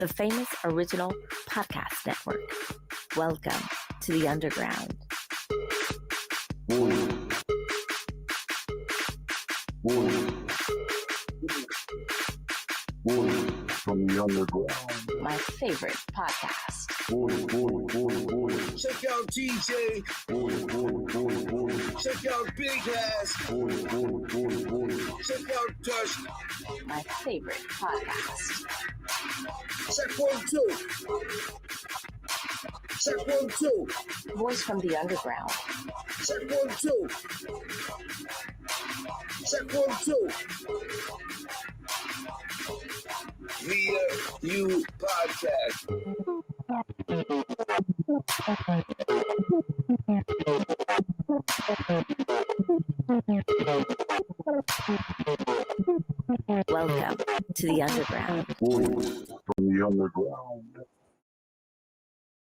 the famous original podcast network. Welcome to the underground. From the underground. My favorite podcast. Check out DJ. Check out Big Ass. Check out Dust. My favorite podcast. Check 1, 2. Check 1, 2. Voice from the underground. Check 1, 2. Check 1, 2. Via You Podcast. Welcome to the underground. From the underground.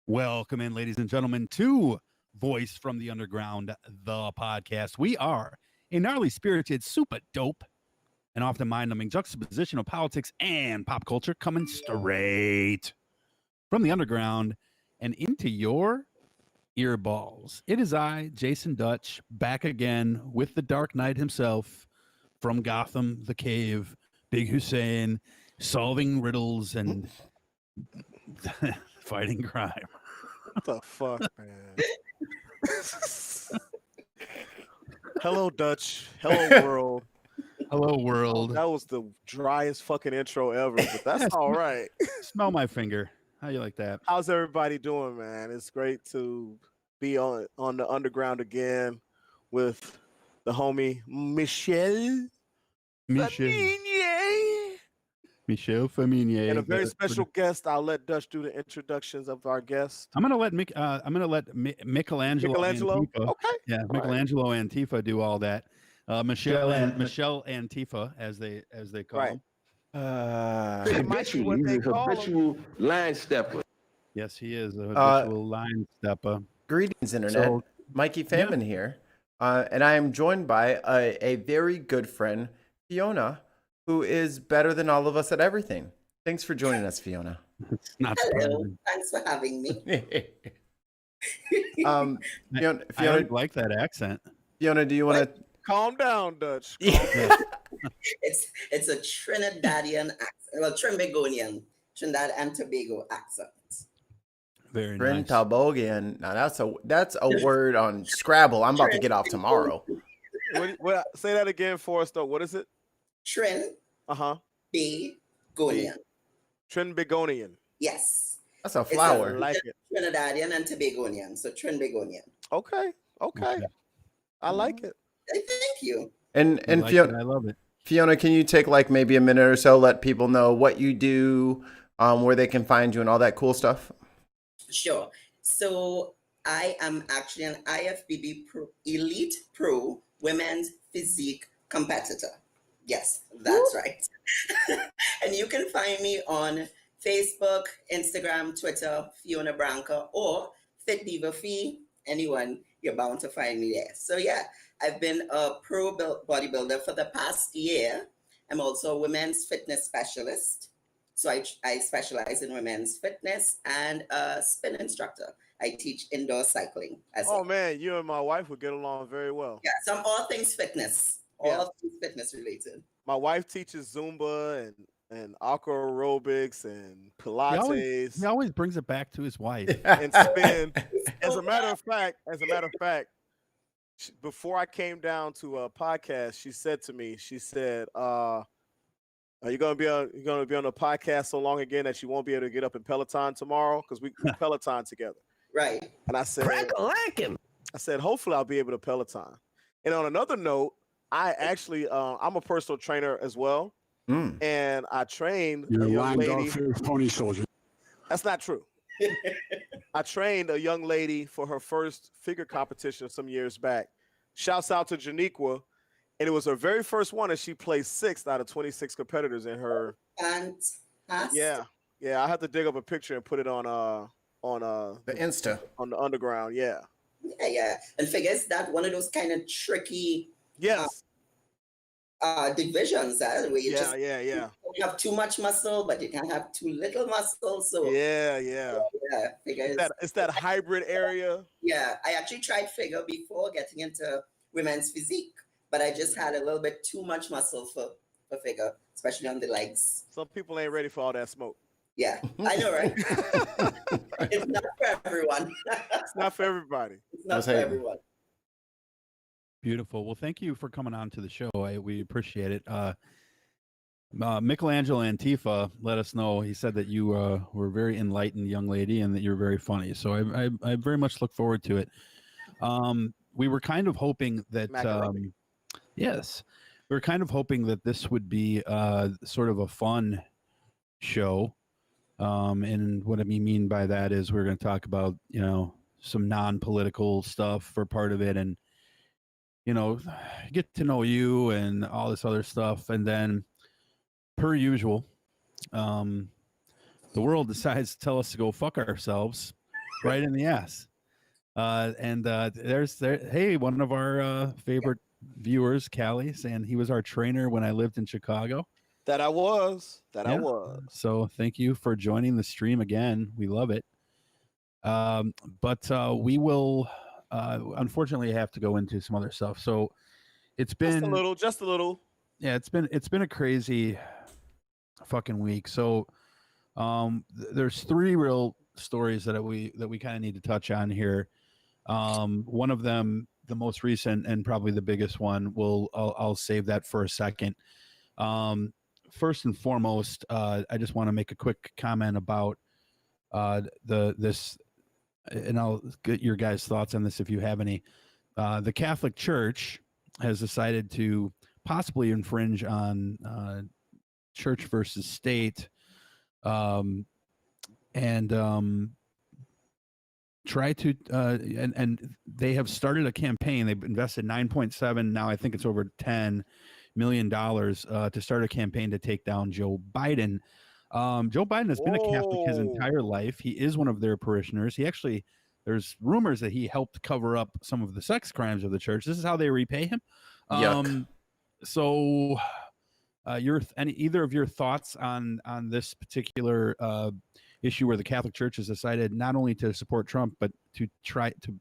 Welcome in, ladies and gentlemen, to Voice from the Underground, the podcast. We are a gnarly spirited, super dope, and often mind-numbing juxtaposition of politics and pop culture coming straight from the underground and into your earballs. It is I, Jason Dutch, back again with the Dark Knight himself from Gotham, the Cave, Big Hussein, solving riddles and fighting crime. What the fuck, man? Hello, Dutch. Hello, world. Hello, world. That was the driest fucking intro ever, but that's all right. Smell my finger. How you like that? How's everybody doing, man? It's great to be on the underground again with the homie Michelle Faminier. and a very special guest. I'll let Dutch do the introductions of our guest. I'm gonna let Michelangelo. Antifa, okay. Yeah, Michelangelo Antifa do all that. Michelle Antifa, as they call Right. him. He's a habitual line stepper. Yes, he is a habitual line stepper. Greetings, Internet. So- Mikey Famine here. And I am joined by a very good friend, Fiona, who is better than all of us at everything. Thanks for joining us, Fiona. It's not Hello, surprising. thanks for having me. Fiona, I like that accent. Fiona, do you want to? Calm down, Dutch. It's a Trinidadian accent, well, Trinidad and Tabago accent. Very Trin nice. Tabogian. Now that's a word on Scrabble. I'm about to get off tomorrow. Say that again for us, though. What is it? Trinbagonian. Trinbagonian. Yes. That's a It's flower. I like it. Trinidadian and Tabagonian, so Trinbagonian. Okay. I like it. Thank you. And I like Fiona, it. I love it. Fiona, can you take like maybe a minute or so, let people know what you do, where they can find you, and all that cool stuff? Sure. So I am actually an IFBB Elite Pro Women's Physique competitor. Yes, that's right. And you can find me on Facebook, Instagram, Twitter, Fiona Branker, or Fit Diva Fee. Anyone, you're bound to find me there. So yeah, I've been a pro bodybuilder for the past year. I'm also a women's fitness specialist. So I specialize in women's fitness and a spin instructor. I teach indoor cycling as well. Oh, man, you and my wife would get along very well. Yeah, so I'm all things fitness. All things fitness related. My wife teaches Zumba and aqua aerobics and Pilates He always brings it back to his wife. and spin. As a matter of fact, before I came down to a podcast, she said to me, are you gonna be on the podcast so long again that you won't be able to get up in Peloton tomorrow? Because we Peloton together. Right. And I said, hopefully I'll be able to Peloton. And on another note, I actually I'm a personal trainer as well. And I trained a young lady. Pony soldier. That's not true. I trained a young lady for her first figure competition some years back. Shouts out to Janiqua. And it was her very first one, and she placed 6th out of 26 competitors in her. Fantastic. Yeah. I have to dig up a picture and put it on The Insta. on the underground. Yeah. Yeah. And figures that one of those kind of tricky Yes. divisions, where you just Yeah. don't have too much muscle, but you can't have too little muscle. So Yeah. figure It's that hybrid area. yeah. I actually tried figure before getting into women's physique, but I just had a little bit too much muscle for figure, especially on the legs. Some people ain't ready for all that smoke. Yeah, I know, right? It's not for everyone. It's not for everybody. It's not for everyone. Beautiful. Well, thank you for coming on to the show. We appreciate it. Michelangelo Antifa let us know. He said that you were a very enlightened young lady and that you're very funny. So I very much look forward to it. We were kind of hoping that yes, we were kind of hoping that this would be sort of a fun show. And what I mean by that is we're going to talk about, some non-political stuff for part of it, and get to know you and all this other stuff. And then, per usual, the world decides to tell us to go fuck ourselves right in the ass. Hey, one of our favorite viewers, Callie, saying he was our trainer when I lived in Chicago. That I was. So thank you for joining the stream again. We love it. But we will unfortunately have to go into some other stuff. So it's been just a little. Yeah, it's been a crazy fucking week. So there's three real stories that we kind of need to touch on here. One of them, the most recent and probably the biggest one, I'll save that for a second. First and foremost, I just want to make a quick comment about this, and I'll get your guys' thoughts on this if you have any. The Catholic Church has decided to possibly infringe on church versus state, and try to and they have started a campaign. They've invested 9.7, now I think it's over $10 million to start a campaign to take down Joe Biden. Joe Biden has been a Catholic his entire life. He is one of their parishioners. There's rumors that he helped cover up some of the sex crimes of the church. This is how they repay him. So either of your thoughts on this particular issue where the Catholic Church has decided not only to support Trump, but to try to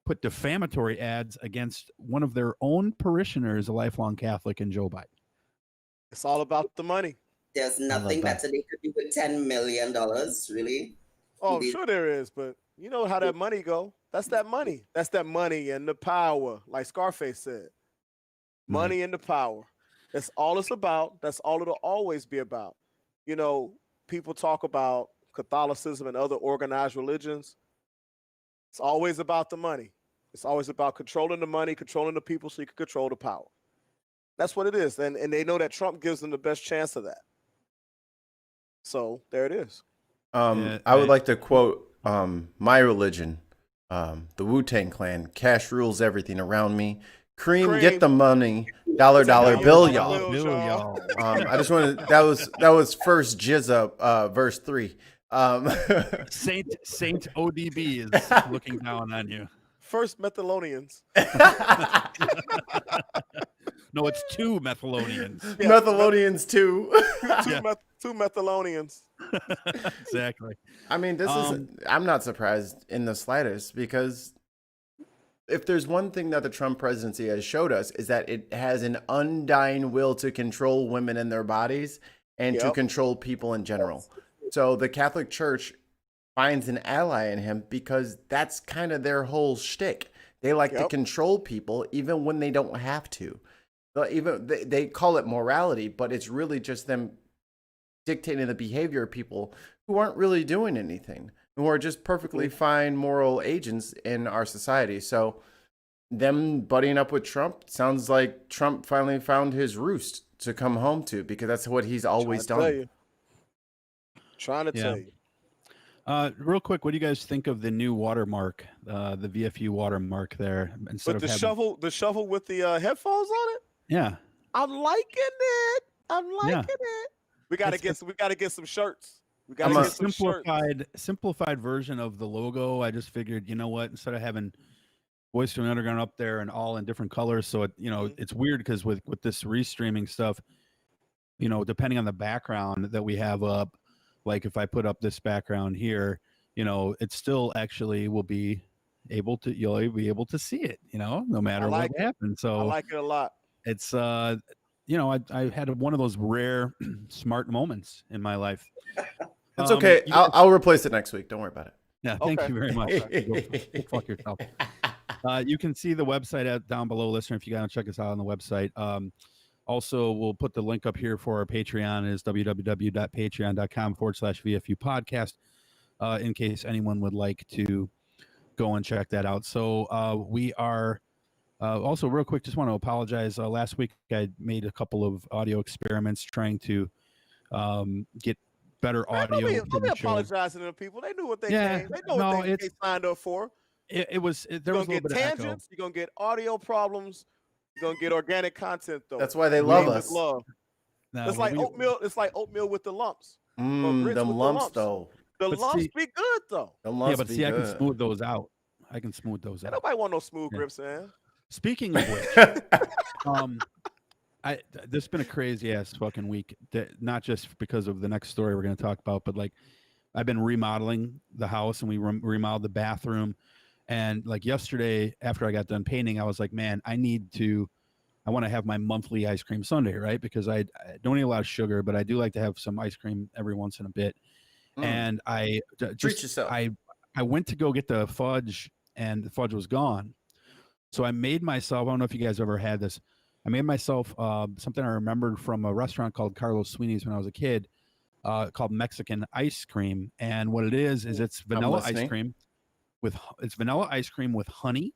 put defamatory ads against one of their own parishioners, a lifelong Catholic, and Joe Biden? It's all about the money. There's nothing better they could do with $10 million, really. Oh, I'm sure there is, but you know how that money go. That's that money. That's that money and the power, like Scarface said. Money and the power. That's all it's about. That's all it'll always be about. People talk about Catholicism and other organized religions. It's always about the money. It's always about controlling the money, controlling the people so you can control the power. That's what it is. And they know that Trump gives them the best chance of that. So there it is. I would like to quote my religion, the Wu-Tang Clan. Cash rules everything around me. Cream, get the money. Dollar bill, y'all. I just wanted that was first Jizza, verse 3. Saint ODB is looking down on you. First Methalonians. No, it's two Methalonians. Yeah, Methalonians too. Two Methalonians. Exactly. I mean, I'm not surprised in the slightest, because if there's one thing that the Trump presidency has showed us, is that it has an undying will to control women and their bodies and to control people in general. So the Catholic Church finds an ally in him because that's kind of their whole shtick. They like to control people even when they don't have to. Even they call it morality, but it's really just them dictating the behavior of people who aren't really doing anything, who are just perfectly fine moral agents in our society. So them buddying up with Trump sounds like Trump finally found his roost to come home to, because that's what he's always done. Trying to tell you. Real quick, what do you guys think of the new watermark, the VFU watermark there? Instead with of the shovel with the headphones on it? Yeah. I'm liking it. it. We gotta get some shirts. We gotta get some simplified version of the logo. I just figured, you know what, instead of having Voice from the Underground up there and all in different colors. So it, it's weird because with this restreaming stuff, depending on the background that we have up, like if I put up this background here, it still actually will be you'll be able to see it, no matter what happens. So I like it a lot. It's I had one of those rare smart moments in my life. It's okay. I'll replace it next week. Don't worry about it. Yeah, thank you very much. Go fuck yourself. You can see the website down below, listener, if you got to check us out on the website. Also, we'll put the link up here for our Patreon. Is www.patreon.com/VFU podcast, in case anyone would like to go and check that out. So we are also real quick. Just want to apologize. Last week I made a couple of audio experiments trying to get better audio. Don't be apologizing to the people. They knew what they came. They know what they signed up for. There was a little bit of tangents. You're gonna get audio problems. You're gonna get organic content though. That's why they love us. It's like oatmeal. It's like oatmeal with the lumps. Them lumps though. The lumps be good though. Yeah, but see, I can smooth those out. Nobody want no smooth grips, man. Speaking of which, this has been a crazy ass fucking week. Not just because of the next story we're going to talk about, but like I've been remodeling the house and we remodeled the bathroom. And like yesterday, after I got done painting, I was like, man, I want to have my monthly ice cream sundae, right? Because I don't eat a lot of sugar, but I do like to have some ice cream every once in a bit. And I went to go get the fudge, and the fudge was gone. So I made myself, I don't know if you guys ever had this. I made myself something I remembered from a restaurant called Carlos Sweeney's when I was a kid, called Mexican ice cream. And what it is it's vanilla ice cream with honey.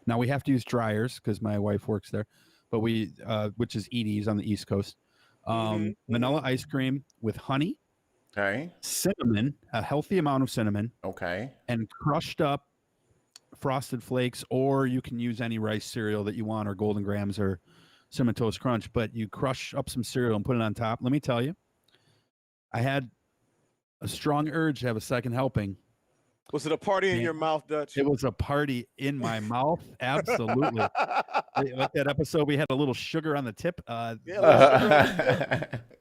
Now we have to use dryers because my wife works there, but which is Edie's on the East Coast. Vanilla ice cream with honey. Okay. Cinnamon, a healthy amount of cinnamon. Okay. And crushed up Frosted Flakes, or you can use any rice cereal that you want, or Golden Grams or Cinnamon Toast Crunch, but you crush up some cereal and put it on top. Let me tell you, I had a strong urge to have a second helping. Was it a party in your mouth, Dutch? It was a party in my mouth. Absolutely. Like that episode, we had a little sugar on the tip.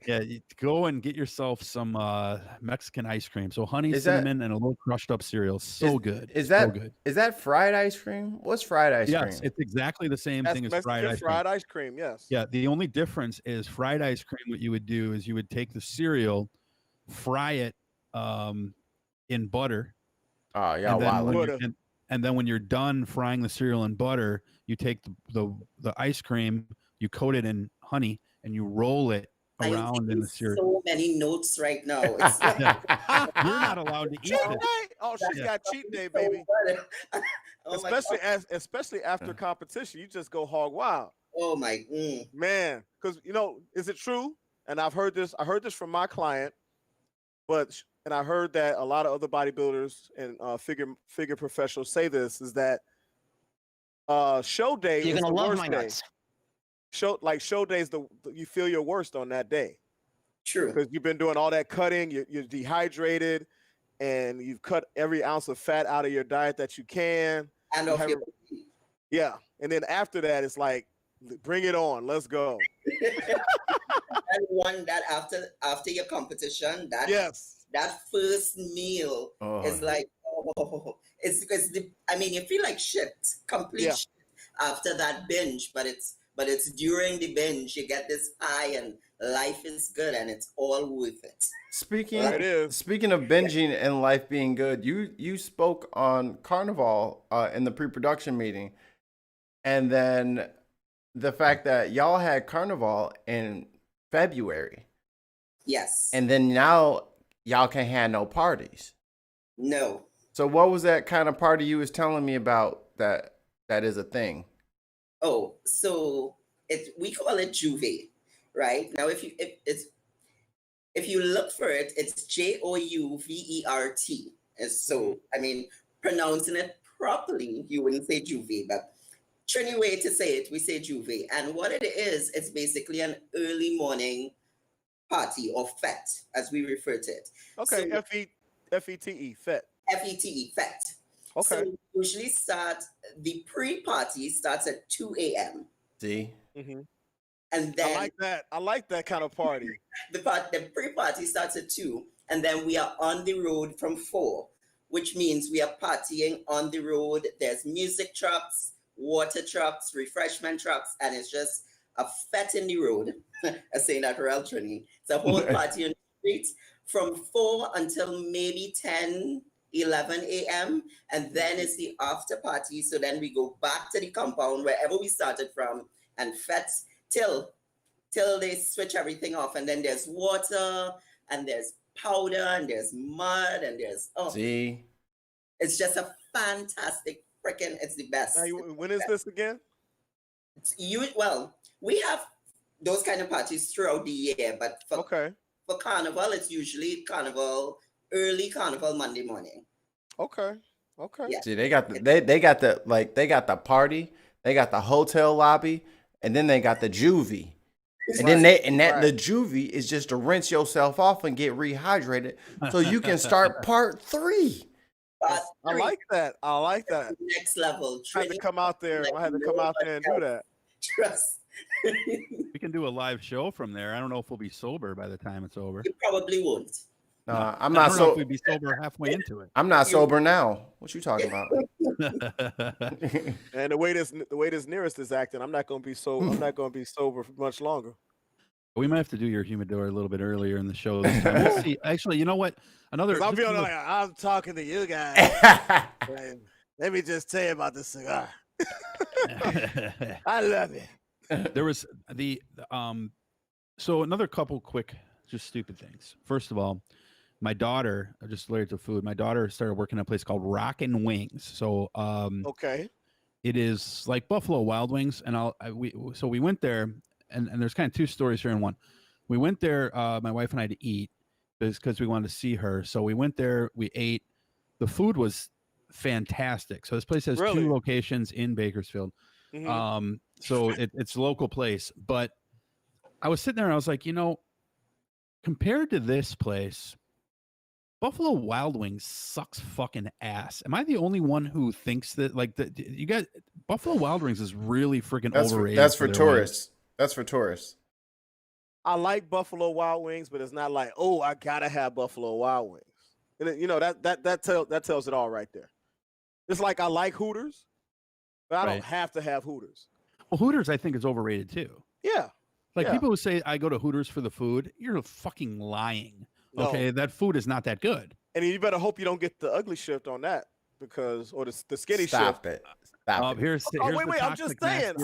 You go and get yourself some Mexican ice cream. So honey, cinnamon, and a little crushed up cereal. Good. Is that fried ice cream? What's fried ice cream? Yes, it's exactly the same thing as fried ice cream. Fried ice cream, yes. Yeah, the only difference is fried ice cream. What you would do is you would take the cereal, fry it in butter. Oh yeah, and then when you're done frying the cereal in butter, you take the ice cream, you coat it in honey, and you roll it around in the cereal. So many notes right now. It's like, You're not allowed to eat it. Oh, she's got cheat day, baby. Especially after competition, you just go hog wild. Oh my man, because is it true? And I heard this from my client, and I heard that a lot of other bodybuilders and figure professionals say this, is that show day is the worst day. Show day is you feel your worst on that day. True. Because you've been doing all that cutting, you're dehydrated, and you've cut every ounce of fat out of your diet that you can. And yeah. And then after that, it's like, bring it on, let's go. And one that after your competition, that first meal is like, you feel like shit, complete shit after that binge, but it's during the binge you get this high and life is good and it's all worth it. Speaking of binging and life being good, you spoke on Carnival in the pre-production meeting, and then the fact that y'all had Carnival in February. Yes. And then now y'all can't have no parties. No. So what was that kind of party you was telling me about that is a thing? Oh, so we call it Juve, right? Now if you look for it, it's Jouvert. So pronouncing it properly, you wouldn't say Juve, but Trini way to say it, we say Juve. And what it is, it's basically an early morning party or fete, as we refer to it. Okay, so, F-E-T-E, fete. F-E-T-E, fete. Okay. So we usually the pre-party starts at 2 a.m. See, Mm-hmm. And I then like that. I like that kind of party. the pre-party starts at 2, and then we are on the road from 4, which means we are partying on the road. There's music trucks, water trucks, refreshment trucks, and it's just a fete in the road. I say that real Trini. It's a whole party on the streets from 4 until maybe 10, 11 a.m. And then it's the after party. So then we go back to the compound wherever we started from and fete till they switch everything off. And then there's water and there's powder and there's mud and there's see, it's just a fantastic freaking, it's the best. Now, when is this again? We have those kind of parties throughout the year, but for Carnival, it's usually early Carnival Monday morning. Okay. Yeah. see, they got the party, they got the hotel lobby, and then they got the juvie. And then the juvie is just to rinse yourself off and get rehydrated so you can start part 3. Part I three, like that. next level. I had to come out there. I had to come out there and do that. Trust. We can do a live show from there. I don't know if we'll be sober by the time it's over. You probably won't. I'm I not don't know if so. we'd be sober halfway into I'm not sober now. What you talking about? it. And the way this nearest is acting, I'm not gonna be sober for much longer. We might have to do your humidor a little bit earlier in the show this time. We'll see. Actually, you know what? I'm feeling like I'm talking to you guys. And let me just tell you about the cigar. I love it. There was so another couple quick, just stupid things. First of all, my daughter, just related to food, my daughter started working at a place called Rockin Wings. So Okay. it is like Buffalo Wild Wings, and we went there, and there's kind of 2 stories here in one. We went there, my wife and I, to eat because we wanted to see her. So we went there, we ate. The food was fantastic. So this place has 2 locations in Bakersfield. Mhm. So it's a local place. But I was sitting there and I was like, compared to this place, Buffalo Wild Wings sucks fucking ass. Am I the only one who thinks that? Like, you guys, Buffalo Wild Wings is really freaking overrated. That's for tourists. That's for tourists. I like Buffalo Wild Wings, but it's not like, oh, I gotta have Buffalo Wild Wings. And that tells it all right there. It's like I like Hooters, but I don't have to have Hooters. Well, Hooters, I think, is overrated too. Yeah. Like people who say I go to Hooters for the food, you're fucking lying. No. Okay, that food is not that good. And you better hope you don't get the ugly shift on that or the skinny Stop shift. it. Stop it. Here's Wait. I'm just saying.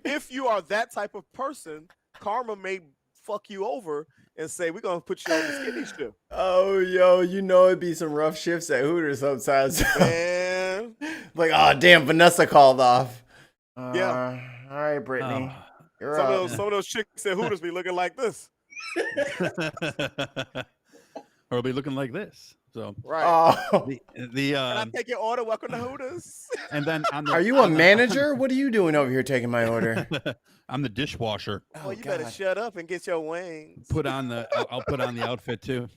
If you are that type of person, karma may fuck you over and say we're gonna put you on the skinny shift. Oh, yo, it'd be some rough shifts at Hooters sometimes. Man. Like, oh damn, Vanessa called off. Yeah. All right, Brittany. You're Some of those chicks at Hooters be looking like this. Or it'll be looking like this. So right. Oh. Can I take your order? Welcome to Hooters. And then are you a manager? What are you doing over here taking my order? I'm the dishwasher. Oh, you better shut up and get your wings. I'll put on the outfit too.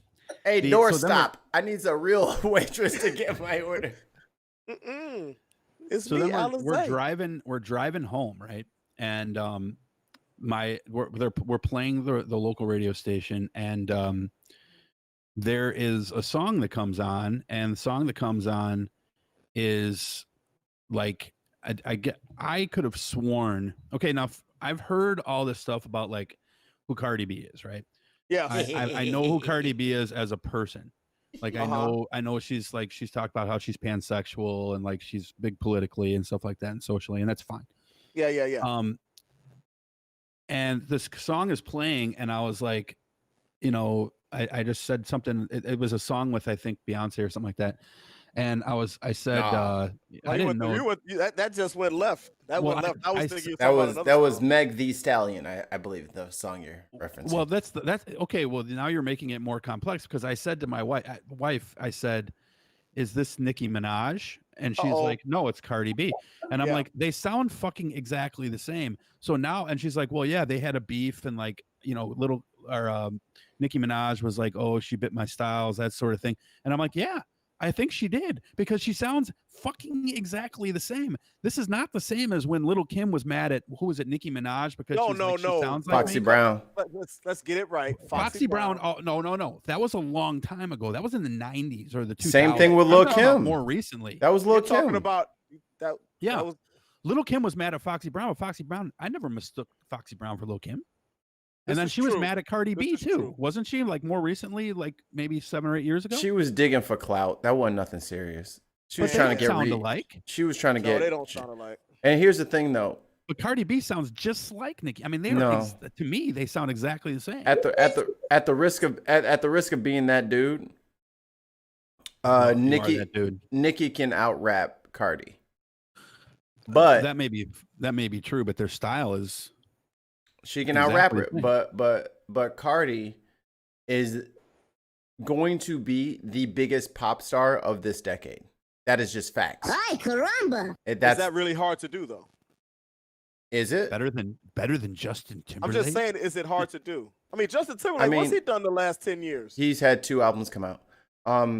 Hey, doorstop. I need a real waitress to get my order. It's so me, then we're driving home, right? And we're playing the local radio station, and there is a song that comes on, and the song that comes on is like I could have sworn. Okay, now I've heard all this stuff about like who Cardi B is, right? Yeah, I know who Cardi B is as a person. Like I know she's talked about how she's pansexual and like she's big politically and stuff like that and socially, and that's fine. Yeah. And this song is playing, and I was like, I just said something. It was a song with, I think, Beyonce or something like that. And I said, I didn't know. That just went left. That went left. I was thinking that was Meg the Stallion, I believe, the song you're referencing. Well, that's okay. Well, now you're making it more complex, because I said to my wife, I said, "Is this Nicki Minaj?" And she's like, "No, it's Cardi B." And I'm like, they sound fucking exactly the same. So now, and she's like, "Well, yeah, they had a beef, and like, Nicki Minaj was like, oh, she bit my styles, that sort of thing." And I'm like, yeah, I think she did because she sounds fucking exactly the same. This is not the same as when Little Kim was mad at who was it, Nicki Minaj, because No, she's no, like, she no. sounds like Foxy me. Brown. Let's get it right. Foxy Brown. Oh no. That was a long time ago. That was in the 90s or the 2000s. Same thing with I'm Lil' talking about Kim. more recently. That was Lil' You're Kim. talking about that. Yeah. That was, Little Kim was mad at Foxy Brown. But Foxy Brown, I never mistook Foxy Brown for Lil Kim. And This then is she was true. mad at Cardi This B is too, true. wasn't she? Like more recently, like maybe 7 or 8 years ago. She was digging for clout. That wasn't nothing serious. She was But trying they to get sound reach. alike. She was trying to no, get. they don't sound alike. And here's the thing, though. But Cardi B sounds just like Nicki. I mean, they No. are to me they sound exactly the same. At the risk of being that dude, You are Nicki that dude. Nicki can out rap Cardi. But that may be true, but their style is she can out rap exactly it. the same. But Cardi is going to be the biggest pop star of this decade. That is just facts. Ay, caramba. Is that really hard to do though? Is it? better than Justin I'm Timberlake. just saying, is it hard to do? I mean, Justin Timberlake, what's he done the last 10 years? He's had 2 albums come out.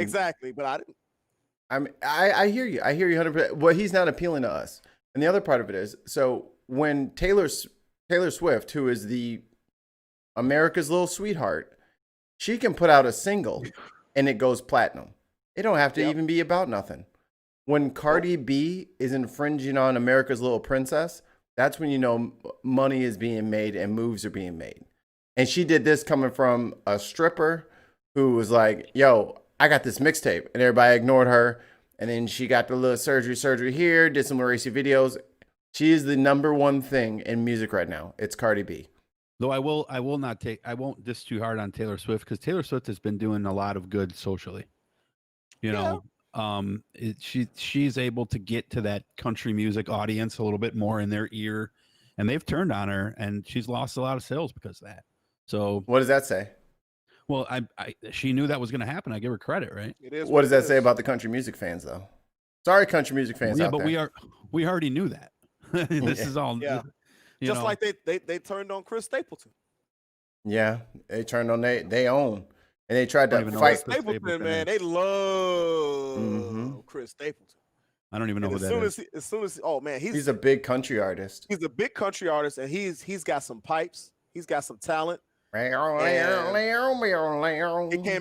Exactly, but I didn't. I hear you. I hear you 100%. Well, he's not appealing to us. And the other part of it is, so when Taylor Swift, who is the America's little sweetheart, she can put out a single and it goes platinum. It don't have to even be about nothing. When Cardi B is infringing on America's little princess, that's when you know money is being made and moves are being made. And she did this coming from a stripper who was like, yo, I got this mixtape. And everybody ignored her. And then she got the little surgery here, did some racy videos. She is the #1 thing in music right now. It's Cardi B. Though I won't diss too hard on Taylor Swift because Taylor Swift has been doing a lot of good socially. You know, she's able to get to that country music audience a little bit more in their ear, and they've turned on her, and she's lost a lot of sales because of that. So what does that say? Well, she knew that was going to happen. I give her credit, right? It is. What does that say about the country music fans, though? Sorry, country music fans. Yeah, out but there. we already knew that. This is all. Yeah. Just like they turned on Chris Stapleton. Yeah, they turned on they own, and they tried to fight. Chris Stapleton, man, they love Chris Stapleton. I don't even know who that is. As soon as oh man, he's a big country artist. He's a big country artist, and he's got some pipes. He's got some talent. He came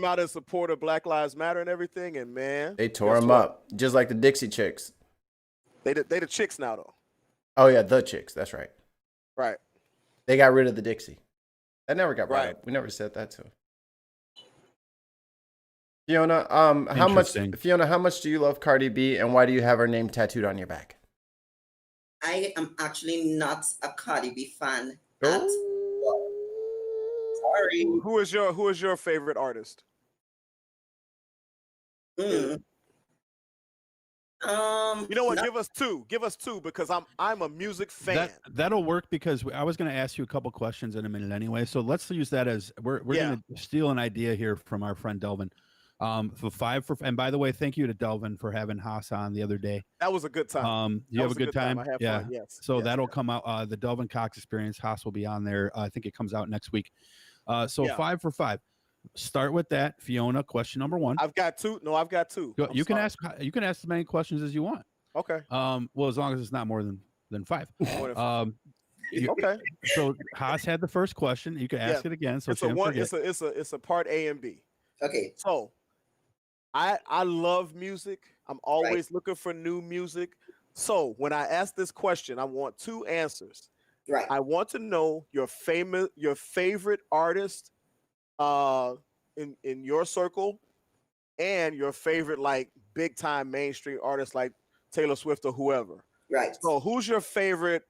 out in support of Black Lives Matter and everything, and man, they tore him up just like the Dixie Chicks. They the Chicks now though. Oh yeah, the Chicks. That's right. Right. They got rid of the Dixie. That never got brought Right. up. We never said that to him. Fiona, how much do you love Cardi B, and why do you have her name tattooed on your back? I am actually not a Cardi B fan at all. Sorry. Who is your favorite artist? Mm. You know what? Give us two because I'm a music fan. That'll work because I was going to ask you a couple questions in a minute anyway. So let's use that as we're going to steal an idea here from our friend Delvin. And by the way, thank you to Delvin for having Haas on the other day. That was a good time. You have a good time? I had Yeah. fun. Yes. So yes, that'll come out. The Delvin Cox Experience. Haas will be on there. I think it comes out next week. 5 for 5. Start with that, Fiona. Question number 1. I've got two. No, I've got two. You can ask as many questions as you want. Okay. Well, as long as it's not more than 5. Okay. So Haas had the first question. You can ask it again. So it's a part A and B. Okay. So I love music. I'm always looking for new music. So when I ask this question, I want 2 answers. Right. I want to know your favorite artist in your circle, and your favorite like big time mainstream artist like Taylor Swift or whoever. Right. So who's your favorite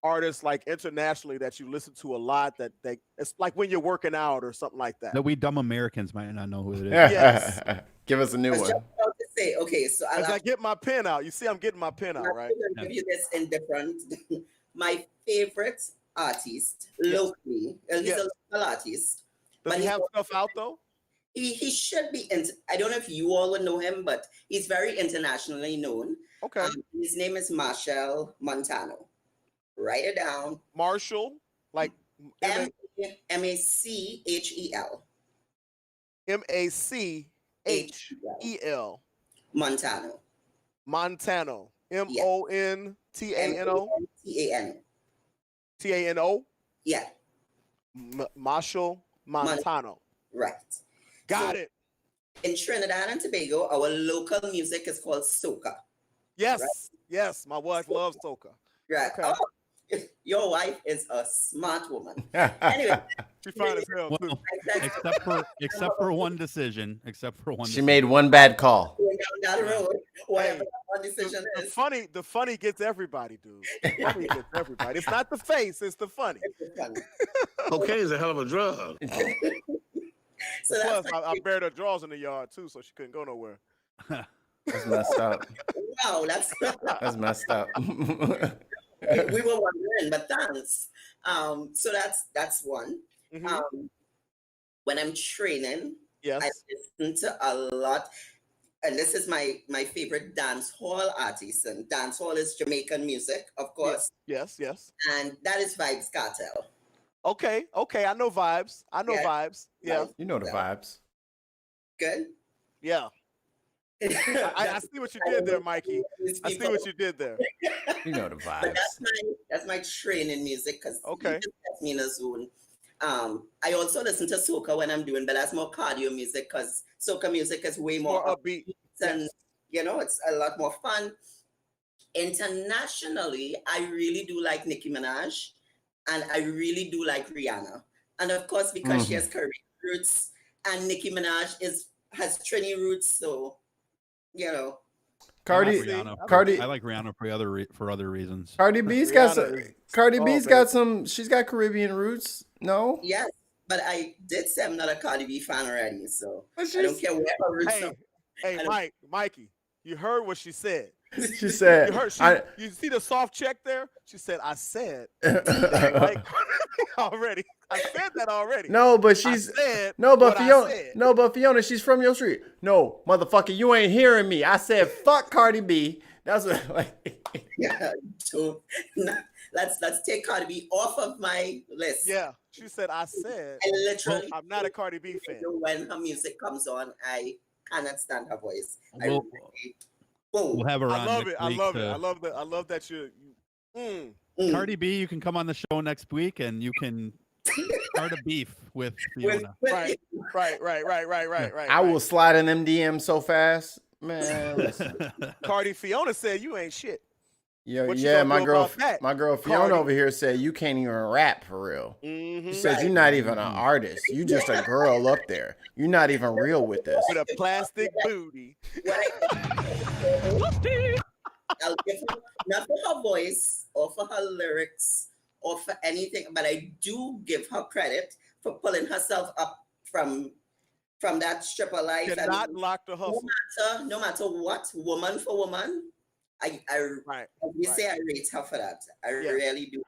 artist like internationally that you listen to a lot that it's like when you're working out or something like that? That we dumb Americans might not know who it is. Yes. Give us a new one. Just about to say, okay, so As I get my pen out, you see I'm getting my pen out, right? I'll give you this in different. My favorite artist locally, he's a local artist. Does he have stuff out though? He should be. I don't know if you all would know him, but he's very internationally known. Okay. His name is Marshall Montano. Write it down. Marshall, like M-A-C-H-E-L. M-A-C-H-E-L. Montano. Montano. Yeah. Montano. Tano. Tano. Yeah. Marshall Montano. Right. Got So, it. in Trinidad and Tobago, our local music is called soca. Yes. Right. Yes. My wife loves soca. Right. Okay. Oh, your wife is a smart woman. Anyway, She fine as hell too. Well, except for one decision. Except for one. She decision. made one bad call. going down that road, whatever Hey, that one decision The is. funny gets everybody, dude. The funny gets everybody. It's not the face, it's the funny. It's funny. Cocaine is a hell of a drug. So that's Plus, I buried her drawers in the yard too, so she couldn't go nowhere. That's messed up. wow. That's That's messed up. we were wondering, but thanks. So that's one. Mhm. When I'm training, I Yes. listen to a lot, and this is my favorite dance hall artist. And dance hall is Jamaican music, of course, Yes. and that is Vibes Cartel. Okay. I know vibes. Yeah. Vibes. Yeah. You know the vibes. Good. Yeah. I see what you did there, Mikey. I see what you did there. You know the But vibes. that's my training music because Okay. it just gets me in a zone. I also listen to soca when I'm doing, but that's more cardio music because soca music is way more More upbeat. and it's a lot more fun. Internationally, I really do like Nicki Minaj, and I really do like Rihanna, and of course because she has Caribbean roots, and Nicki Minaj has Trini roots, so Cardi, I like Rihanna for other reasons. Cardi B's got Rihanna some. is- Cardi oh, B's baby. got some. She's got Caribbean roots. No, yes. But I did say I'm not a Cardi B fan already, so But I don't care where her roots Hey, are. hey, Mikey, you heard what she said. she said. You heard you see the soft check there? She said, I said like, already. I said that already. No, but I she's said no, but what I Fiona. said. No, but Fiona. She's from your street. No, motherfucker, you ain't hearing me. I said fuck Cardi B. That's what. Like, Yeah, so let's take Cardi B off of my list. Yeah. She said, I said I literally I'm not a Cardi B fan. when her music comes on, I cannot stand her voice. We'll Boom. have her on. I love next it. I week love it. to- I love that you Cardi B, you can come on the show next week and you can start a beef with Fiona. right. I will slide in them DMs so fast, man. Listen. Cardi Fiona said you ain't shit. Yo, What you yeah, gonna my do girl, about that, my girl Fiona Cardi? over here said you can't even rap for real. Mm-hmm. She says you're not even an artist. You just a girl up there. You're not even real with this. With a plastic booty. I'll give her not for her voice or for her lyrics or for anything, but I do give her credit for pulling herself up from that stripper life. Did and not lock the hustle. no matter what, woman for woman, I Right. we say I rate her for that. I Yeah. really do.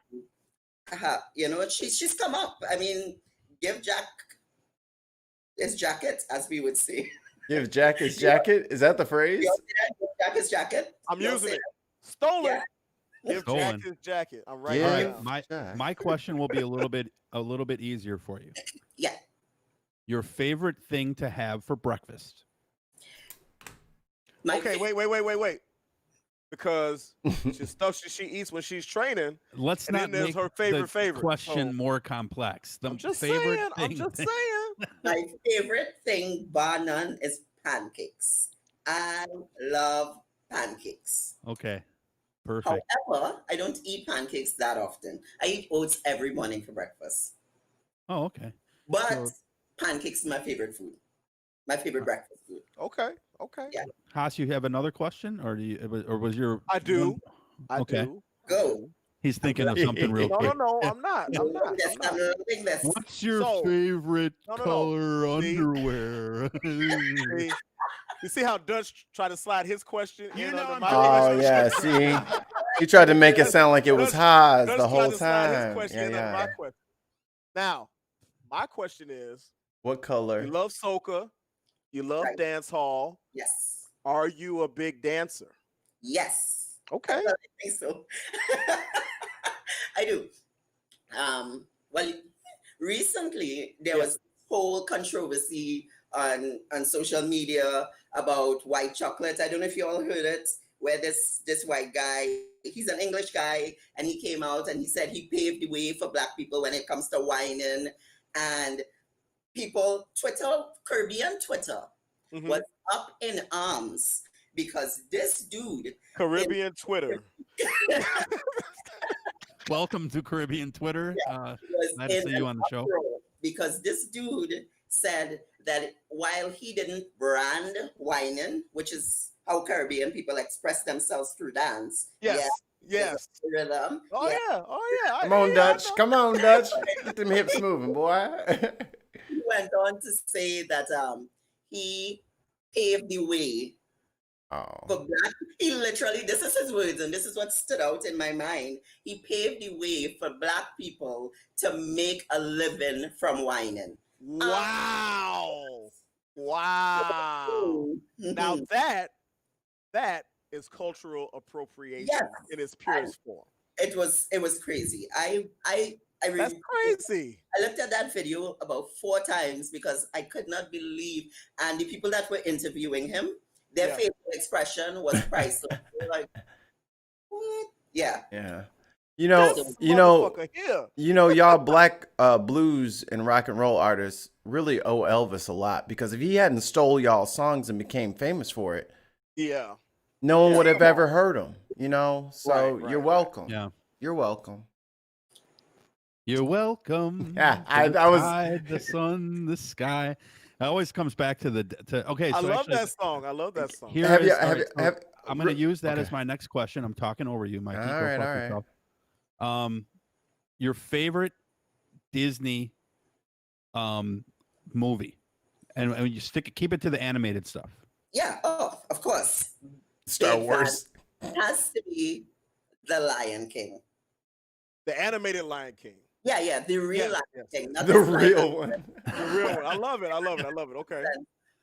She's come up. I mean, give Jack his jacket, as we would say. Give Jack his jacket. Is that the phrase? Give Jack his jacket. I'm Y'all using say it. Stolen. Yeah. Give Stolen. Jack his jacket. I'm right Yeah. All now. right, Jack. my question will be a little bit easier for you. Yeah. Your favorite thing to have for breakfast? My Okay, wait. Because the stuff she eats when she's training. Let's And not then there's make her the favorite. question So- more complex. The I'm just favorite saying. I'm thing. just saying. My favorite thing, bar none, is pancakes. I love pancakes. Okay, perfect. However, I don't eat pancakes that often. I eat oats every morning for breakfast. Oh, okay. But So- pancakes is my favorite food. My favorite breakfast food. Okay. Yeah. Haas, you have another question, or was your? I do. one- I Okay. do. Go. He's thinking of something real No, quick. I'm not. I'm not. Yes, I'm loving this. What's your So- favorite No. color See? underwear? See, you see how Dutch tried to slide his question in under I'm my Oh question? yeah, see, he tried to make it sound like it was Haas Dutch the tried whole to slide his time. question Yeah, in under my yeah. question. Now, my question is: What color? you love soca, you love Right. dance hall. Yes. Are you a big dancer? Yes. Okay. I think so. I do. Well, recently there was whole controversy on social media about white chocolate. I don't know if you all heard it, where this white guy, he's an English guy, and he came out and he said he paved the way for Black people when it comes to whining. And people, Caribbean Twitter was up in arms because this dude. Caribbean Twitter. Welcome to Caribbean Twitter. Glad to see you on the show. Because this dude said that while he didn't brand whining, which is how Caribbean people express themselves through dance. Yes. Rhythm. Oh yeah. Come on, Dutch. Come on, Dutch. Get them hips moving, boy. He went on to say that he paved the way for Black. He literally, this is his words, and this is what stood out in my mind. He paved the way for Black people to make a living from whining. Wow. Now that is cultural appropriation in its purest form. It was crazy. That's crazy. I looked at that video about 4 times because I could not believe, and the people that were interviewing him, their facial expression was priceless. They were like, what? Yeah. You know, y'all Black blues and rock and roll artists really owe Elvis a lot, because if he hadn't stole y'all songs and became famous for it, no one would have ever heard him. You know, so you're welcome. Yeah, you're welcome. You're welcome. Yeah, I was the sun, the sky. It always comes back to okay. So I love that song. Here I'm going to use that as my next question. I'm talking over you, Mikey. All right. Your favorite Disney movie, and you keep it to the animated stuff. Yeah. Oh, of course. Star Wars. It has to be The Lion King. The animated Lion King. Yeah, the real Lion King. Not the real one. The real one. I love it. Okay.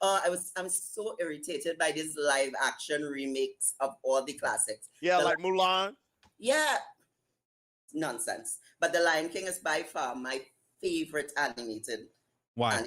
I'm so irritated by these live action remakes of all the classics. Yeah, like Mulan. Yeah. Nonsense. But The Lion King is by far my favorite animated. Why?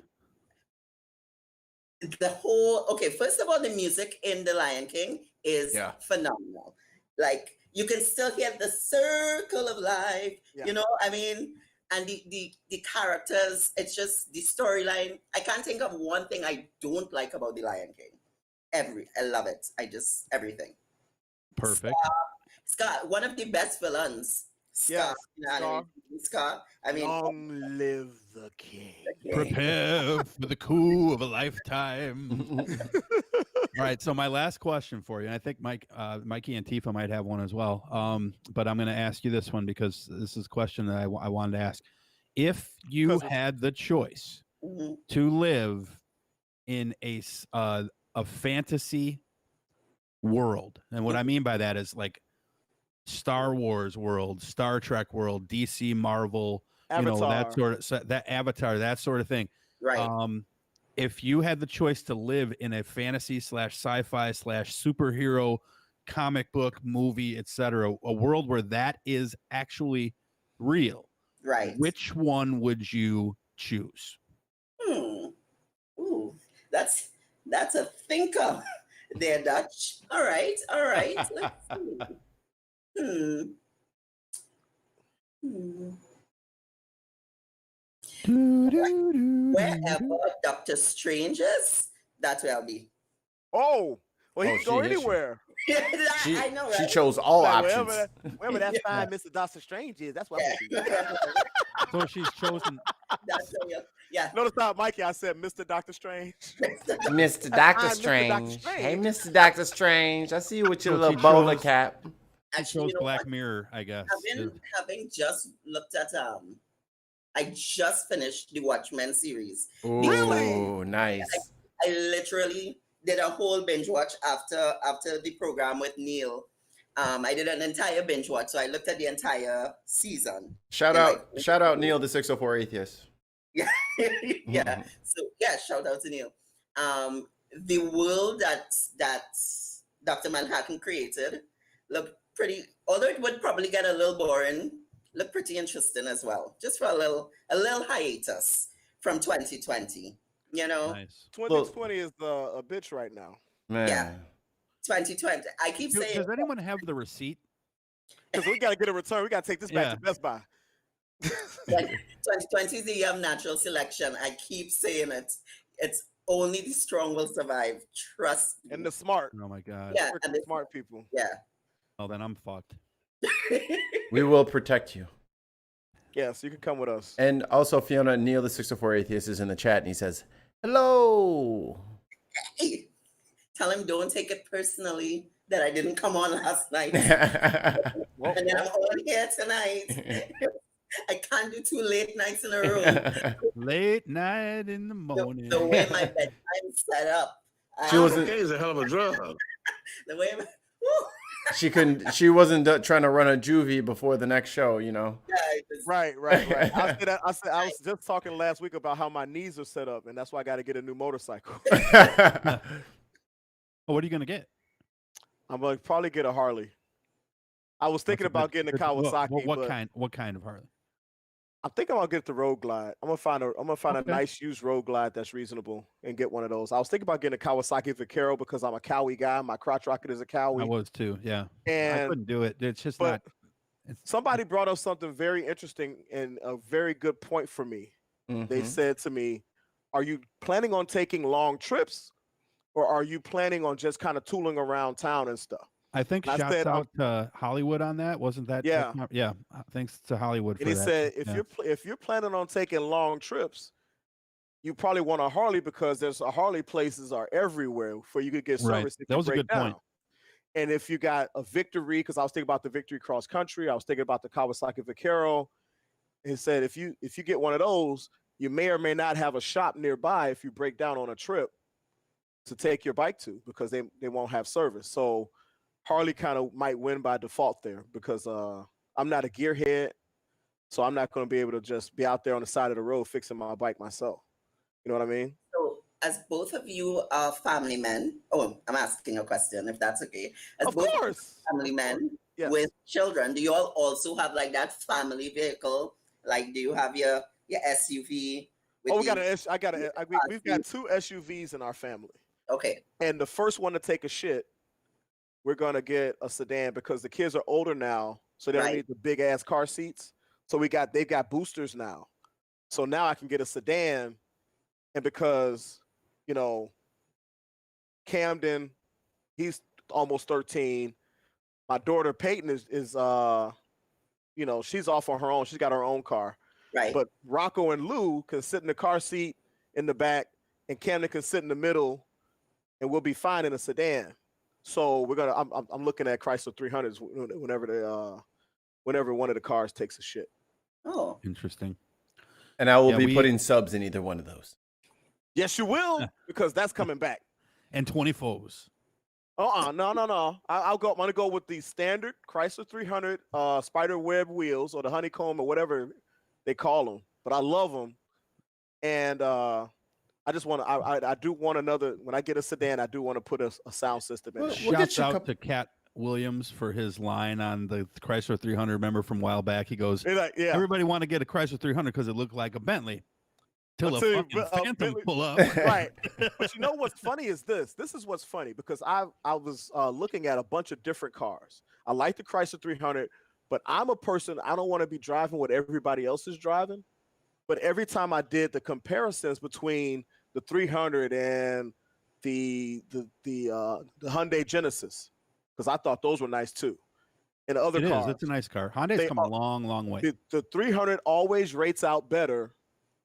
First of all, the music in The Lion King is phenomenal. Like, you can still hear the circle of life, you know, I mean, and the characters, it's just the storyline. I can't think of one thing I don't like about The Lion King. I love it. Everything. Perfect. Scar, one of the best villains. Scar. I mean, long live the king. Prepare for the coup of a lifetime. All right, so my last question for you, and I think Mikey and Tifa might have one as well, but I'm going to ask you this one because this is a question that I wanted to ask. If you had the choice to live in a fantasy world, and what I mean by that is like Star Wars world, Star Trek world, DC, Marvel, Avatar. that Avatar, that sort of thing. Right. If you had the choice to live in a fantasy / sci-fi / superhero comic book movie, etc., a world where that is actually real, right? Which one would you choose? Ooh, that's a thinker there, Dutch. All right. Let's see. Wherever Doctor Strange is, that's where I'll be. Oh, well, he can go anywhere. I know, right? She chose all options. Wherever that fine Mr. Doctor Strange is, that's what I'm going to be. So she's chosen. Notice how, Mikey, I said Mr. Doctor Strange. Mr. Doctor Strange. Hey, Mr. Doctor Strange. I see you with your little bowler cap. She chose Black Mirror, I guess. Having just looked at I just finished the Watchmen series. Ooh, nice. I literally did a whole binge watch after the program with Neil. I did an entire binge watch, so I looked at the entire season. Shout out Neil, the 604 atheist. Yeah, yeah. So yeah, shout out to Neil. The world that Dr. Manhattan created looked pretty, although it would probably get a little boring, look pretty interesting as well. Just for a little hiatus from 2020. You know, Nice. 2020 is a bitch right now. Man. Yeah. 2020. I keep saying, Does anyone have the receipt? Because we got to get a return. We got to take this back Yeah. to Best Buy. like 2020 is the year of natural selection. I keep saying it. It's only the strong will survive. Trust me. And the smart. Oh my god. Yeah, Freaking and the smart people. Yeah. Oh, then I'm fucked. We will protect you. Yeah, so you can come with us. And also, Fiona, Neil the 604 Atheist is in the chat, and he says, hello. Hey, tell him don't take it personally that I didn't come on last night. Well, And then I'm on here tonight. I can't do 2 late nights in a row. Late night in the The, morning. the way my bedtime's set up. She wasn't- Cocaine is a hell of a drug. The way my, She wasn't trying to run a juvie before the next show, you know. right. I was just talking last week about how my knees are set up, and that's why I got to get a new motorcycle. Oh, what are you gonna get? I'm gonna probably get a Harley. I was thinking about getting a Kawasaki. What but kind? What kind of Harley? I think I'm gonna get the Road Glide. I'm gonna find Okay. a nice used Road Glide that's reasonable and get one of those. I was thinking about getting a Kawasaki Vaquero because I'm a Cowie guy. My crotch rocket is a I Cowie. was too. Yeah. I And couldn't do it. It's just but not. It's, somebody brought up something very interesting and a very good point for me. They Mhm. said to me, "Are you planning on taking long trips, or are you planning on just kind of tooling around town and stuff?" I think I shouts said, out to Hollywood on that. Wasn't that? Yeah. that's not- yeah. Thanks to Hollywood And for he that. said, Yeah. if you're planning on taking long trips, you probably want a Harley because there's a Harley places are everywhere for you could get Right. service if That you was a break good point. down. And if you got a Victory, because I was thinking about the Victory cross country, I was thinking about the Kawasaki Vaquero. He said if you get one of those, you may or may not have a shop nearby if you break down on a trip to take your bike to because they won't have service. So Harley kind of might win by default there because I'm not a gearhead, so I'm not going to be able to just be out there on the side of the road fixing my bike myself. You know what I mean? So, as both of you are family men, oh, I'm asking a question if that's okay. As Of both of you course. are family men Yes. with children, do you all also have like that family vehicle? Like, do you have your SUV? With Oh, we got the- we've got 2 SUVs in our family. Okay. And the first one to take a shit, we're gonna get a sedan because the kids are older now, so they don't Right. need the big ass car seats. So they've got boosters now. So now I can get a sedan, and because Camden, he's almost 13. My daughter Peyton is she's off on her own. She's got her own car. Right. But Rocco and Lou can sit in the car seat in the back, and Camden can sit in the middle, and we'll be fine in a sedan. So I'm looking at Chrysler 300s whenever one of the cars takes a shit. Oh. Interesting. And I will Yeah, be we- putting subs in either one of those. Yes, you will, because that's coming back. And 20 foes. No. I'm gonna go with the standard Chrysler 300 spider web wheels or the honeycomb or whatever they call them. But I love them, and I just want to. I do want another. When I get a sedan, I do want to put a sound system in Well, it. we'll get Shouts you a out couple- to Cat Williams for his line on the Chrysler 300. Remember from a while back? He goes, They're like, yeah. everybody want to get a Chrysler 300 because it looked like a Bentley. Till a Until you- fucking Phantom Bentley- pull up. Right. But you know what's funny is this. This is what's funny because I was looking at a bunch of different cars. I like the Chrysler 300, but I'm a person, I don't want to be driving what everybody else is driving. But every time I did the comparisons between the 300 and the Hyundai Genesis, because I thought those were nice too. And the other It is. cars, It's a nice car. Hyundai's They come a are- long, long way. the 300 always rates out better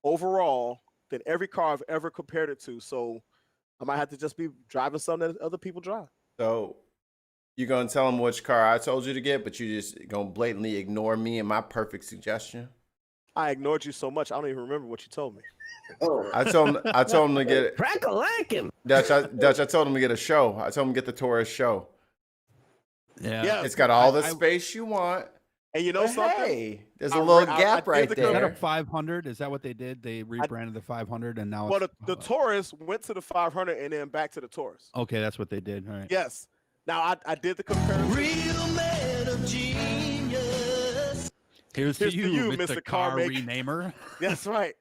overall than every car I've ever compared it to. So I might have to just be driving something that other people drive. So you're going to tell them which car I told you to get, but you just going to blatantly ignore me and my perfect suggestion? I ignored you so much, I don't even remember what you told me. Oh. I told him to get Crack-a-lackin'. Dutch. I told him to get a show. I told him to get the Taurus show. Yeah. Yeah. It's got all the I- space you want. And you know But something? hey, there's I a little re- I gap did right the Is that a there. 500? Is that what they did? They rebranded the 500 and now Well, it's the Taurus went to the 500 and then back to the Taurus. okay, that's what they did. All right. Yes. Now I did the comparison. Here's to Here's you, to you, Mr. Mr. Car Car Maker. Renamer. That's right.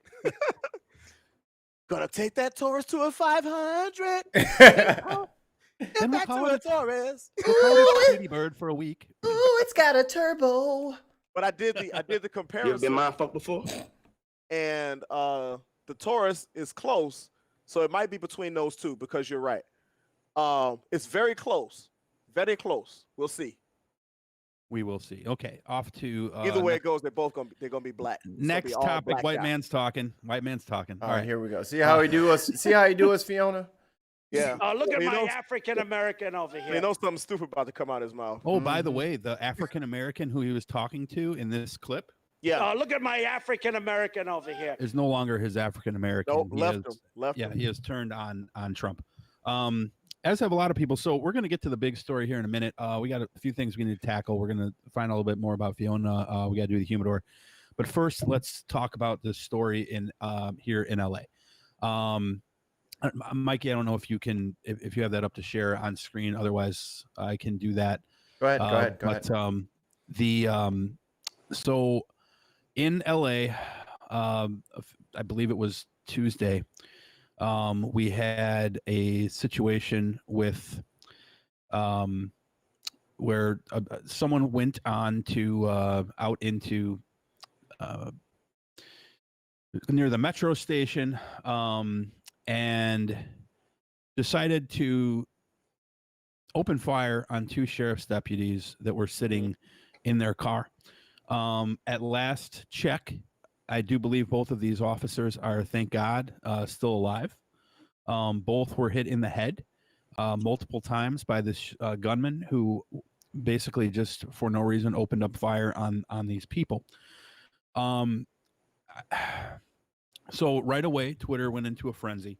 Gonna take that Taurus to a 500. Then we'll Back call to a it Taurus. we'll call it Tweety Bird for a week. Ooh, it's got a turbo. But I did the You ever been comparison, mind fucked before? and the Taurus is close, so it might be between those two because you're right. It's very close, very close. We'll see. We will see. Okay, off to Either way it goes, they're gonna be black. It's gonna be next all topic. black White guys. man's talking. White man's talking. All All right, right. here we go. See how he do us. See how he do us, Fiona. Yeah. Look at You my know- African American over here. You know something stupid about to come out of his mouth. Oh, by the way, the African American who he was talking to in this clip Yeah. Look at my African American over here. is no longer his African American. Nope, left him. Left Yeah, him. he has turned on Trump. As have a lot of people. So we're going to get to the big story here in a minute. We got a few things we need to tackle. We're going to find a little bit more about Fiona. We got to do the humidor. But first, let's talk about this story in here in LA. Mikey, I don't know if you can, if you have that up to share on screen. Otherwise, I can do that. Go ahead. Go ahead. So in LA, I believe it was Tuesday, we had a situation with where someone went on to out into near the metro station and decided to open fire on two sheriff's deputies that were sitting in their car. At last check, I do believe both of these officers are, thank God, still alive. Both were hit in the head multiple times by this gunman who basically just for no reason opened up fire on these people. So right away, Twitter went into a frenzy.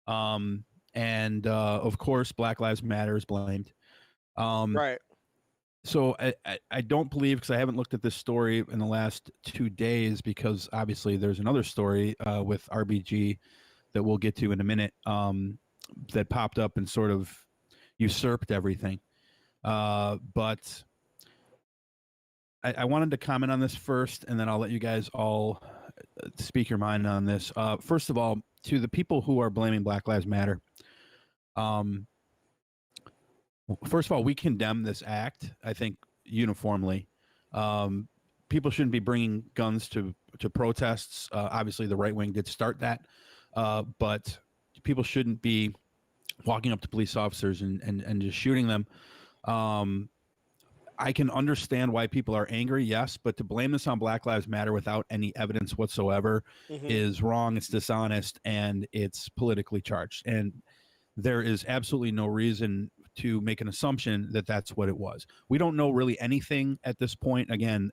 And of course, Black Lives Matter is blamed. Right. So I don't believe, because I haven't looked at this story in the last 2 days, because obviously there's another story with RBG that we'll get to in a minute that popped up and sort of usurped everything. But I wanted to comment on this first, and then I'll let you guys all speak your mind on this. First of all, to the people who are blaming Black Lives Matter, first of all, we condemn this act, I think, uniformly. People shouldn't be bringing guns to protests. Obviously, the right wing did start that, but people shouldn't be walking up to police officers and just shooting them. I can understand why people are angry, yes, but to blame this on Black Lives Matter without any evidence whatsoever is wrong, it's dishonest, and it's politically charged. And there is absolutely no reason to make an assumption that that's what it was. We don't know really anything at this point. Again,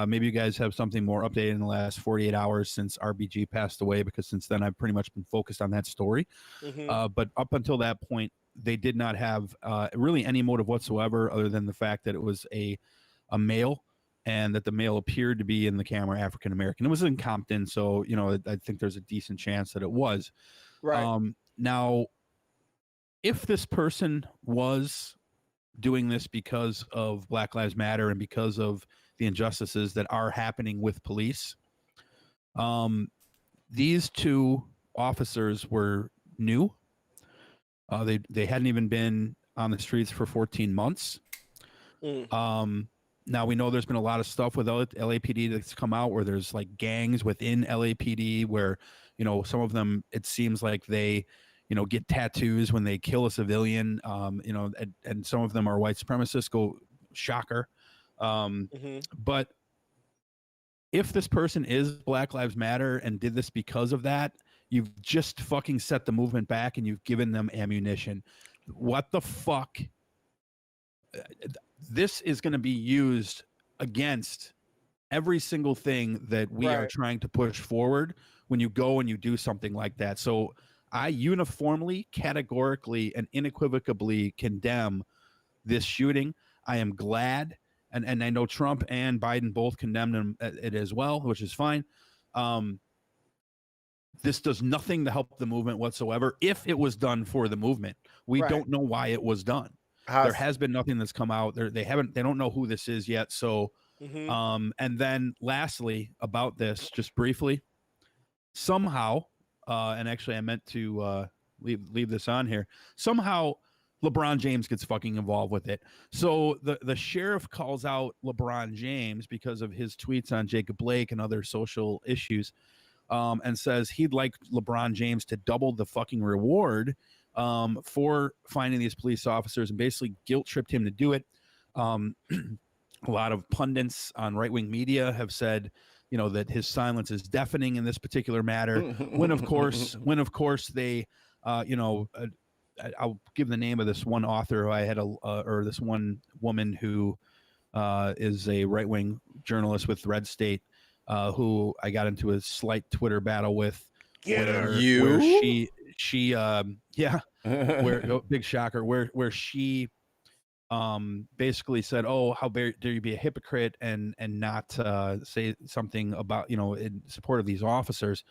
maybe you guys have something more updated in the last 48 hours since RBG passed away, because since then I've pretty much been focused on that story. But up until that point, they did not have really any motive whatsoever, other than the fact that it was a male, and that the male appeared to be in the camera African American. It was in Compton, so I think there's a decent chance that it was. Right. Now, if this person was doing this because of Black Lives Matter and because of the injustices that are happening with police, these two officers were new. They hadn't even been on the streets for 14 months. Now we know there's been a lot of stuff with LAPD that's come out where there's like gangs within LAPD where, some of them, it seems like they, get tattoos when they kill a civilian, and some of them are white supremacists. Go shocker. But if this person is Black Lives Matter and did this because of that, you've just fucking set the movement back and you've given them ammunition. What the fuck? This is going to be used against every single thing that we are trying to push forward when you go and you do something like that. So I uniformly, categorically, and unequivocally condemn this shooting. I am glad, and I know Trump and Biden both condemned it as well, which is fine. This does nothing to help the movement whatsoever. If it was done for the movement, we don't know why it was done. There has been nothing that's come out. They don't know who this is yet. So, and then lastly about this, just briefly, somehow and actually I meant to leave this on here. Somehow LeBron James gets fucking involved with it. So the sheriff calls out LeBron James because of his tweets on Jacob Blake and other social issues, and says he'd like LeBron James to double the fucking reward for finding these police officers, and basically guilt tripped him to do it. A lot of pundits on right-wing media have said, that his silence is deafening in this particular matter. when of course they, I'll give the name of this one author who I had or this one woman who is a right-wing journalist with Red State, who I got into a slight Twitter battle with. Where she where big shocker, where she basically said, "Oh, how dare you be a hypocrite and not say something about in support of these officers."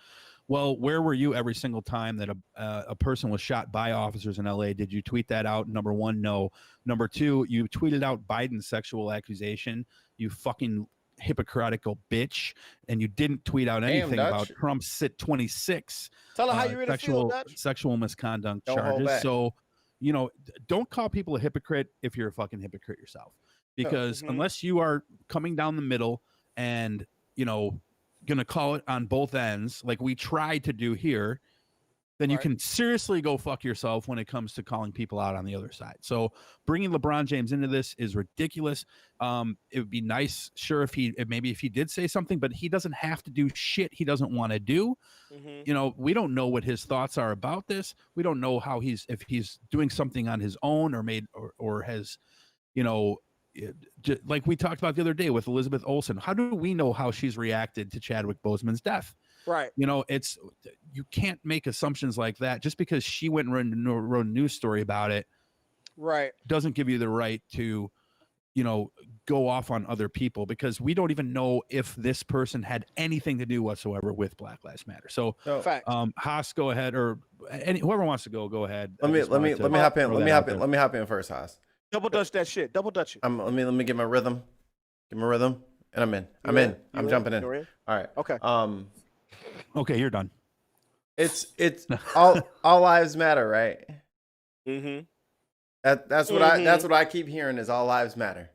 Well, where were you every single time that a person was shot by officers in LA? Did you tweet that out? Number one, no. Number two, you tweeted out Biden's sexual accusation. You fucking hypocritical bitch, and you didn't tweet out anything about Trump's sit 26 Tell her how you really feel, Dutch. sexual misconduct Don't hold charges. back. So, don't call people a hypocrite if you're a fucking hypocrite yourself, because unless you are coming down the middle and gonna call it on both ends like we tried to do here, then you can seriously go fuck yourself when it comes to calling people out on the other side. So bringing LeBron James into this is ridiculous. It would be nice, sure, if he did say something, but he doesn't have to do shit he doesn't want to do. We don't know what his thoughts are about this. We don't know if he's doing something on his own or has, like we talked about the other day with Elizabeth Olsen. How do we know how she's reacted to Chadwick Boseman's death? Right. You can't make assumptions like that just because she went and wrote a news story about it. Right. Doesn't give you the right to, go off on other people, because we don't even know if this person had anything to do whatsoever with Black Lives Matter. So, Haas, go ahead, or whoever wants to go ahead. Let me hop in. Let me hop in first, Haas. Double dutch that shit. Double dutch it. Let me get my rhythm. Get my rhythm, and I'm in. I'm jumping in. All right. Okay. Okay, you're done. It's all lives matter, right? Mm-hmm. That's what I keep hearing is all lives matter,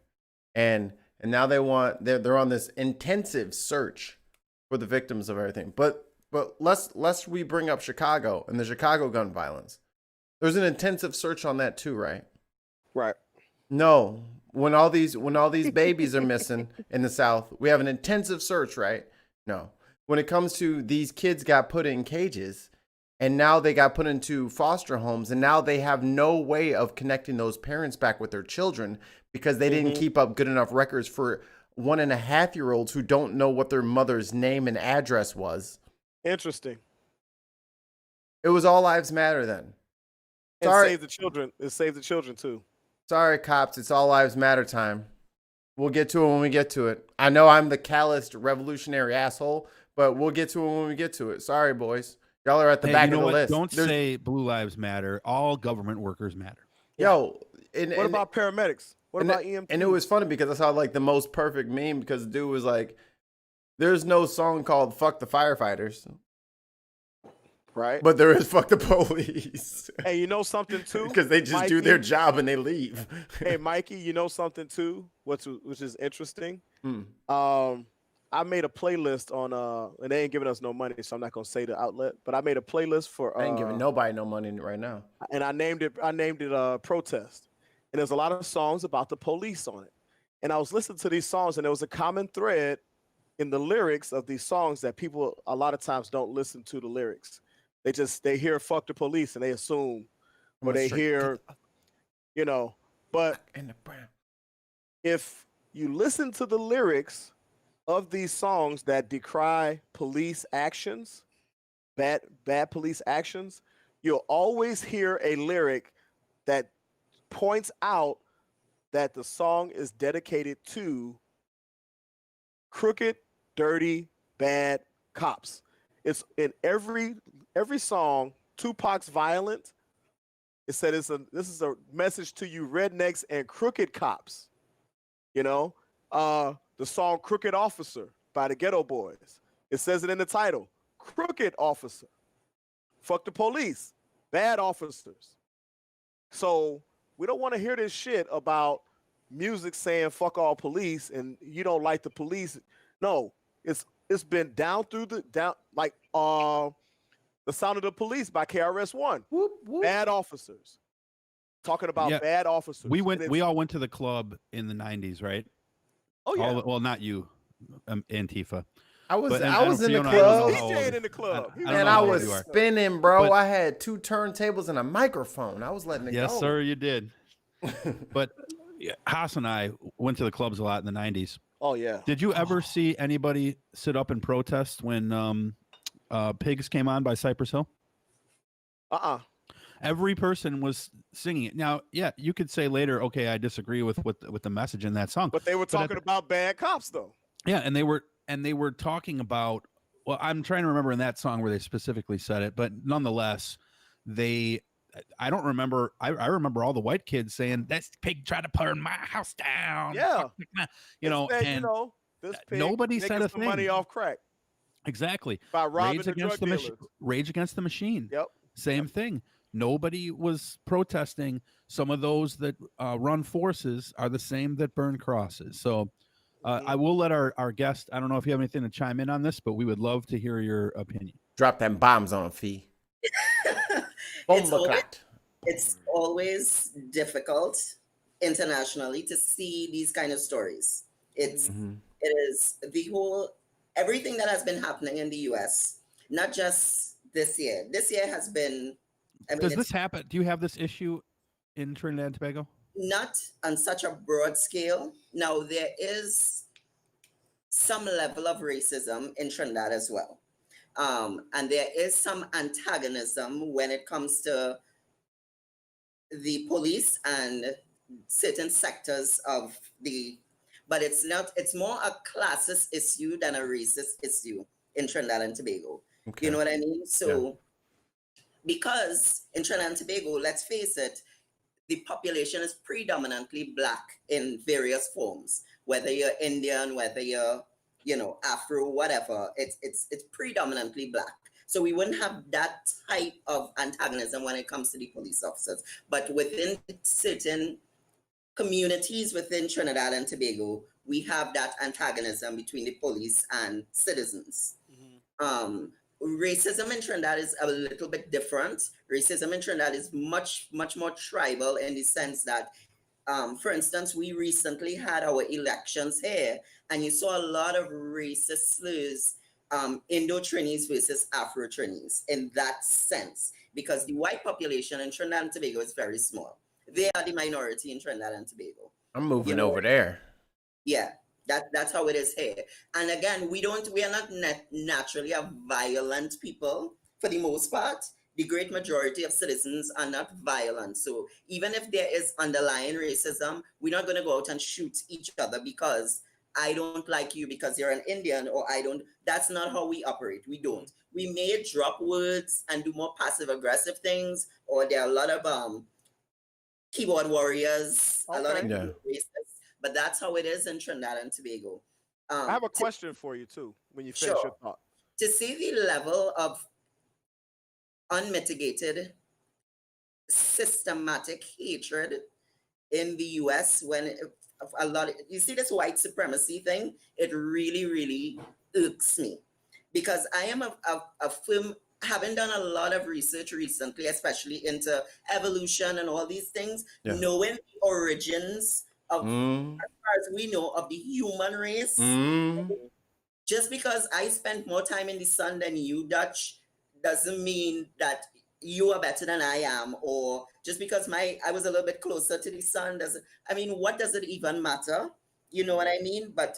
and now they're on this intensive search for the victims of everything. But lest we bring up Chicago and the Chicago gun violence, there's an intensive search on that too, right? Right. No, when all these babies are missing in the South, we have an intensive search, right? No. When it comes to these kids got put in cages and now they got put into foster homes, and now they have no way of connecting those parents back with their children because they didn't keep up good enough records for 1.5-year-olds who don't know what their mother's name and address was. Interesting. It was all lives matter then. Sorry. Save the children. It saved the children too. Sorry, cops. It's all lives matter time. We'll get to it when we get to it. I know I'm the calloused revolutionary asshole, but we'll get to it when we get to it. Sorry, boys. Y'all are at the back of the list. Don't say blue lives matter. All government workers matter. Yo. What about paramedics? What about EMTs? And it was funny because I saw the most perfect meme, because the dude was like, there's no song called Fuck the Firefighters. Right. But there is Fuck the Police. Hey, you know something too? Because they just do their job and they leave. Hey, Mikey, you know something too, which is interesting? I made a playlist on and they ain't giving us no money, so I'm not gonna say the outlet, but I made a playlist for I ain't giving nobody no money right now. And I named it Protest. And there's a lot of songs about the police on it. And I was listening to these songs, and there was a common thread in the lyrics of these songs that people a lot of times don't listen to the lyrics. They hear fuck the police and they assume, or they hear, but if you listen to the lyrics of these songs that decry police actions, bad police actions, you'll always hear a lyric that points out that the song is dedicated to crooked, dirty, bad cops. It's in every song. Tupac's Violent. It said this is a message to you rednecks and crooked cops. The song Crooked Officer by the Ghetto Boys. It says it in the title, Crooked Officer. Fuck the police. Bad officers. So we don't want to hear this shit about music saying fuck all police and you don't like the police. No, it's been down like The Sound of the Police by KRS-One. Whoop, whoop. Bad officers. Talking about bad officers. We all went to the club in the 90s, right? Oh yeah. Well, not you, Antifa. I was But- and I was in the Fiona, I don't know club. how old- DJing in the club. I don't Man, know I how old was you are. spinning, bro. But- I had 2 turntables and a microphone. I was letting it Yes, go. sir, you did. But Haas and I went to the clubs a lot in the 90s. Oh yeah. Did you ever see anybody sit up and protest when Pigs came on by Cypress Hill? Every person was singing it. Now, yeah, you could say later, okay, I disagree with the message in that song. But they were But at talking about bad cops though. Yeah, and they were talking about. Well, I'm trying to remember in that song where they specifically said it, but nonetheless, I don't remember. I remember all the white kids saying, "This pig tried to burn my house down." Yeah. This pig nobody said a some thing. money off crack. Exactly. By robbing Rage the Against drug the dealers. Rage Against the Machine. Yep. Same thing. Nobody was protesting. Some of those that run forces are the same that burn crosses. So I will let our guest, I don't know if you have anything to chime in on this, but we would love to hear your opinion. Drop them bombs on a fee. It's always difficult internationally to see these kind of stories. It is the whole, everything that has been happening in the US, not just this year. This year has been, Does this happen? Do you have this issue in Trinidad and Tobago? Not on such a broad scale. Now, there is some level of racism in Trinidad as well. And there is some antagonism when it comes to the police and certain sectors of but it's more a classist issue than a racist issue in Trinidad and Tobago. Okay. You know what I mean? So, because in Trinidad and Tobago, let's face it, the population is predominantly Black in various forms, whether you're Indian, whether you're, Afro, whatever, it's predominantly Black. So we wouldn't have that type of antagonism when it comes to the police officers. But within certain communities within Trinidad and Tobago, we have that antagonism between the police and citizens. Racism in Trinidad is a little bit different. Racism in Trinidad is much, much more tribal in the sense that, for instance, we recently had our elections here, and you saw a lot of racist slurs, Indo-Trinis versus Afro-Trinis in that sense, because the white population in Trinidad and Tobago is very small. They are the minority in Trinidad and Tobago. I'm moving over there. Yeah. That's how it is here. And again, we are not naturally a violent people for the most part. The great majority of citizens are not violent. So even if there is underlying racism, we're not going to go out and shoot each other because I don't like you because you're an Indian, or that's not how we operate. We don't. We may drop words and do more passive aggressive things, or there are a lot of keyboard warriors, a lot of racists. But that's how it is in Trinidad and Tobago. I have a question for you too, when you finish your thought. To see the level of unmitigated, systematic hatred in the US, when you see this white supremacy thing, it really, really irks me. Because I am a firm, having done a lot of research recently, especially into evolution and all these things, knowing the origins of, as far as we know, of the human race. Just because I spent more time in the sun than you, Dutch, doesn't mean that you are better than I am, or just because I was a little bit closer to the sun what does it even matter? You know what I mean? But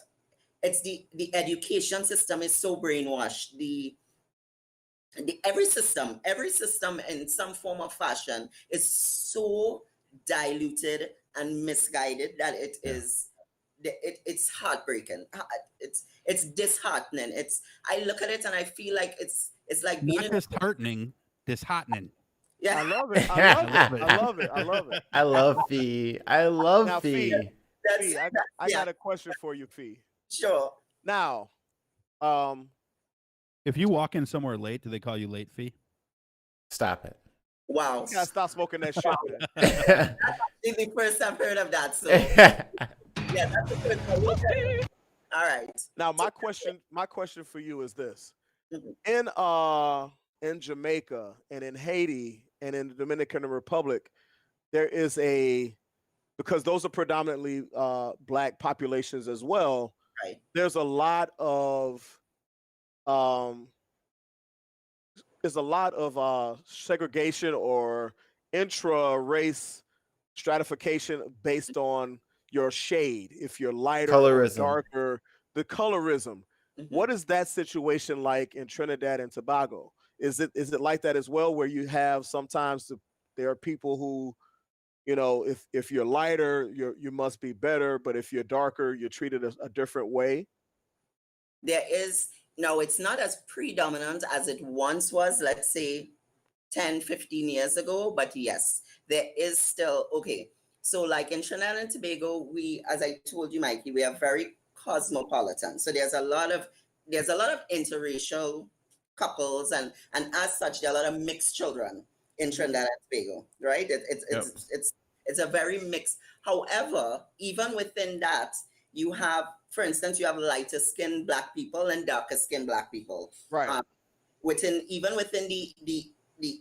it's the education system is so brainwashed. Every system in some form of fashion is so diluted and misguided that it's heartbreaking. It's disheartening. I look at it and I feel like it's like being not disheartening, disheartening. Yeah, I love it. I love it. I love Fee. I love Now, Fee. Fee, I got a question for you, Fee. Sure. Now, if you walk in somewhere late, do they call you late, Fee? Stop it. Wow. You gotta stop smoking that shit, man. This is the first I've heard of that. So yeah, that's the first one. All right. Now, my question for you is this: Mhm. in Jamaica and in Haiti and in the Dominican Republic, there is because those are predominantly black populations as well. Right. There's a lot of segregation or intra-race stratification based on your shade. If you're lighter Colorism. or darker, the colorism. Mhm. What is that situation like in Trinidad and Tobago? Is it like that as well, where you have sometimes there are people who, you know, if you're lighter, you must be better, but if you're darker, you're treated a different way? There is, no, it's not as predominant as it once was, let's say 10, 15 years ago, but yes, there is still, okay. So like in Trinidad and Tobago, we, as I told you, Mikey, we are very cosmopolitan. So there's a lot of interracial couples, and as such, there are a lot of mixed children in Trinidad and Tobago, right? It's a very mixed. However, even within that, you have, for instance, you have lighter skinned black people and darker skinned black people. Right. Within the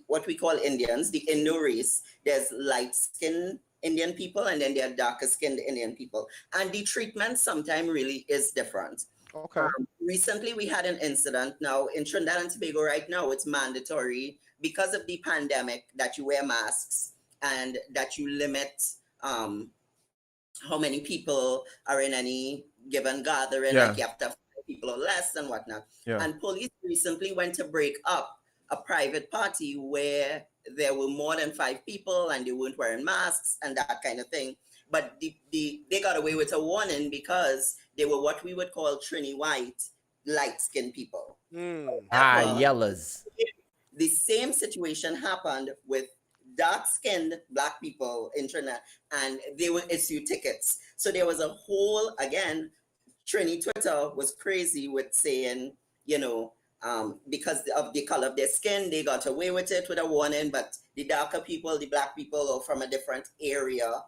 what we call Indians, the Indo race, there's light skinned Indian people and then there are darker skinned Indian people. And the treatment sometimes really is different. Okay. Recently, we had an incident. Now, in Trinidad and Tobago right now, it's mandatory because of the pandemic that you wear masks and that you limit how many people are in any given gathering. Yeah. Like you have to have 5 people or less and whatnot. Yeah. And police recently went to break up a private party where there were more than 5 people and they weren't wearing masks and that kind of thing. But they got away with a warning because they were what we would call Trini white, light-skinned people. Yellows. The same situation happened with dark-skinned black people in Trinidad, and they would issue tickets. So there was a whole, again, Trini Twitter was crazy with saying, you know, because of the color of their skin, they got away with it with a warning, but the darker people, the black people, or from a different area,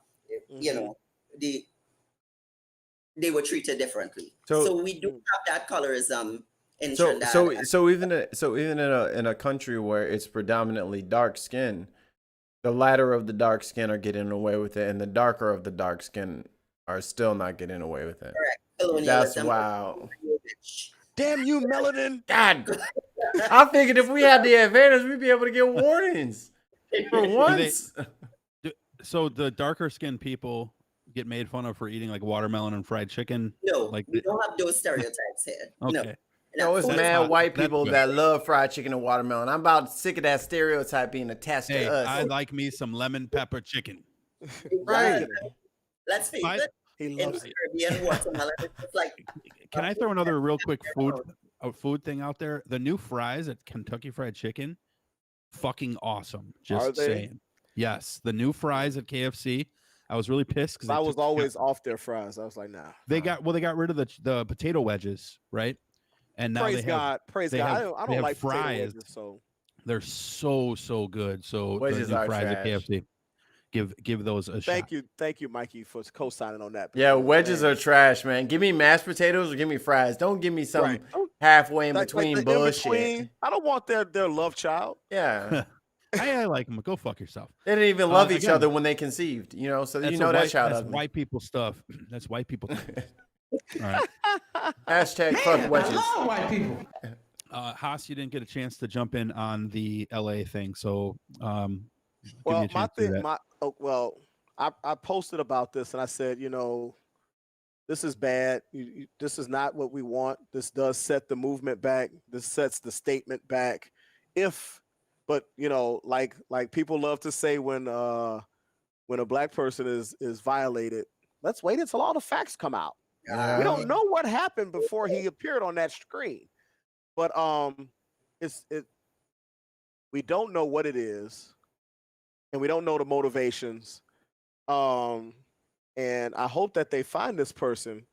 you know, they were treated differently. So we do have that colorism in Trinidad. So even in a country where it's predominantly dark skin, the lighter of the dark skin are getting away with it, and the darker of the dark skin are still not getting away with it. Correct. That's wow. Damn you, melanin! God, I figured if we had the advantage, we'd be able to get warnings for once. So the darker skinned people get made fun of for eating like watermelon and fried chicken? No, like we don't have those stereotypes here. Okay. No, it's That's mad hot. white That's people good. that love fried chicken and watermelon. I'm about sick of that stereotype being attached Hey, to us. I like me some lemon pepper chicken. Right. Let's face it. He In loves it. Caribbean watermelon, it's like. Can I throw another real quick food thing out there? The new fries at Kentucky Fried Chicken, fucking awesome. Just Are they? saying. Yes, the new fries at KFC. I was really pissed because I was always off their fries. I was like, nah. they got rid of the potato wedges, right? And now Praise they have, God. Praise they God. have- I they don't have like potato fries. wedges, so they're so good. So Wedges the new are fries at trash. KFC, give those a thank shot. you, Mikey, for co-signing on that. Yeah, because, wedges man, are trash, man. Give me mashed potatoes or give me fries. Don't give me something right. Don't- halfway in like between the in bullshit. between. I don't want their love child. Yeah. I like them. Go fuck yourself. They didn't even love each again, other when they conceived, you know, so you That's know a that white, child that's ugly. white people stuff. That's white people. All right. Hashtag fuck wedges. white people. Haas, you didn't get a chance to jump in on the LA thing, so give me Well, a chance to do that. I posted about this and I said, you know, this is bad. This is not what we want. This does set the movement back. This sets the statement back. But you know, like people love to say when a black person is violated, let's wait until all the facts come out. Yeah. We don't know what happened before he appeared on that screen. But we don't know what it is, and we don't know the motivations. And I hope that they find this person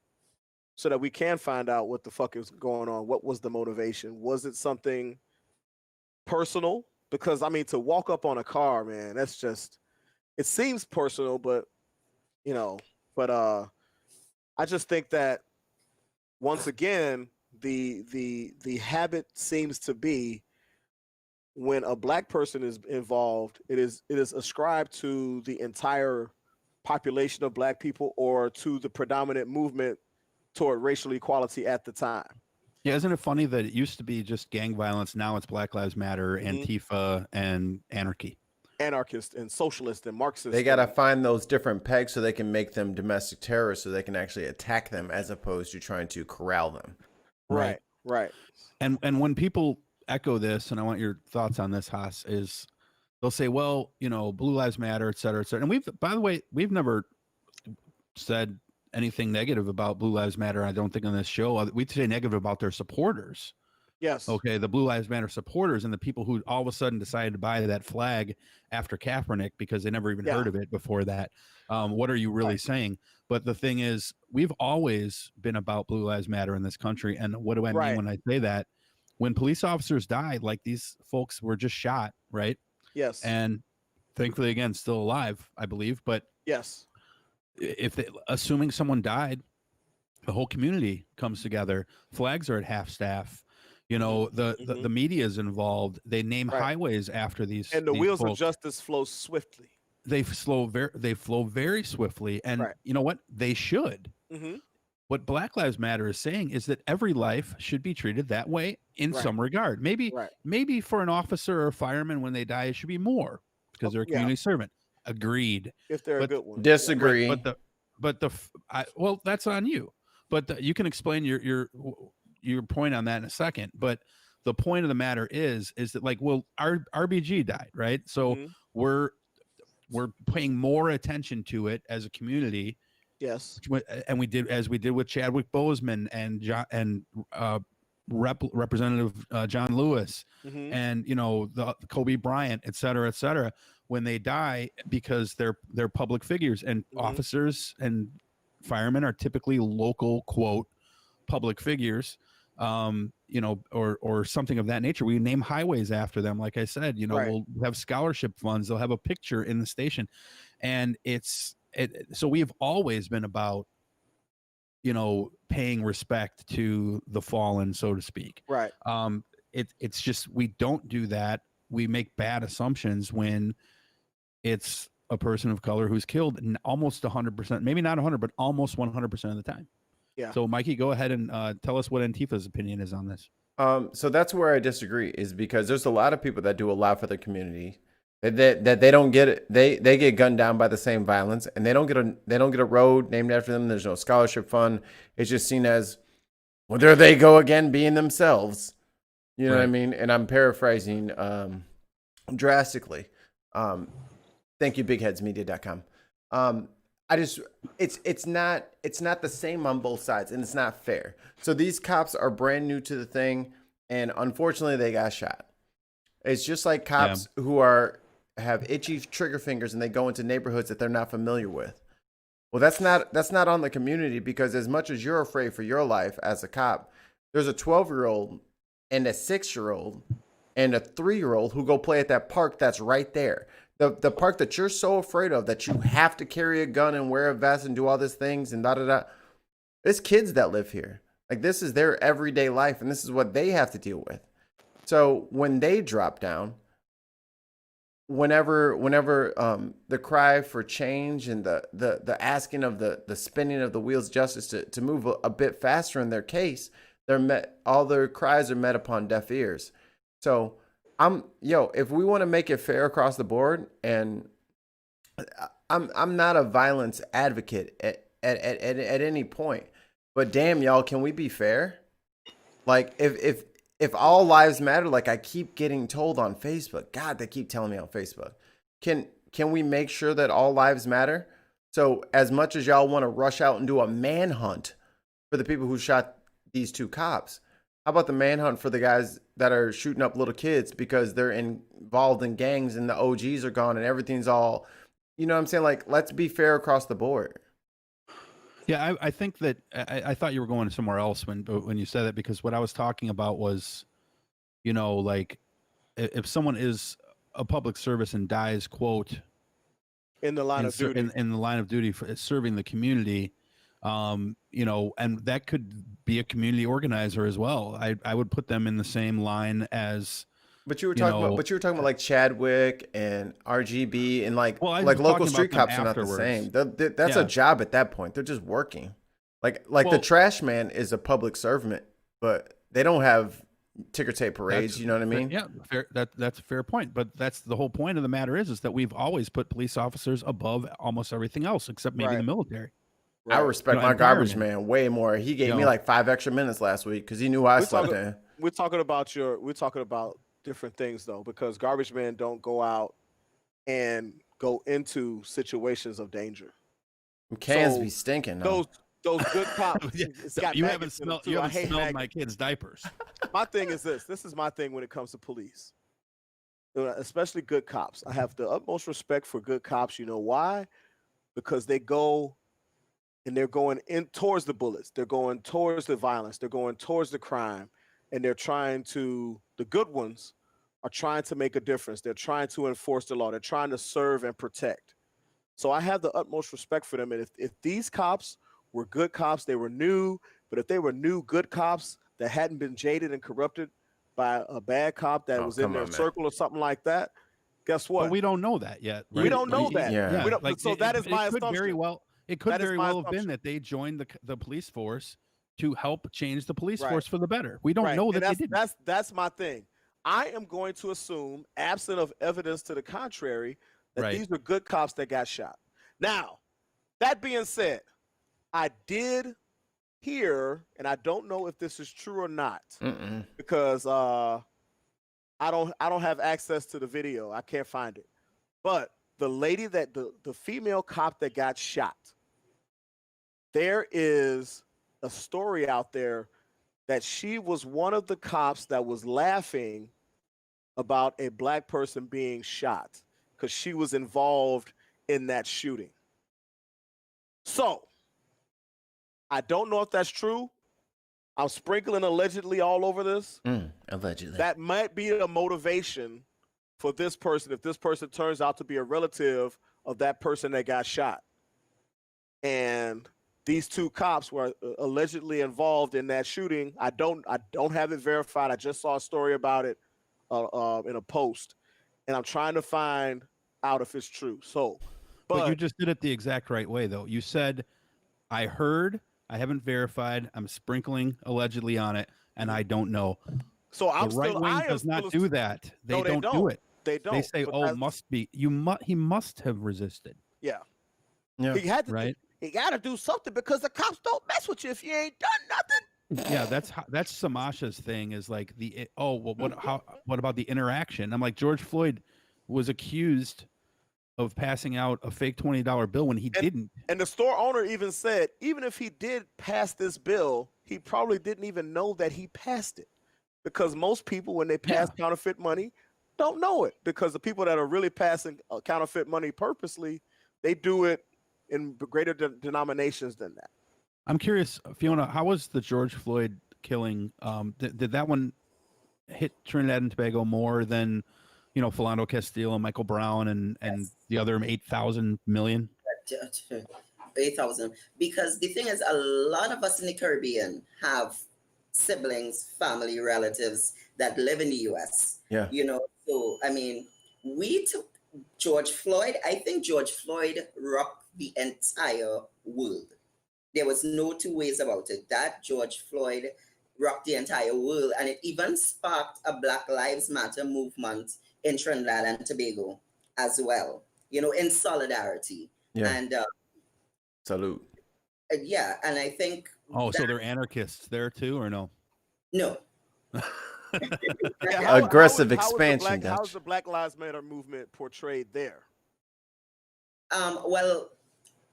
so that we can find out what the fuck is going on. What was the motivation? Was it something personal because I mean, to walk up on a car, man, that's just, it seems personal, but you know, but I just think that once again, the habit seems to be when a black person is involved, it is ascribed to the entire population of black people or to the predominant movement toward racial equality at the time. Yeah, isn't it funny that it used to be just gang violence, now it's Black Lives Matter, Antifa, and anarchy. Anarchist and socialist and Marxist. They got to find those different pegs so they can make them domestic terrorists so they can actually attack them as opposed to trying to corral them. Right. And when people echo this, and I want your thoughts on this, Haas, is they'll say, well, you know, Blue Lives Matter, et cetera, et cetera. And we've, by the way, we've never said anything negative about Blue Lives Matter. I don't think on this show. We'd say negative about their supporters. Yes. Okay, the Blue Lives Matter supporters and the people who all of a sudden decided to buy that flag after Kaepernick because they never even heard of it before that. What are you really saying? But the thing is, we've always been about Blue Lives Matter in this country. And what do I mean when I say that? When police officers died, like these folks were just shot, right? Yes. And thankfully, again, still alive, I believe. But yes, if they, assuming someone died, the whole community comes together. Flags are at half staff. You know, the media is involved. They name highways after these. And the wheels folks. of justice flow swiftly. They flow very swiftly. And you know what? They should. What Black Lives Matter is saying is that every life should be treated that way in some regard. Maybe for an officer or a fireman when they die, it should be more because they're a community servant. Agreed. If they're a good one. Disagree. Well, that's on you. But you can explain your point on that in a second. But the point of the matter is that, like, well, our RBG died, right? So we're paying more attention to it as a community. Yes. And we did with Chadwick Boseman and Representative John Lewis and, you know, the Kobe Bryant, et cetera, when they die, because they're public figures, and officers and firemen are typically local, quote, public figures, you know, or something of that nature. We name highways after them. Like I said, you know, we'll have scholarship funds. They'll have a picture in the station. And so we have always been about, you know, paying respect to the fallen, so to speak. Right. It's just, we don't do that. We make bad assumptions when it's a person of color who's killed almost 100%, maybe not 100, but almost 100% of the time. Yeah. So Mikey, go ahead and tell us what Antifa's opinion is on this. So that's where I disagree, is because there's a lot of people that do a lot for the community that they don't get it. They get gunned down by the same violence, and they don't get a road named after them. There's no scholarship fund. It's just seen as, well, there they go again, being themselves. You know what I mean? And I'm paraphrasing drastically. Thank you, bigheadsmedia.com. It's not the same on both sides, and it's not fair. So these cops are brand new to the thing, and unfortunately they got shot. It's just like cops who have itchy trigger fingers and they go into neighborhoods that they're not familiar with. Well, that's not on the community, because as much as you're afraid for your life as a cop, there's a 12-year-old and a 6-year-old and a 3-year-old who go play at that park that's right there. The park that you're so afraid of that you have to carry a gun and wear a vest and do all these things and da-da-da. There's kids that live here. Like, this is their everyday life, and this is what they have to deal with. So when they drop down, whenever the cry for change and the asking of the spinning of the wheels of justice to move a bit faster in their case, all their cries are met upon deaf ears. So if we want to make it fair across the board, and I'm not a violence advocate at any point, but damn, y'all, can we be fair? Like, if all lives matter, like I keep getting told on Facebook, God, they keep telling me on Facebook, can we make sure that all lives matter? So as much as y'all want to rush out and do a manhunt for the people who shot these 2 cops, how about the manhunt for the guys that are shooting up little kids because they're involved in gangs and the OGs are gone and everything's all, you know what I'm saying? Like, let's be fair across the board. Yeah, I think that I thought you were going somewhere else when you said that, because what I was talking about was, you know, like, if someone is a public service and dies, quote, in the line of duty. in the line of duty for serving the community, you know, and that could be a community organizer as well. I would put them in the same line as. But you were talking about like Chadwick and RGB and like Well, local street cops are not the same. That's a job at that point. They're just working. Like the trash man is a public servant, but they don't have ticker tape parades. You know what I mean? Yeah, fair, that's a fair point. But that's the whole point of the matter is that we've always put police officers above almost everything else, except maybe the military. Right. I respect my garbage man way more. He gave me like 5 extra minutes last week because he knew I slept in. We're talking about different things though, because garbage men don't go out and go into situations of danger. Cans be stinking. Those good cops. You haven't smelled my kids' diapers. My thing is this. This is my thing when it comes to police, especially good cops. I have the utmost respect for good cops. You know why? Because they go and they're going in towards the bullets. They're going towards the violence. They're going towards the crime. And they're trying to, the good ones are trying to make a difference. They're trying to enforce the law. They're trying to serve and protect. So I have the utmost respect for them. And if these cops were good cops, they were new, but if they were new good cops that hadn't been jaded and corrupted by a bad cop that was in their circle or something like that, guess what? But we don't know that yet. Right? We don't know that. Yeah. We don't, like, so that is my assumption. It could very well have been that they joined the police force to help change the police force for the better. We don't know that they didn't. That's my thing. I am going to assume, absent of evidence to the contrary, that these are good cops that got shot. Now, that being said, I did hear, and I don't know if this is true or not, because I don't have access to the video. I can't find it. But the lady that the female cop that got shot, there is a story out there that she was one of the cops that was laughing about a black person being shot because she was involved in that shooting. So I don't know if that's true. I'm sprinkling allegedly all over this. Allegedly. That might be a motivation for this person if this person turns out to be a relative of that person that got shot. And these two cops were allegedly involved in that shooting. I don't have it verified. I just saw a story about it in a post, and I'm trying to find out if it's true. So, but you just did it the exact right way, though. You said, "I heard. I haven't verified. I'm sprinkling allegedly on it, and I don't know." So the right wing does not do that. They don't do it. They don't. They say, "Oh, must be he must have resisted." Yeah. He had to. Right. He got to do something because the cops don't mess with you if you ain't done nothing. Yeah, that's Samasha's thing is like what about the interaction? I'm like, George Floyd was accused of passing out a fake $20 bill when he didn't. And the store owner even said, even if he did pass this bill, he probably didn't even know that he passed it. Because most people, when they pass counterfeit money, don't know it. Because the people that are really passing counterfeit money purposely, they do it in greater denominations than that. I'm curious, Fiona, how was the George Floyd killing? Did that one hit Trinidad and Tobago more than, Philando Castile and Michael Brown and the other 8,000 million? 8,000. Because the thing is, a lot of us in the Caribbean have siblings, family, relatives that live in the U.S. Yeah. So, I mean, we took George Floyd. I think George Floyd rocked the entire world. There was no two ways about it. That George Floyd rocked the entire world, and it even sparked a Black Lives Matter movement in Trinidad and Tobago as well, in solidarity. Yeah. And salute. Yeah, and I think so they're anarchists there too, or no? No. Aggressive expansion. How's the Black Lives Matter movement portrayed there? Well,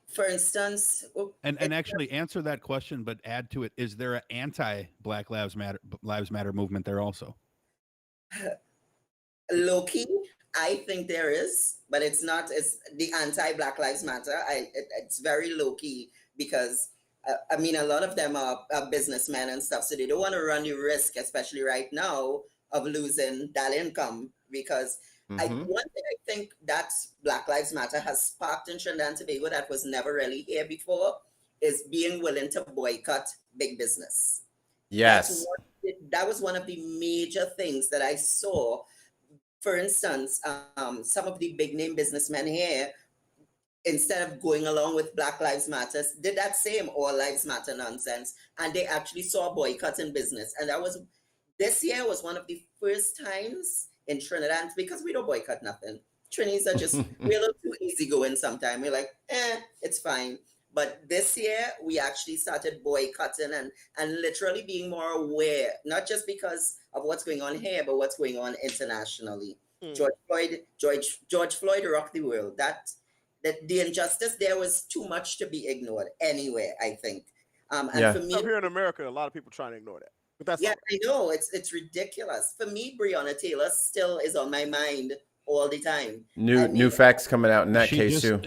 for instance, and actually answer that question, but add to it: is there an anti-Black Lives Matter movement there also? Low key, I think there is, but it's not. It's the anti-Black Lives Matter. It's very low key because a lot of them are businessmen and stuff, so they don't want to run the risk, especially right now, of losing that income because Mhm. One thing I think that Black Lives Matter has sparked in Trinidad and Tobago that was never really here before is being willing to boycott big business. Yes. That was one of the major things that I saw. For instance, some of the big name businessmen here, instead of going along with Black Lives Matter, did that same All Lives Matter nonsense, and they actually saw boycott in business. And this year was one of the first times in Trinidad, because we don't boycott nothing. Trinis are just, we're a little too easygoing sometimes. We're like, it's fine. But this year, we actually started boycotting and literally being more aware, not just because of what's going on here, but what's going on internationally. George Floyd rocked the world. That the injustice there was too much to be ignored anywhere, I think. And for me, here in America, a lot of people trying to ignore that. But that's I know it's ridiculous. For me, Breonna Taylor still is on my mind all the time. New facts coming out in that case too.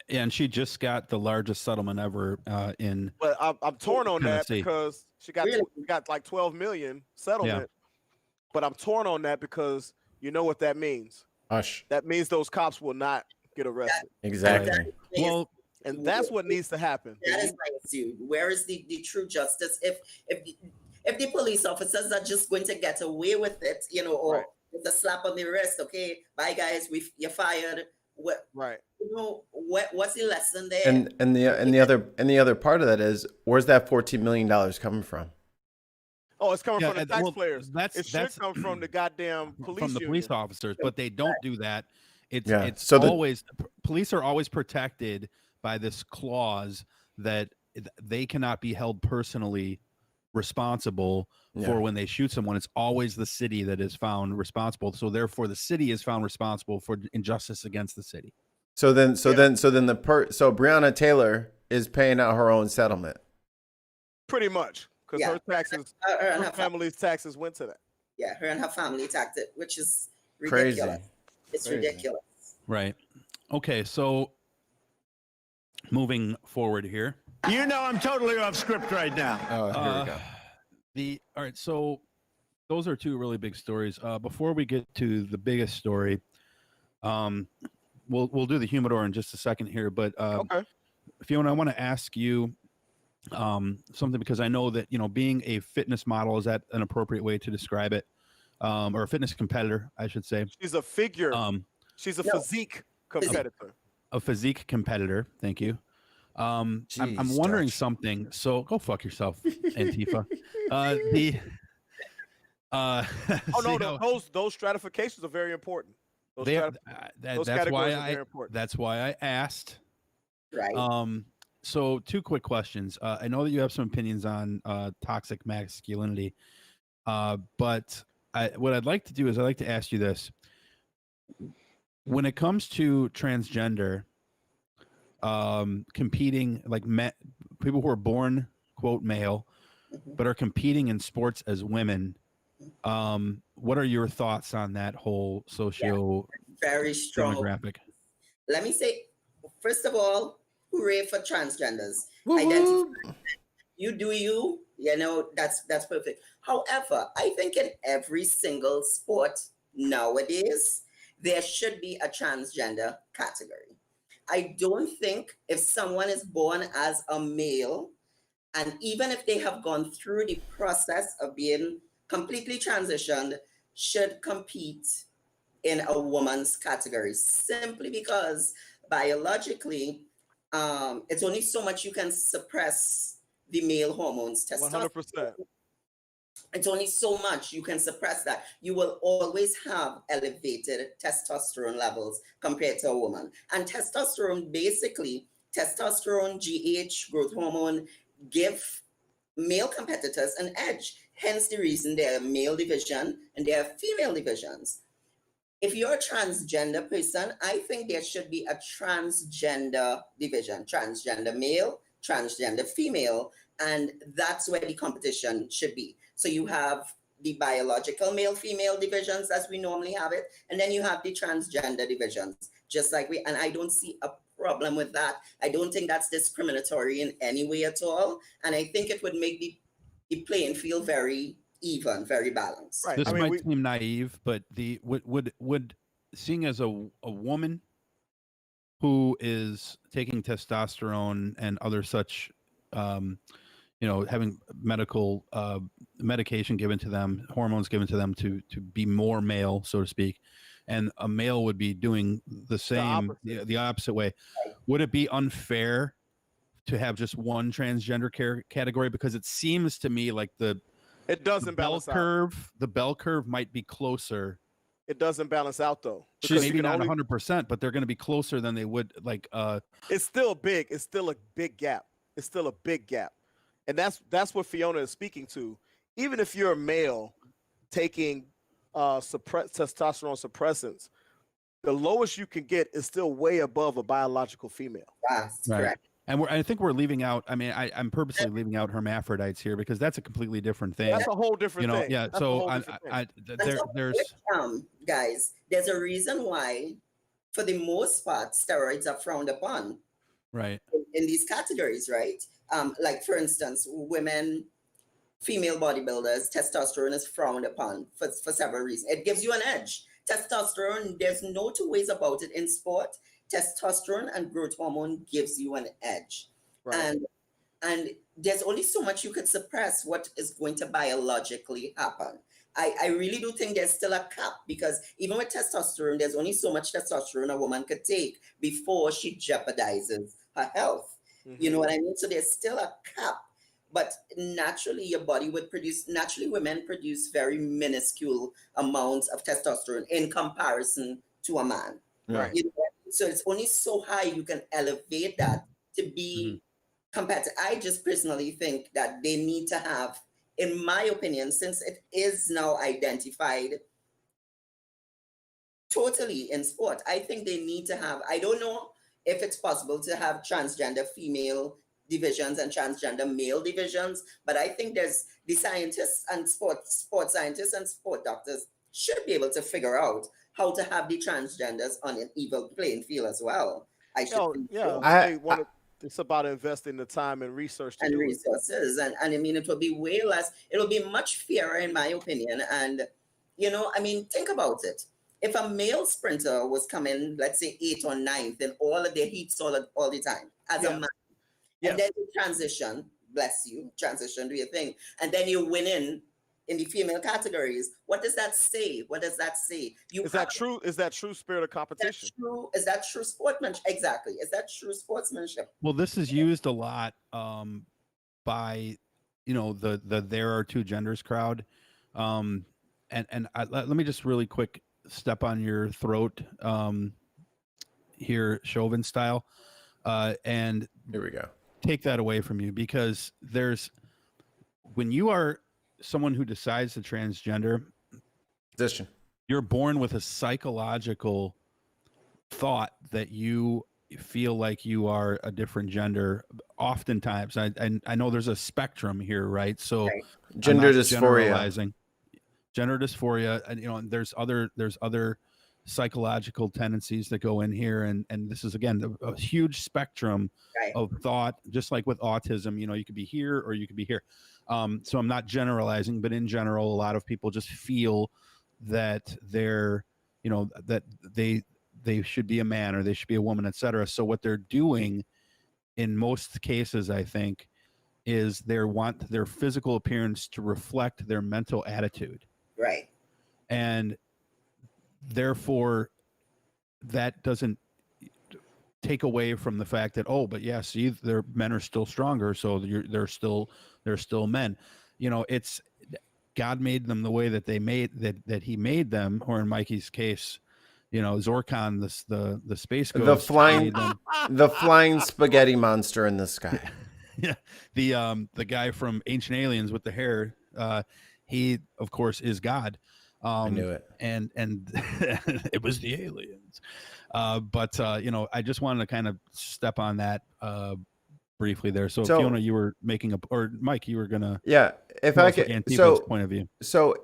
And she just got the largest settlement ever in. But I'm torn on that Tennessee. because she got like 12 million settlement. Yeah. But I'm torn on that because you know what that means. Hush. That means those cops will not get arrested. Exactly. Well, and that's what needs to happen. That is my issue. Where is the true justice? If the police officers are just going to get away with it, or with a slap on the wrist, okay, bye guys, you're fired. Right. What's the lesson there? And the other part of that is, where's that $14 million coming from? Oh, it's coming from the taxpayers. It should come from the goddamn police from the police officers, but they don't do that. It's so always police are always protected by this clause that they cannot be held personally responsible for when they shoot someone. It's always the city that is found responsible. So therefore, the city is found responsible for injustice against the city. So Breonna Taylor is paying out her own settlement. Pretty much, because her taxes, her family's taxes went to that. Yeah, her and her family taxed it, which is ridiculous. Crazy. It's ridiculous. Right. Okay, so moving forward here. You know I'm totally off script right now. Oh, here we go. All right, so those are two really big stories. Before we get to the biggest story, we'll do the humidor in just a second here. But Fiona, I want to ask you something, because I know that being a fitness model, is that an appropriate way to describe it, or a fitness competitor, I should say? She's a figure. She's a physique competitor. A physique competitor. Thank you. I'm wondering something. So go fuck yourself, Antifa. Those stratifications are very important. That's why I asked. Right. So two quick questions. I know that you have some opinions on toxic masculinity, but what I'd like to do is I'd like to ask you this. When it comes to transgender, competing, like people who are born quote male but are competing in sports as women, what are your thoughts on that whole very strong demographic? Let me say, first of all, hooray for transgenders. You do you, that's perfect. However, I think in every single sport nowadays there should be a transgender category. I don't think if someone is born as a male, and even if they have gone through the process of being completely transitioned, should compete in a woman's category, simply because biologically, it's only so much you can suppress the male hormones. 100%. It's only so much you can suppress that. You will always have elevated testosterone levels compared to a woman. And testosterone, GH, growth hormone, give male competitors an edge. Hence the reason there are male division and there are female divisions. If you're a transgender person, I think there should be a transgender division, transgender male, transgender female, and that's where the competition should be. So you have the biological male-female divisions as we normally have it, and then you have the transgender divisions, just like and I don't see a problem with that. I don't think that's discriminatory in any way at all, and I think it would make the playing field very even, very balanced. Right. This might seem naive, but would seeing as a woman who is taking testosterone and other such, having medical medication given to them, hormones given to them to be more male, so to speak, and a male would be doing the same, the opposite way. Would it be unfair to have just one transgender category? Because it seems to me like it doesn't balance out. The bell curve might be closer. It doesn't balance out though. Maybe not 100%, but they're going to be closer than they would like. It's still big. It's still a big gap. It's still a big gap, and that's what Fiona is speaking to. Even if you're a male taking testosterone suppressants, the lowest you can get is still way above a biological female. That's right. correct. And I think we're leaving out. I mean, I'm purposely leaving out hermaphrodites here because that's a completely different thing. That's a whole different thing. Yeah. That's So there's guys. There's a reason why, for the most part, steroids are frowned upon. Right. In these categories, right? Like for instance, female bodybuilders, testosterone is frowned upon for several reasons. It gives you an edge. Testosterone, there's no two ways about it in sport. Testosterone and growth hormone gives you an edge. Right. And there's only so much you could suppress what is going to biologically happen. I really do think there's still a cap, because even with testosterone, there's only so much testosterone a woman could take before she jeopardizes her health. Mm-hmm. You know what I mean? So there's still a cap. But naturally, your body would women produce very minuscule amounts of testosterone in comparison to a man. Right. You know, so it's only so high you can elevate that to be competitive. I just personally think that they need to have, in my opinion, since it is now identified totally in sport, I think they need to have, I don't know if it's possible to have transgender female divisions and transgender male divisions, but I think there's the scientists and sport scientists and sport doctors should be able to figure out how to have the transgenders on an equal playing field as well. It's about investing the time and research and resources, and I mean it will be way less. It will be much fairer, in my opinion. And I mean, think about it. If a male sprinter was coming, let's say 8th or 9th, in all of their heat solid all the time as a man, and then you transition, bless you, transition do your thing, and then you win in the female categories, what does that say? What does that say? Is that true? Is that true spirit of competition? Is that true sportsmanship? Exactly. Is that true sportsmanship? Well, this is used a lot by, the there are two genders crowd. And let me just really quick step on your throat here, Chauvin style. And here we go. Take that away from you, because when you are someone who decides to transgender position, you're born with a psychological thought that you feel like you are a different gender. Oftentimes, I know there's a spectrum here, right? So gender dysphoria, and there's other psychological tendencies that go in here, and this is again a huge spectrum of thought, just like with autism. You could be here or you could be here. So I'm not generalizing, but in general, a lot of people just feel that they're, that they should be a man or they should be a woman, etc. So what they're doing in most cases, I think, is they want their physical appearance to reflect their mental attitude. Right. And therefore, that doesn't take away from the fact that, but their men are still stronger, so they're still men. It's God made them the way that they made that he made them, or in Mikey's case, Zorkon, the space ghost, the flying spaghetti monster in the sky. Yeah, the guy from Ancient Aliens with the hair, he of course is God. I knew it, and it was the aliens. But I just wanted to kind of step on that briefly there. So Fiona, you were making or Mike, you were gonna if I could Antifa's point of view. So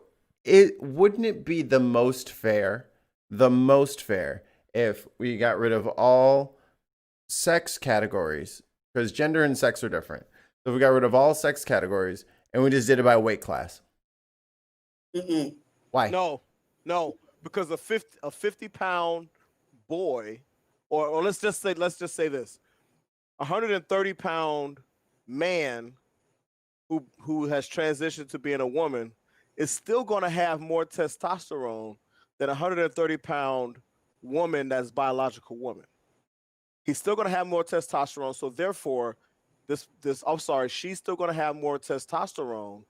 wouldn't it be the most fair if we got rid of all sex categories, because gender and sex are different. So if we got rid of all sex categories and we just did it by weight class. Mm-mm. Why? No. because a 50-pound boy, or let's just say this, 130-pound man who has transitioned to being a woman is still going to have more testosterone than a 130-pound woman that's biological woman. He's still going to have more testosterone, so therefore, she's still going to have more testosterone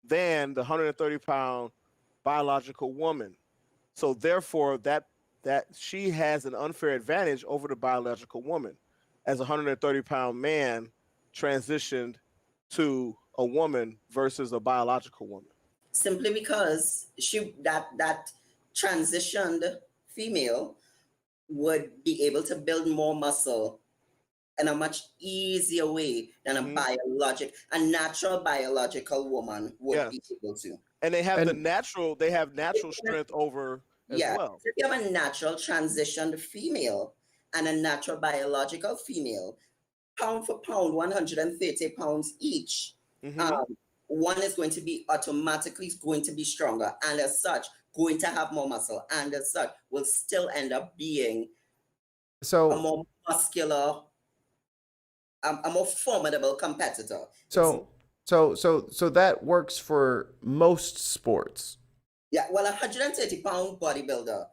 than the 130-pound biological woman. So therefore, that she has an unfair advantage over the biological woman, as a 130-pound man transitioned to a woman versus a biological woman. Simply because that transitioned female would be able to build more muscle in a much easier way than a natural biological woman would be able to. And they have natural strength over as well. If you have a natural transitioned female and a natural biological female, pound for pound, 130 pounds each, one is going to be automatically going to be stronger, and as such, going to have more muscle, and as such, will still end up being a more muscular, a more formidable competitor. So that works for most sports. Yeah, well, 130-pound bodybuilder,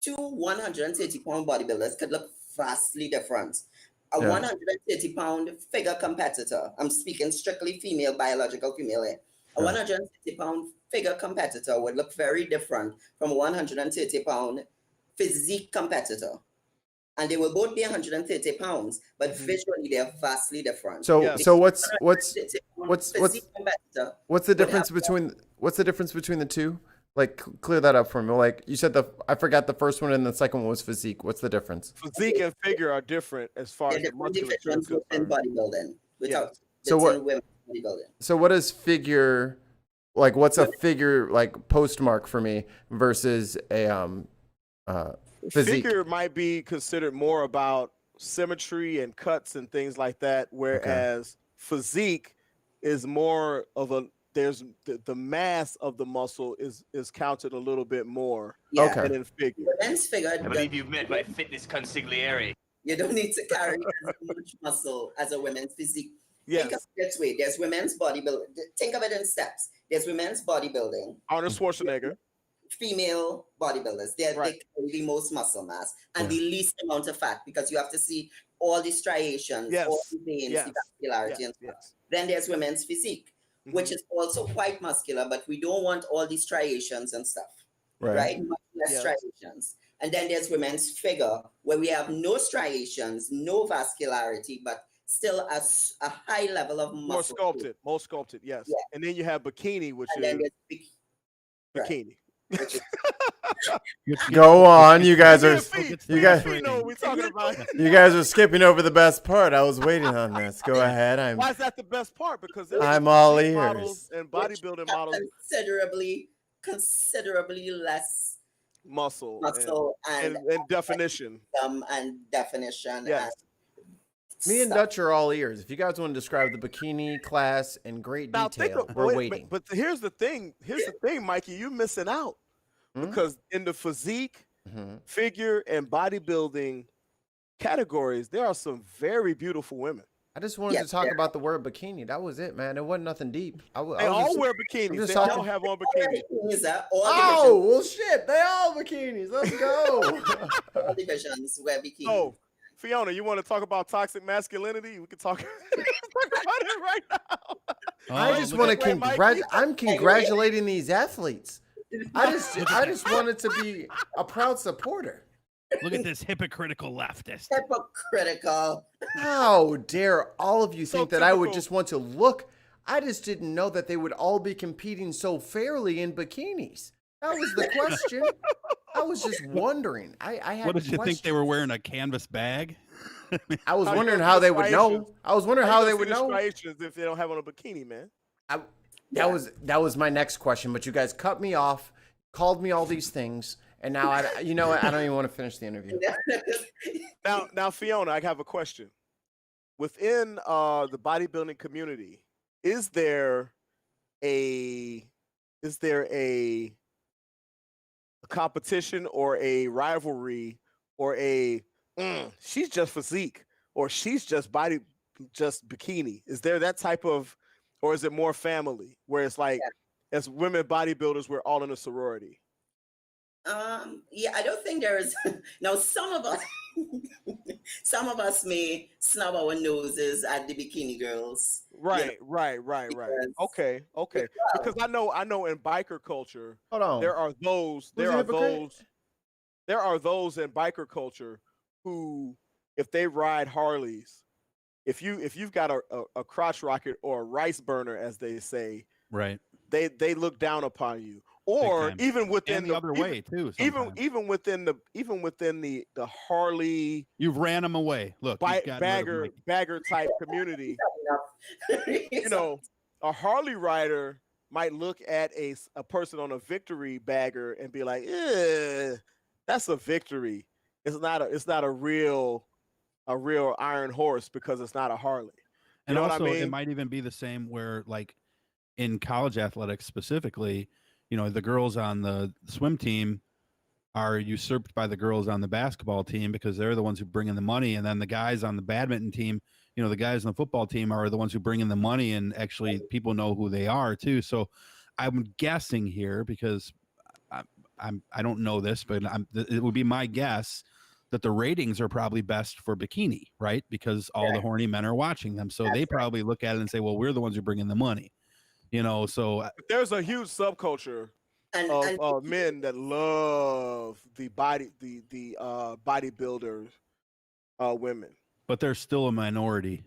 two 130-pound bodybuilders could look vastly different. A 130-pound figure competitor, I'm speaking strictly female, biological female here. A 130-pound figure competitor would look very different from a 130-pound physique competitor. And they will both be 130 pounds, but visually they're vastly different. So what's the difference between the two? Like, clear that up for me. Like, you said I forgot the first one and the second one was physique. What's the difference? Physique and figure are different as far as the musculature is in bodybuilding. Bodybuilding. So what is figure? Like, what's a figure like postmark for me versus a physique? Figure might be considered more about symmetry and cuts and things like that, whereas physique is more of there's the mass of the muscle is counted a little bit more than in figure. Men's figure. I believe you've met my fitness consigliere. You don't need to carry as much muscle as a women's physique. Yes. Think of it this way. There's women's bodybuilding. Think of it in steps. There's women's bodybuilding. Arnold Schwarzenegger. Female bodybuilders. They carry the most muscle mass and the least amount of fat, because you have to see all the striations, all the veins, the vascularity and stuff. Then there's women's physique, which is also quite muscular, but we don't want all these striations and stuff, right? Much less striations. And then there's women's figure, where we have no striations, no vascularity, but still a high level of muscle. More sculpted, yes. Yeah. And then you have bikini, which is bikini. Go on, you guys are you guys are skipping over the best part. I was waiting on this. Go ahead. Why is that the best part? Because I'm all ears. Models and bodybuilding models considerably less muscle and definition. And definition. Yes. Me and Dutch are all ears. If you guys want to describe the bikini class in great detail, we're waiting. But here's the thing, Mikey, you're missing out. Because in the physique, figure, and bodybuilding categories, there are some very beautiful women. I just wanted to talk about the word bikini. That was it, man. It wasn't nothing deep. They all wear bikinis. They all have on bikinis. Oh, well, shit. They all bikinis. Let's go. All divisions wear bikinis. Oh, Fiona, you want to talk about toxic masculinity? We can talk about it right now. I just want to congratulate. I'm congratulating these athletes. I just wanted to be a proud supporter. Look at this hypocritical leftist. Hypocritical. How dare all of you think that I would just want to look? I just didn't know that they would all be competing so fairly in bikinis. That was the question. I was just wondering. I had what did you think they were wearing, a canvas bag? I was wondering how they would know. I was wondering how they would know if they don't have on a bikini, man. That was my next question, but you guys cut me off, called me all these things, and now I don't even want to finish the interview. Now, Fiona, I have a question. Within the bodybuilding community, is there a competition or a rivalry or a she's just physique or she's just bikini? Is there that type of, or is it more family where it's like as women bodybuilders we're all in a sorority? Yeah, I don't think there is. Now, some of us may snub our noses at the bikini girls. Right. Okay. Because I know in biker culture, there are those in biker culture who, if they ride Harleys, if you've got a crotch rocket or a rice burner, as they say, right, they look down upon you. Or even within the other way too. Even within the Harley, you've ran them away. Look, bagger type community. You know, a Harley rider might look at a person on a victory bagger and be like, that's a victory. It's not a real iron horse because it's not a Harley. You know also, what I mean? It might even be the same where, like, in college athletics specifically, you know, the girls on the swim team are usurped by the girls on the basketball team because they're the ones who bring in the money. And then the guys on the badminton team, you know, the guys on the football team are the ones who bring in the money, and actually people know who they are too. So I'm guessing here, because I don't know this, but it would be my guess that the ratings are probably best for bikini, right? Because all the horny men are watching them. So they probably look at it and say, well, we're the ones who bring in the money. You know, so there's a huge subculture of men that love the bodybuilders, women. But they're still a minority.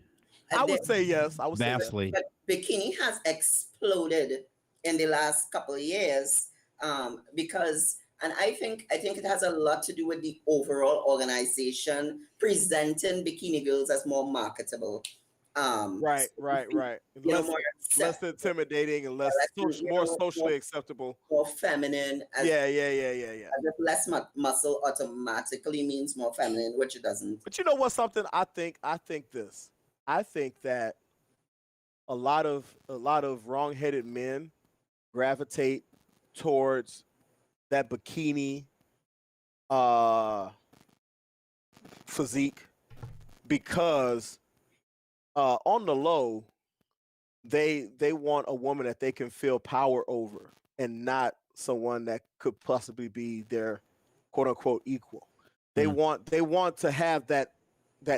I would say yes. I would vastly. But bikini has exploded in the last couple of years because, and I think it has a lot to do with the overall organization presenting bikini girls as more marketable. Right. Less intimidating and more socially acceptable. More feminine. Yeah. Less muscle automatically means more feminine, which it doesn't. But you know what? Something I think that a lot of wrong-headed men gravitate towards that bikini physique because on the low, they want a woman that they can feel power over and not someone that could possibly be their quote unquote equal. They want to have that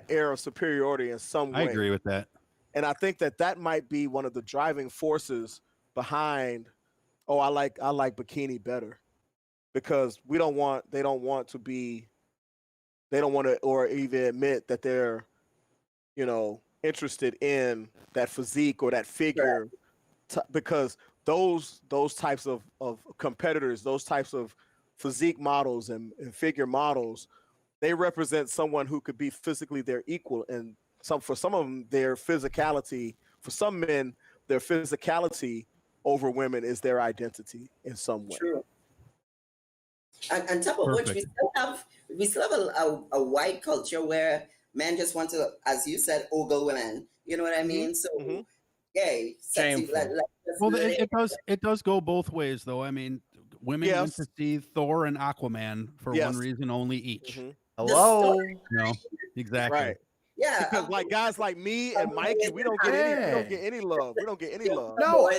air of superiority in some way. I agree with that. And I think that might be one of the driving forces behind, I like bikini better, because they don't want to or even admit that they're, you know, interested in that physique or that figure, because those types of competitors, those types of physique models and figure models, they represent someone who could be physically their equal. And for some of them, their physicality, for some men, their physicality over women is their identity in some way. True. And on top of which, we still have a white culture where men just want to, as you said, ogle women. You know what I mean? So, sexy. It does go both ways, though. I mean, women went to see Thor and Aquaman for one reason only each. Hello. No, exactly. Right. Yeah, because like guys like me and Mikey, we don't get any love. We don't get any love. No,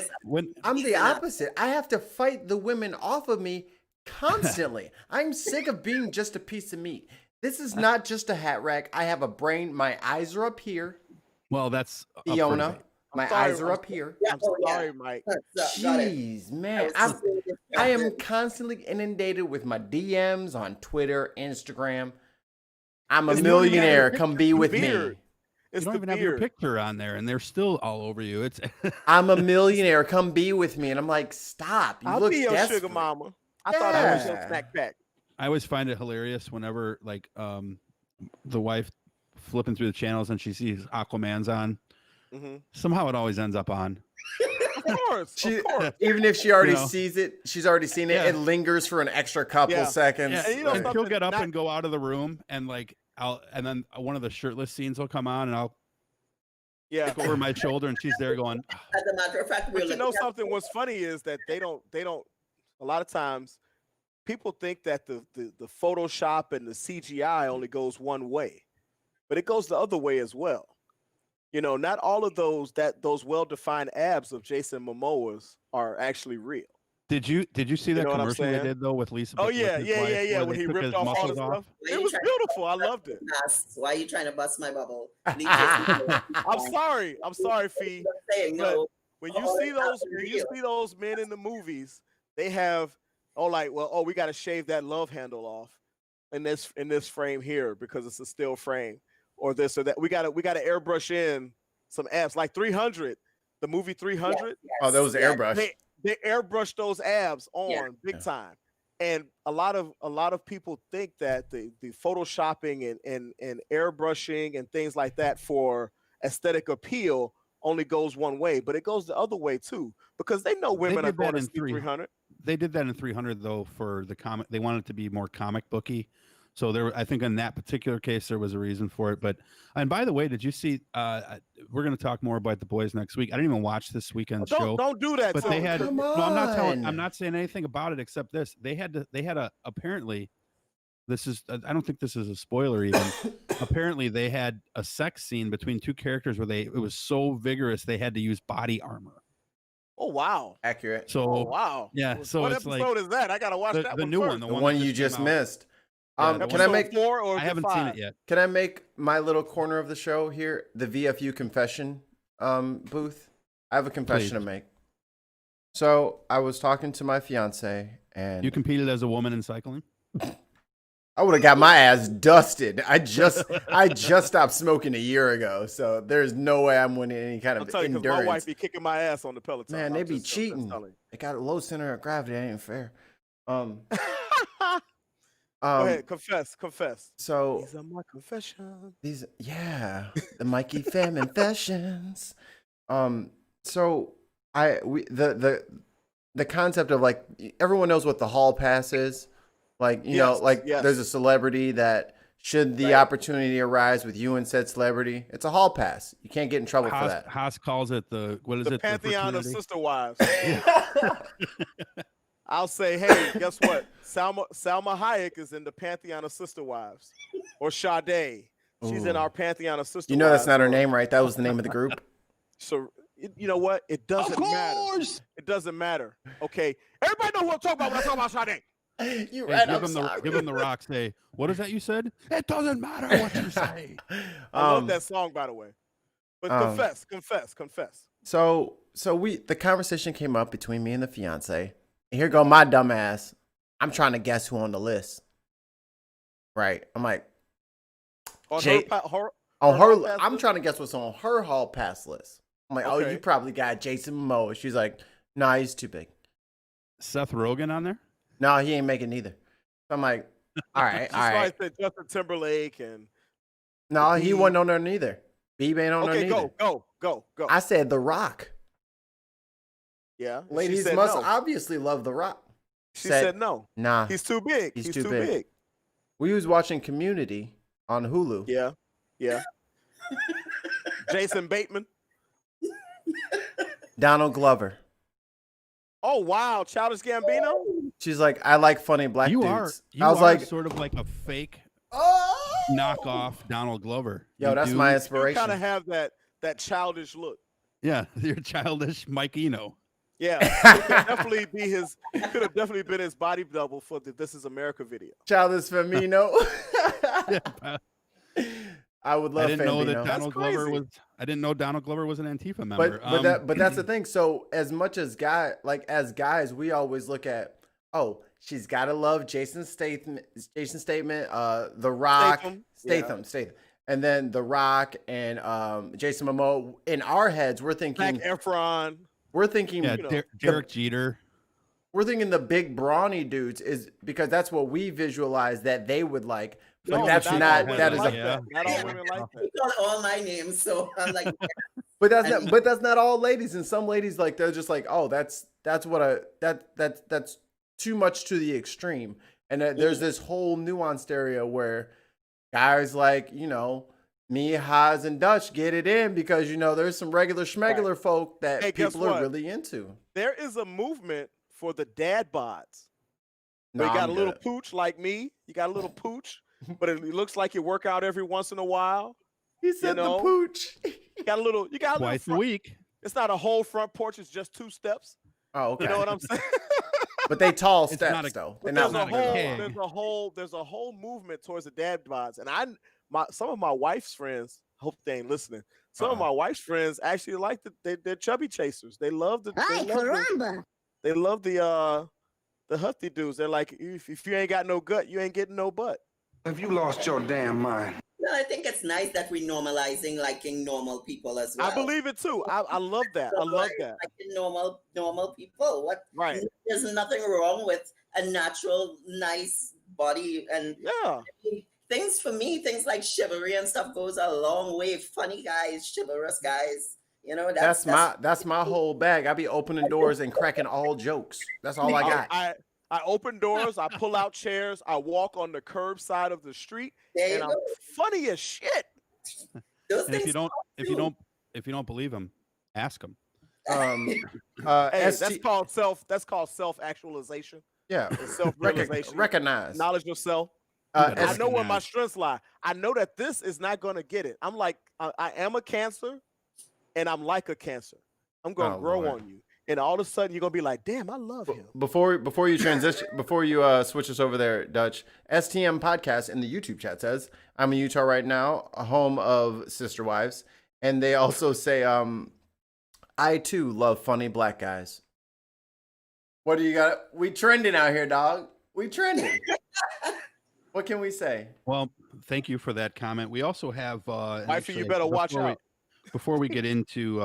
I'm the opposite. I have to fight the women off of me constantly. I'm sick of being just a piece of meat. This is not just a hat rack. I have a brain. My eyes are up here. Well, that's Fiona. My eyes are up here. I'm sorry, Mike. Jeez, man. I am constantly inundated with my DMs on Twitter, Instagram. I'm a millionaire. Come be with me. You don't even have your picture on there, and they're still all over you. It's I'm a millionaire. Come be with me. And I'm like, stop. You look be your desperate. sugar mama. I thought I was your snack pack. I always find it hilarious whenever, like, the wife flipping through the channels and she sees Aquaman's on. Mm-hmm. Somehow it always ends up on. Of course. Even if she already sees it, she's already seen it. It lingers for an extra couple seconds. Yeah. And she'll get up and go out of the room, and like and then one of the shirtless scenes will come on, and I'll look over my shoulder, and she's there going. As a matter of fact, but you know something? What's funny is that they don't. A lot of times, people think that the Photoshop and the CGI only goes one way, but it goes the other way as well. You know, not all of those well-defined abs of Jason Momoa's are actually real. Did you see that know what I'm commercial they saying? did though with Lisa? Oh with yeah, his yeah, wife, yeah, yeah. where When they he took ripped his off all muscles the off? stuff, it was beautiful. I loved it. Why are you trying to bust my bubble? I'm sorry, Fee. Saying, But no, when you all see that's those, not when you real. see those men in the movies, they have we got to shave that love handle off in this frame here because it's a still frame, or this or that. We gotta airbrush in some abs like 300, the movie 300. Oh, that was airbrush. They airbrush those abs on Yeah. big time, and a lot of people think that the photoshopping and airbrushing and things like that for aesthetic appeal only goes one way, but it goes the other way too, because they know women are did going that to in see 300. They did that in 300 though for the comic. They wanted it to be more comic booky. So I think in that particular case, there was a reason for it. But, and by the way, did you see, we're going to talk more about The Boys next week. I didn't even watch this weekend's show. Don't do that. But they had, come no, on. I'm not saying anything about it except this. They had apparently, I don't think this is a spoiler even. Apparently they had a sex scene between two characters where it was so vigorous they had to use body armor. Oh wow, Accurate. So wow, yeah. So what it's episode is that? I gotta watch that the one new first. one, The one you that just came out. missed. Yeah, Can I make? 4 or I haven't seen it yet. Can I make my little corner of the show here the VFU confession booth? I have a confession Please. to make. So I was talking to my fiance, and You competed as a woman in cycling? I would have got my ass dusted. I just stopped smoking a year ago, so there's no way I'm winning any kind I'll of tell you, because my endurance. wife be kicking my ass on the Peloton. Man, I'm they be just cheating. telling you. They got a low center of gravity. That ain't fair. Go ahead, confess. So These are my confessions. the Mikey Fam confessions. So the concept of like everyone knows what the hall pass is. Like, you know, like there's a celebrity that should the opportunity arise with you and said celebrity, it's a hall pass. You can't get in trouble for that. Haas calls it the Pantheon of fraternity? sister wives. I'll say, hey, guess what? Salma Hayek is in the Pantheon of sister wives, or Sade. She's in our Pantheon of sister. You know wives, that's not her or- name, right? That was the name of the group. So you know what? It doesn't matter. It doesn't matter. Okay, everybody know who I'm talking about when I talk about Sade. You Hey, right. give him the rock. Say, what is that you said? It doesn't matter what you say. I love that song, by the way. But confess. So the conversation came up between me and the fiance. And here go my dumb ass. I'm trying to guess who on the list. Right. I'm like, On Jay- her I'm trying to guess what's on her hall pass list. I'm like, oh, Okay. you probably got Jason Momoa. She's like, nah, he's too big. Seth Rogen on there? No, he ain't making either. So I'm like, all right, She all right. said Justin Timberlake and No, he wasn't on there neither. Beeb ain't on there okay, neither. go. I said The Rock. Yeah, she Ladies said must no. obviously love The Rock. She said no. Nah, He's too big. He's He's too too big. big. we was watching Community on Hulu. Yeah. Jason Bateman. Donald Glover. Oh wow, Childish Gambino. She's like, I like funny black You dudes. are I was like, sort of like a fake oh, knockoff Donald Glover. yo, You that's do- my You inspiration. kind of have that childish look. Yeah, you're childish Mike Eno. Yeah, it could have definitely been his body double for the "This Is America" video. Childish Famino. I would love I didn't know that Fambino. Donald Glover crazy. was. I didn't know Donald Glover was an Antifa member. But that's the thing. So as much as guys, we always look at, oh, she's got to love Jason Statham, The Rock, Statham, and then The Rock and Jason Momoa. In our heads, we're thinking Zac Efron. we're thinking yeah, Derek Jeter. we're thinking the big brawny dudes is because that's what we visualize that they would like. But No, that's not not all women that is like a that. Not all women like that. He called all my names, so I'm like, but that's not all ladies. And some ladies like they're just like, oh, that's too much to the extreme. And there's this whole nuanced area where guys like, you know, me, Haas, and Dutch get it in because, you know, there's some regular schmegular folk that Hey, guess people are what? really into. There is a movement for the dad bods. But No, you got I'm a little good. pooch like me. You got a little pooch, but it looks like you work out every once in a while. He said know? the pooch. You got a little Twice a front, week. It's not a whole front porch, it's just 2 steps. Oh, okay. You know what I'm saying? But they tall It's steps not a- though. But They're there's not a like whole a long. there's a whole movement towards the dad bods. And some of my wife's friends, hope they ain't listening. Some of my wife's friends actually like they're chubby chasers. They love the they love the hufty dudes. They're like, if you ain't got no gut, you ain't getting no butt. Have you lost your damn mind? No, I think it's nice that we're normalizing liking normal people as well. I believe it too. I love that. I love that. Liking normal people. Right. There's nothing wrong with a natural, nice body, and Yeah. things like chivalry and stuff goes a long way. Funny guys, chivalrous guys. You know, That's my whole bag. I be opening doors and cracking all jokes. That's all I got. I open doors, I pull out chairs, I walk on the curb side of the street, and I'm funny as shit. Those And things if you don't believe him, ask him. Hey, that's called self-actualization. Yeah, self-realization. recognize, knowledge yourself. I know where my strengths lie. I know that this is not going to get it. I'm like, I am a Cancer, and I'm like a Cancer. I'm going to grow on you. And all of a sudden, you're going to be like, damn, I love him. Before you transition, before you switch us over there, Dutch, STM Podcast in the YouTube chat says, I'm in Utah right now, a home of sister wives. And they also say, I too love funny black guys. What do you got? We trending out here, dog. We trending. What can we say? Well, thank you for that comment. We also have Wifey, you better watch out. Before we get into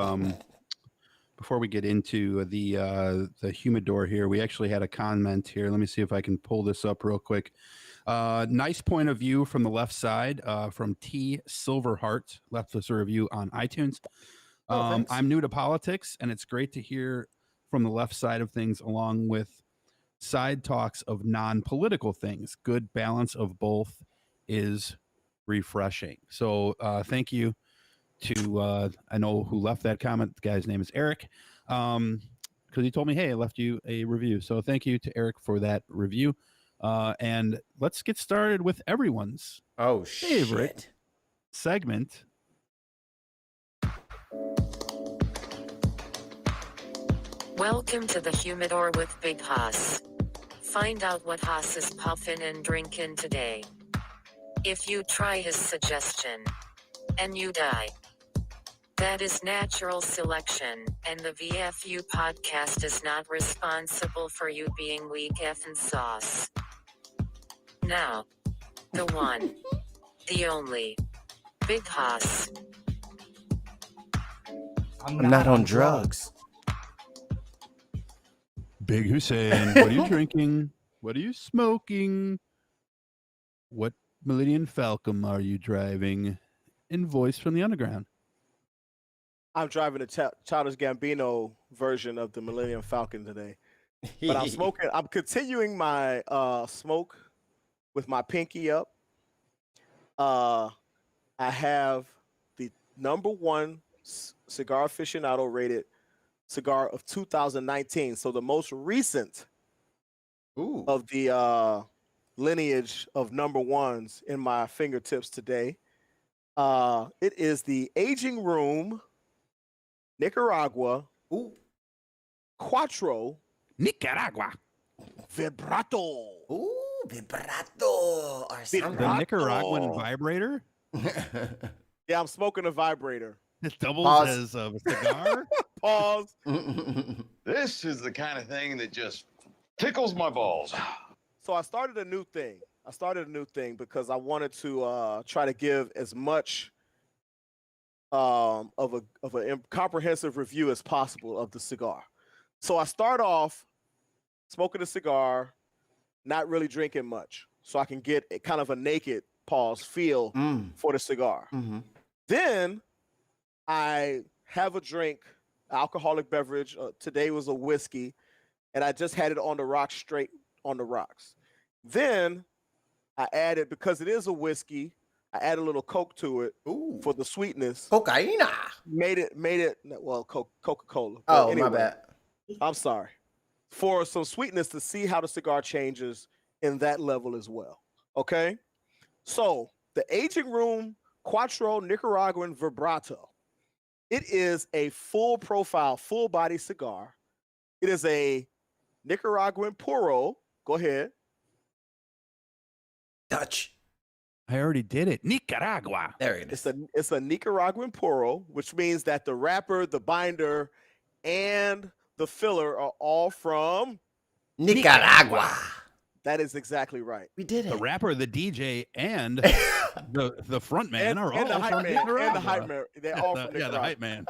the humidor here, we actually had a comment here. Let me see if I can pull this up real quick. Nice point of view from the left side, from T Silverheart, left us a review on iTunes. I'm new to politics, and it's great to hear from the left side of things, along with side talks of non-political things. Good balance of both is refreshing. So thank you to I know who left that comment. The guy's name is Eric, because he told me, hey, I left you a review. So thank you to Eric for that review. And let's get started with everyone's favorite segment. Welcome to the Humidor with Big Haas. Find out what Haas is puffin' and drinking today. If you try his suggestion and you die, that is natural selection, and the VFU podcast is not responsible for you being weak effing sauce. Now, the one, the only, Big Haas. I'm not on drugs. Big Hussein, what are you drinking? What are you smoking? What Millennium Falcon are you driving? In voice from the underground. I'm driving a Childish Gambino version of the Millennium Falcon today. But I'm smoking. I'm continuing my smoke with my pinky up. I have the #1 Cigar Aficionado rated cigar of 2019. So the most recent of the lineage of #1s in my fingertips today. It is the Aging Room Nicaragua Quattro Nicaragua Vibrato. Vibrato. The Nicaraguan vibrator? Yeah, I'm smoking a vibrator. It doubles as a cigar? Pause. This is the kind of thing that just tickles my balls. So I started a new thing. Because I wanted to try to give as much of a comprehensive review as possible of the cigar. So I start off smoking a cigar, not really drinking much, so I can get a kind of a naked feel for the cigar. Then I have a drink, alcoholic beverage. Today was a whiskey, and I just had it on the rocks, straight on the rocks. Then I added, because it is a whiskey, I added a little Coke to it for the sweetness. Cocaina. Made it. Well, Coca-Cola. Oh, anyway, my bad. I'm sorry. For some sweetness to see how the cigar changes in that level as well. Okay. So the aging room Quattro Nicaraguan Vibrato. It is a full profile, full body cigar. It is a Nicaraguan puro. Go ahead. Dutch. I already did it. Nicaragua. There it is. It's a Nicaraguan puro, which means that the wrapper, the binder, and the filler are all from Nicaragua. That is exactly right. We did it. The rapper, the DJ, and the front man are all and the from hype man, Nicaragua. and the hype man. They're all from Nicaragua. Yeah, the hype man.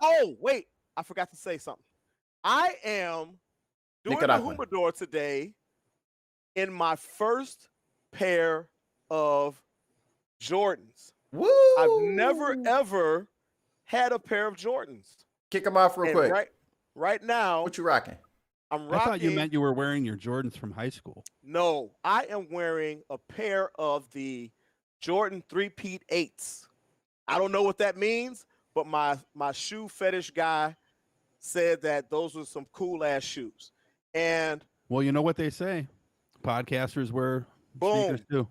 Oh, wait. I forgot to say something. I am doing the humidor today in my first pair of Jordans. Woo! I've never, ever had a pair of Jordans. Kick them off real quick. Right now. What you rocking? I'm rocking. I thought you meant you were wearing your Jordans from high school. No, I am wearing a pair of the Jordan 3-peat 8s. I don't know what that means, but my shoe fetish guy said that those were some cool ass shoes. And well, you know what they say, podcasters wear sneakers too.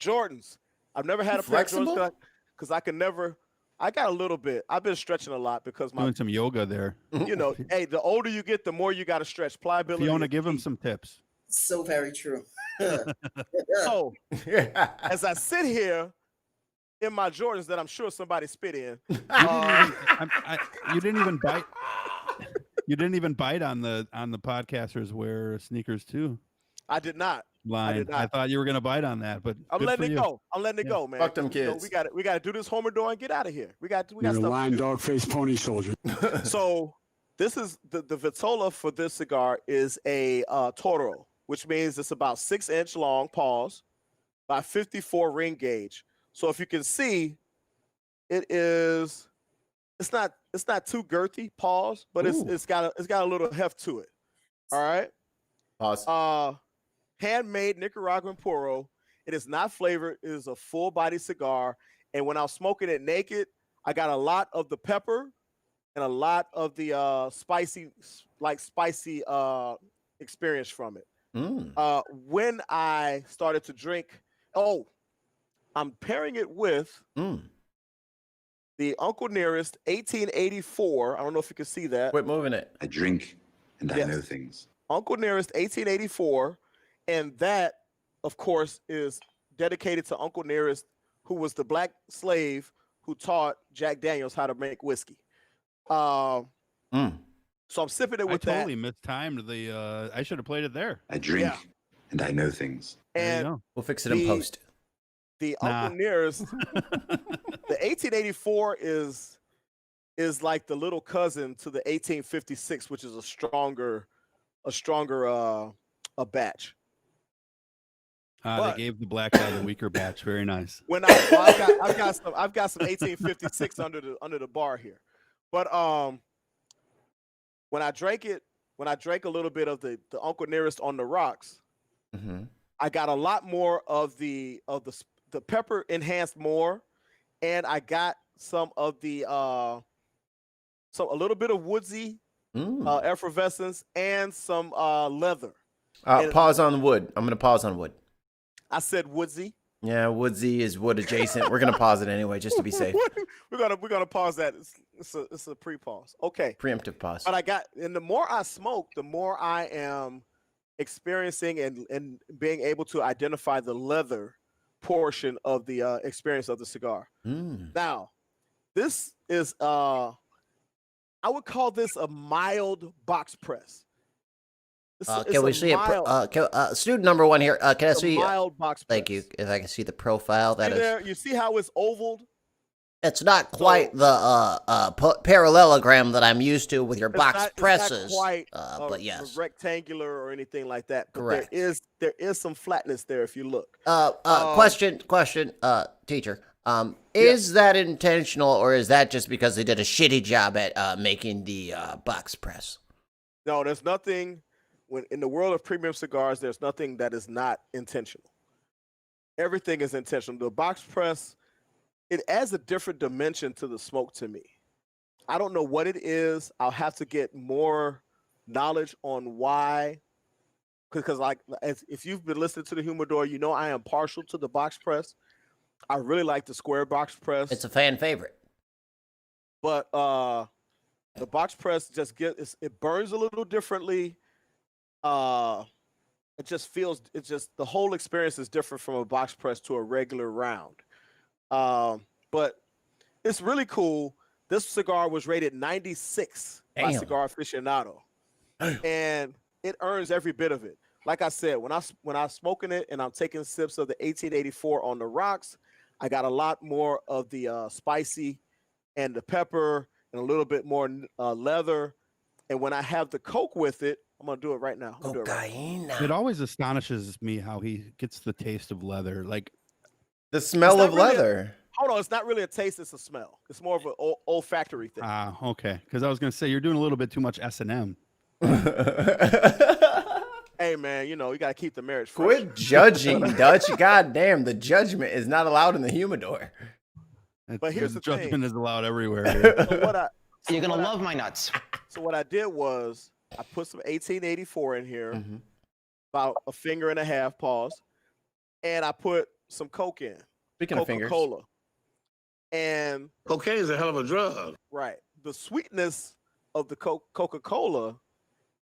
Jordans. I've never had a pair of Jordans because I can never. I got a little bit. I've been stretching a lot because doing some yoga there. You know, hey, the older you get, the more you got to stretch. Pliability. Fiona, give him some tips. So very true. So, as I sit here in my Jordans that I'm sure somebody spit in, you didn't even bite. You didn't even bite on the podcasters wear sneakers too. I did not. Line. I thought you were gonna bite on that, but I'm letting it go. I'm letting it go, man. Fuck them kids. You know, we got to do this Homerdor and get out of here. We got You're stuff. a lying dog faced pony soldier. So this is the vitola for this cigar is a Toro, which means it's about 6-inch long, pause, by 54 ring gauge. So if you can see, it's not too girthy, pause, but it's got a little heft to it. All right. Pause. Handmade Nicaraguan puro. It is not flavored. It is a full body cigar. And when I was smoking it naked, I got a lot of the pepper and a lot of the spicy experience from it. When I started to drink, I'm pairing it with the Uncle Nearest 1884. I don't know if you can see that. Quit moving it. I drink and I know things. Uncle Nearest 1884. And that, of course, is dedicated to Uncle Nearest, who was the black slave who taught Jack Daniels how to make whiskey. So I'm sipping it with that. I totally mistimed the. I should have played it there. I drink and I know things. And we'll fix it in post. The Uncle Nearest, the 1884 is like the little cousin to the 1856, which is a stronger batch. They gave the black guy the weaker batch. Very nice. When I've got some 1856 under the bar here, but when I drank a little bit of the Uncle Nearest on the rocks, I got a lot more of the pepper enhanced more, and I got some of the a little bit of woodsy effervescence and some leather. Pause on wood. I'm gonna pause on wood. I said woodsy. Yeah, woodsy is wood adjacent. We're gonna pause it anyway, just to be safe. We're gonna pause that. It's a pre-pause. Okay. Preemptive pause. But and the more I smoke, the more I am experiencing and being able to identify the leather portion of the experience of the cigar. Now, this is I would call this a mild box press. Can we see student number one here? Can I see? Mild box press. Thank you. If I can see the profile, You see how it's ovaled? It's not quite the parallelogram that I'm used to with your box presses. It's not quite but yes, rectangular or anything like that. But correct. There is some flatness there if you look. Question, teacher. Is that intentional, or is that just because they did a shitty job at making the box press? No, there's nothing. In the world of premium cigars, there's nothing that is not intentional. Everything is intentional. The box press, it adds a different dimension to the smoke to me. I don't know what it is. I'll have to get more knowledge on why, because like if you've been listening to the Humidor, you know I am partial to the box press. I really like the square box press. It's a fan favorite. But the box press just it burns a little differently. It just the whole experience is different from a box press to a regular round. But it's really cool. This cigar was rated 96 by Cigar Aficionado, and it earns every bit of it. Like I said, when I'm smoking it and I'm taking sips of the 1884 on the rocks, I got a lot more of the spicy and the pepper and a little bit more leather. And when I have the Coke with it, I'm gonna do it right now. It always astonishes me how he gets the taste of leather, like the smell of leather. Hold on, it's not really a taste; it's a smell. It's more of an olfactory thing. Okay. Because I was gonna say you're doing a little bit too much S&M. Hey man, you gotta keep the marriage fresh. Quit judging, Dutch. God damn, the judgment is not allowed in the Humidor. But here's the judgment thing. is allowed everywhere. Here. You're gonna love my nuts. So what I did was I put some 1884 in here, about a finger and a half, pause, and I put some Coke in. Speaking of fingers, Coca-Cola. And cocaine is a hell of a drug. Right. The sweetness of the Coca-Cola,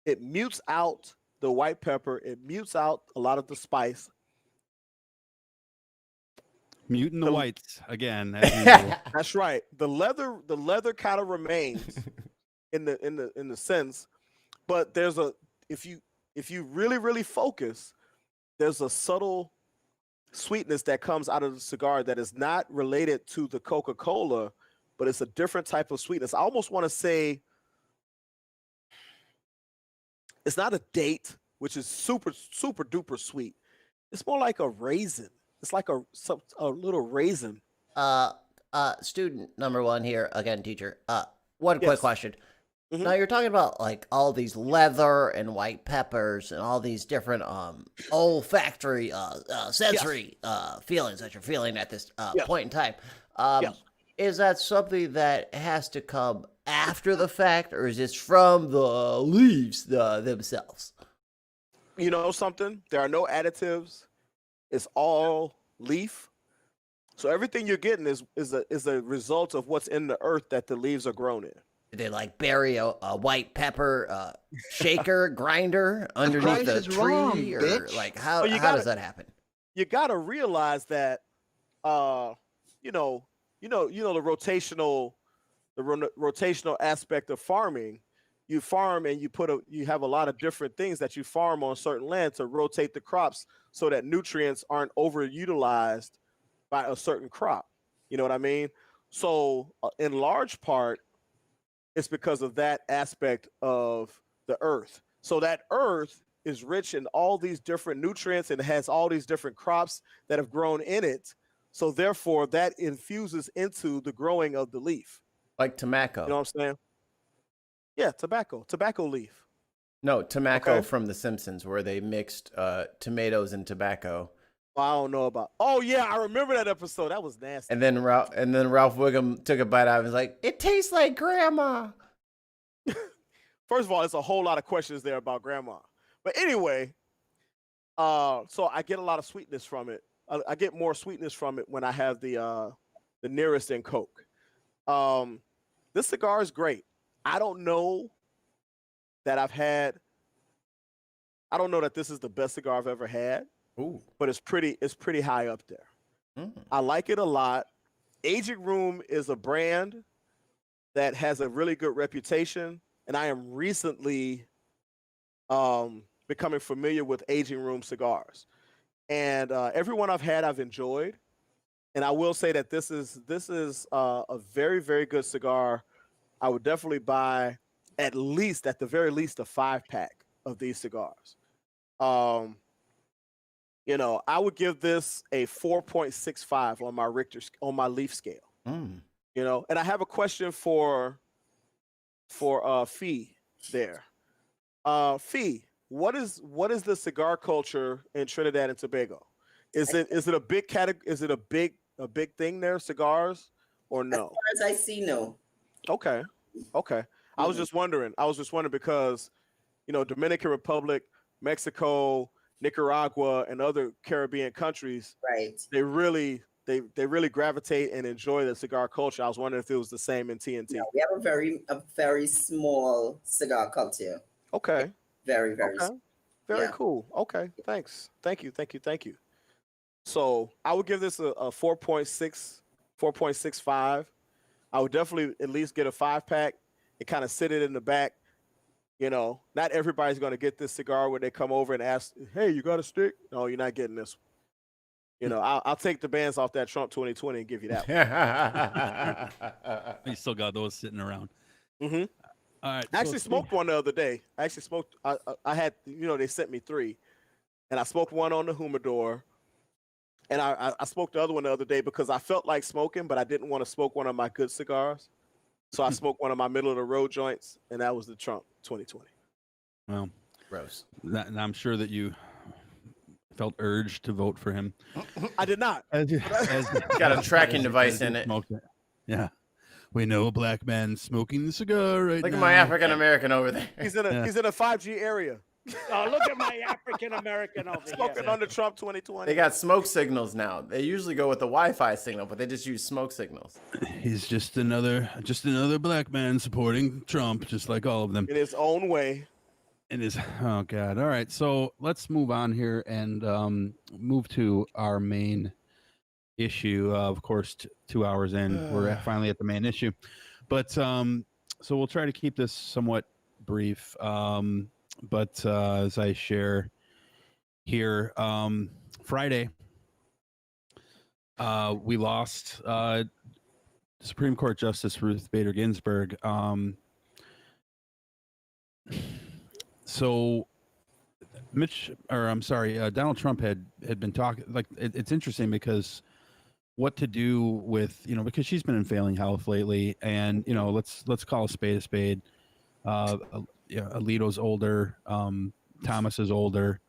it mutes out the white pepper. It mutes out a lot of the spice. Muting the whites again. That's right. The leather kind of remains in the sense, but there's if you really focus, there's a subtle sweetness that comes out of the cigar that is not related to the Coca-Cola, but it's a different type of sweetness. I almost want to say it's not a date, which is super duper sweet. It's more like a raisin. It's like a little raisin. Student number one here again, teacher. One quick question. Now you're talking about like all these leather and white peppers and all these different olfactory, sensory feelings that you're feeling at this point in time. Is that something that has to come after the fact, or is this from the leaves themselves? You know something? There are no additives. It's all leaf. So everything you're getting is a result of what's in the earth that the leaves are grown in. Did they like bury a white pepper shaker grinder underneath the tree, or like how does that happen? You got to realize that, the rotational aspect of farming. You farm and you have a lot of different things that you farm on certain land to rotate the crops so that nutrients aren't overutilized by a certain crop. You know what I mean? So in large part, it's because of that aspect of the earth. So that earth is rich in all these different nutrients and has all these different crops that have grown in it. So therefore, that infuses into the growing of the leaf. Like tobacco. You know what I'm saying? Yeah, tobacco leaf. No, tobacco from The Simpsons, where they mixed tomatoes and tobacco. I don't know about. Oh yeah, I remember that episode. That was nasty. And then Ralph Wiggum took a bite out and was like, "It tastes like grandma." First of all, there's a whole lot of questions there about grandma. But anyway, so I get a lot of sweetness from it. I get more sweetness from it when I have the nearest in Coke. This cigar is great. I don't know that this is the best cigar I've ever had. Ooh. But it's pretty high up there. I like it a lot. Aging Room is a brand that has a really good reputation, and I am recently becoming familiar with Aging Room cigars. And everyone I've had, I've enjoyed. And I will say that this is a very, very good cigar. I would definitely buy at the very least, a 5-pack of these cigars. I would give this a 4.65 on my leaf scale. And I have a question for Fee there. Fee, what is the cigar culture in Trinidad and Tobago? Is it a big category? Is it a big thing there, cigars, or no? As far as I see, no. Okay. I was just wondering because, Dominican Republic, Mexico, Nicaragua, and other Caribbean countries, right, they really gravitate and enjoy the cigar culture. I was wondering if it was the same in TNT. No, we have a very small cigar culture. Okay. Very, very Okay. Very cool. Okay. Thanks. Thank you. So I would give this a 4.6, 4.65. I would definitely at least get a 5-pack and kind of sit it in the back. You know, not everybody's going to get this cigar when they come over and ask, hey, you got a stick? No, you're not getting this one. You know, I'll take the bands off that Trump 2020 and give you that one. You still got those sitting around. Mm-hmm. All right. I actually smoked one the other day. I had, they sent me 3. And I smoked one on the humidor. And I smoked the other one the other day because I felt like smoking, but I didn't want to smoke one of my good cigars. So I smoked one of my middle of the road joints, and that was the Trump 2020. Well, gross. And I'm sure that you felt urged to vote for him. I did not. Got a tracking device in it. Yeah. We know a black man smoking the cigar right now. Look at my African American over there. He's in a 5G area. Oh, look at my African American over Smoking here. under Trump 2020. They got smoke signals now. They usually go with the Wi-Fi signal, but they just use smoke signals. He's just another black man supporting Trump, just like all of them. In his own way. Oh God. All right. So let's move on here and move to our main issue. Of course, 2 hours in, we're finally at the main issue. But so we'll try to keep this somewhat brief. But as I share here, Friday, we lost Supreme Court Justice Ruth Bader Ginsburg. So Donald Trump had been talking, like, it's interesting because what to do with, because she's been in failing health lately, and, let's call a spade a spade. Alito's older, Thomas is older,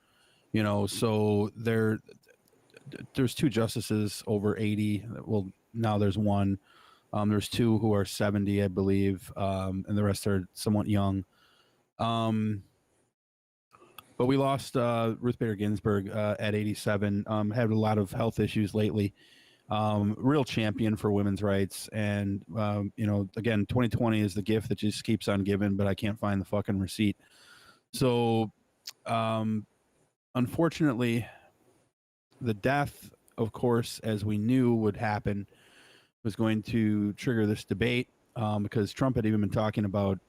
so there's 2 justices over 80. Well, now there's 1. There's 2 who are 70, I believe, and the rest are somewhat young. But we lost Ruth Bader Ginsburg at 87. Had a lot of health issues lately. Real champion for women's rights. And, again, 2020 is the gift that just keeps on giving, but I can't find the fucking receipt. So, unfortunately, the death, of course, as we knew would happen, was going to trigger this debate because Trump had even been talking about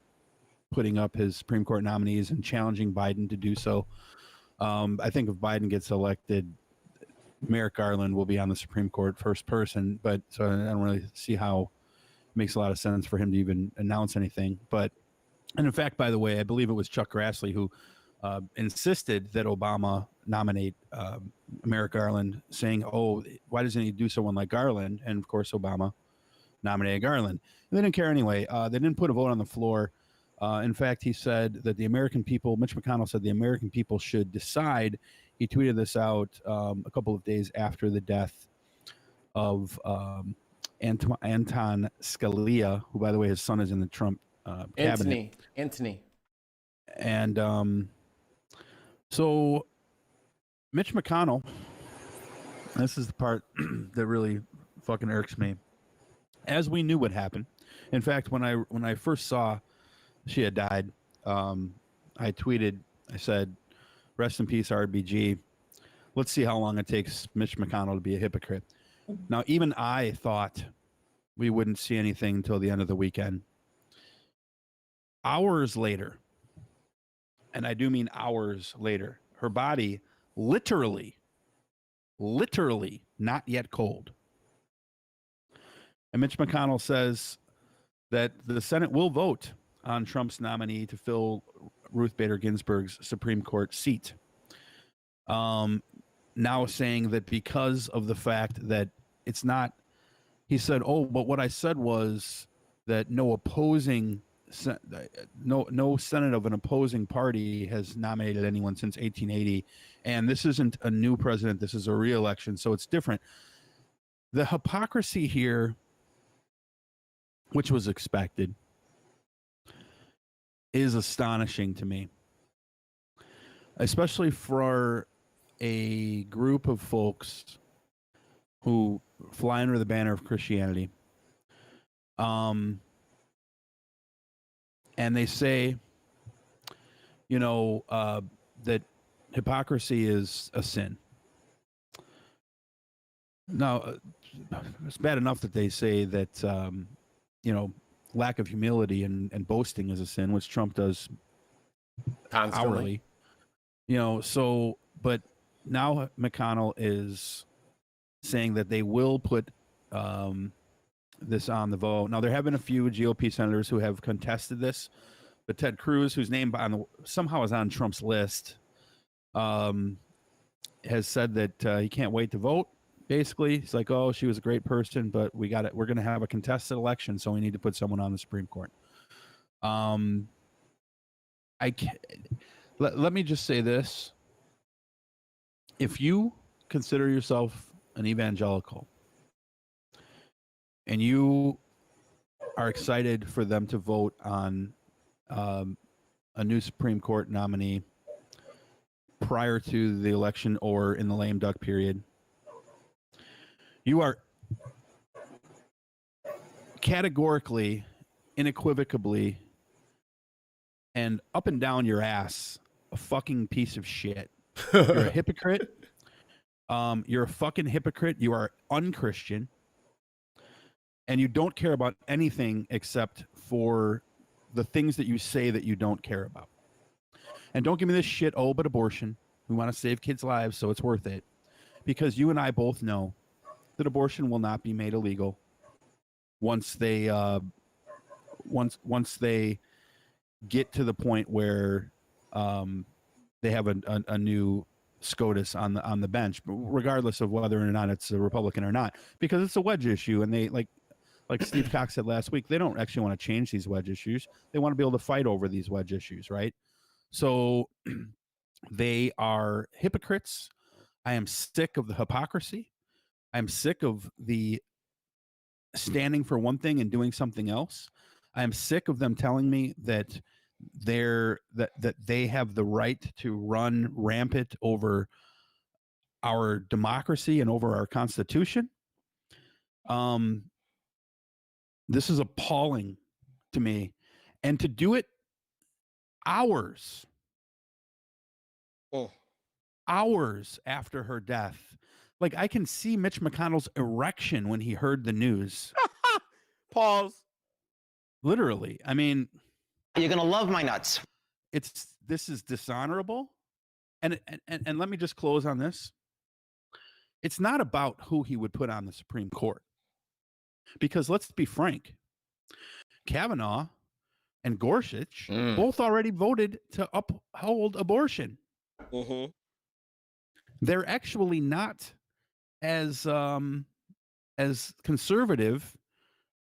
putting up his Supreme Court nominees and challenging Biden to do so. I think if Biden gets elected, Merrick Garland will be on the Supreme Court first person, but so I don't really see how it makes a lot of sense for him to even announce anything. And in fact, by the way, I believe it was Chuck Grassley who insisted that Obama nominate Merrick Garland, saying, "Oh, why doesn't he do someone like Garland?" And of course, Obama nominated Garland. And they didn't care anyway. They didn't put a vote on the floor. In fact, he said that the American people, Mitch McConnell said the American people should decide. He tweeted this out a couple of days after the death of Anton Scalia, who, by the way, his son is in the Trump cabinet. Anthony. And so Mitch McConnell, this is the part that really fucking irks me. As we knew what happened. In fact, when I first saw she had died, I tweeted, I said, "Rest in peace, RBG. Let's see how long it takes Mitch McConnell to be a hypocrite." Now, even I thought we wouldn't see anything until the end of the weekend. Hours later, and I do mean hours later, her body literally not yet cold. And Mitch McConnell says that the Senate will vote on Trump's nominee to fill Ruth Bader Ginsburg's Supreme Court seat. Now saying that because of the fact that it's not, he said, "Oh, but what I said was that no Senate of an opposing party has nominated anyone since 1880, and this isn't a new president, this is a re-election, so it's different." The hypocrisy here, which was expected, is astonishing to me. especially for a group of folks who fly under the banner of Christianity. And they say, that hypocrisy is a sin. Now, it's bad enough that they say that, lack of humility and boasting is a sin, which Trump does constantly. Hourly. But now McConnell is saying that they will put this on the vote. Now, there have been a few GOP senators who have contested this, but Ted Cruz, whose name somehow is on Trump's list, has said that he can't wait to vote. Basically, he's like, "Oh, she was a great person, but we're going to have a contested election, so we need to put someone on the Supreme Court." Let me just say this: if you consider yourself an evangelical and you are excited for them to vote on a new Supreme Court nominee prior to the election or in the lame duck period, you are categorically, unequivocally, and up and down your ass a fucking piece of shit. You're a hypocrite. You're a fucking hypocrite. You are unchristian. And you don't care about anything except for the things that you say that you don't care about. And don't give me this shit, but abortion. We want to save kids' lives, so it's worth it. Because you and I both know that abortion will not be made illegal once they once they get to the point where they have a new SCOTUS on the bench, regardless of whether or not it's a Republican or not, because it's a wedge issue, and they like Steve Cox said last week, they don't actually want to change these wedge issues. They want to be able to fight over these wedge issues, right? So they are hypocrites. I am sick of the hypocrisy. I'm sick of the standing for one thing and doing something else. I am sick of them telling me that they have the right to run rampant over our democracy and over our Constitution. This is appalling to me, and to do it hours after her death. Like, I can see Mitch McConnell's erection when he heard the news. Pause. Literally. I mean, you're going to love my nuts. This is dishonorable. And let me just close on this. It's not about who he would put on the Supreme Court. Because let's be frank, Kavanaugh and Gorsuch both already voted to uphold abortion. Mm-hmm. They're actually not as conservative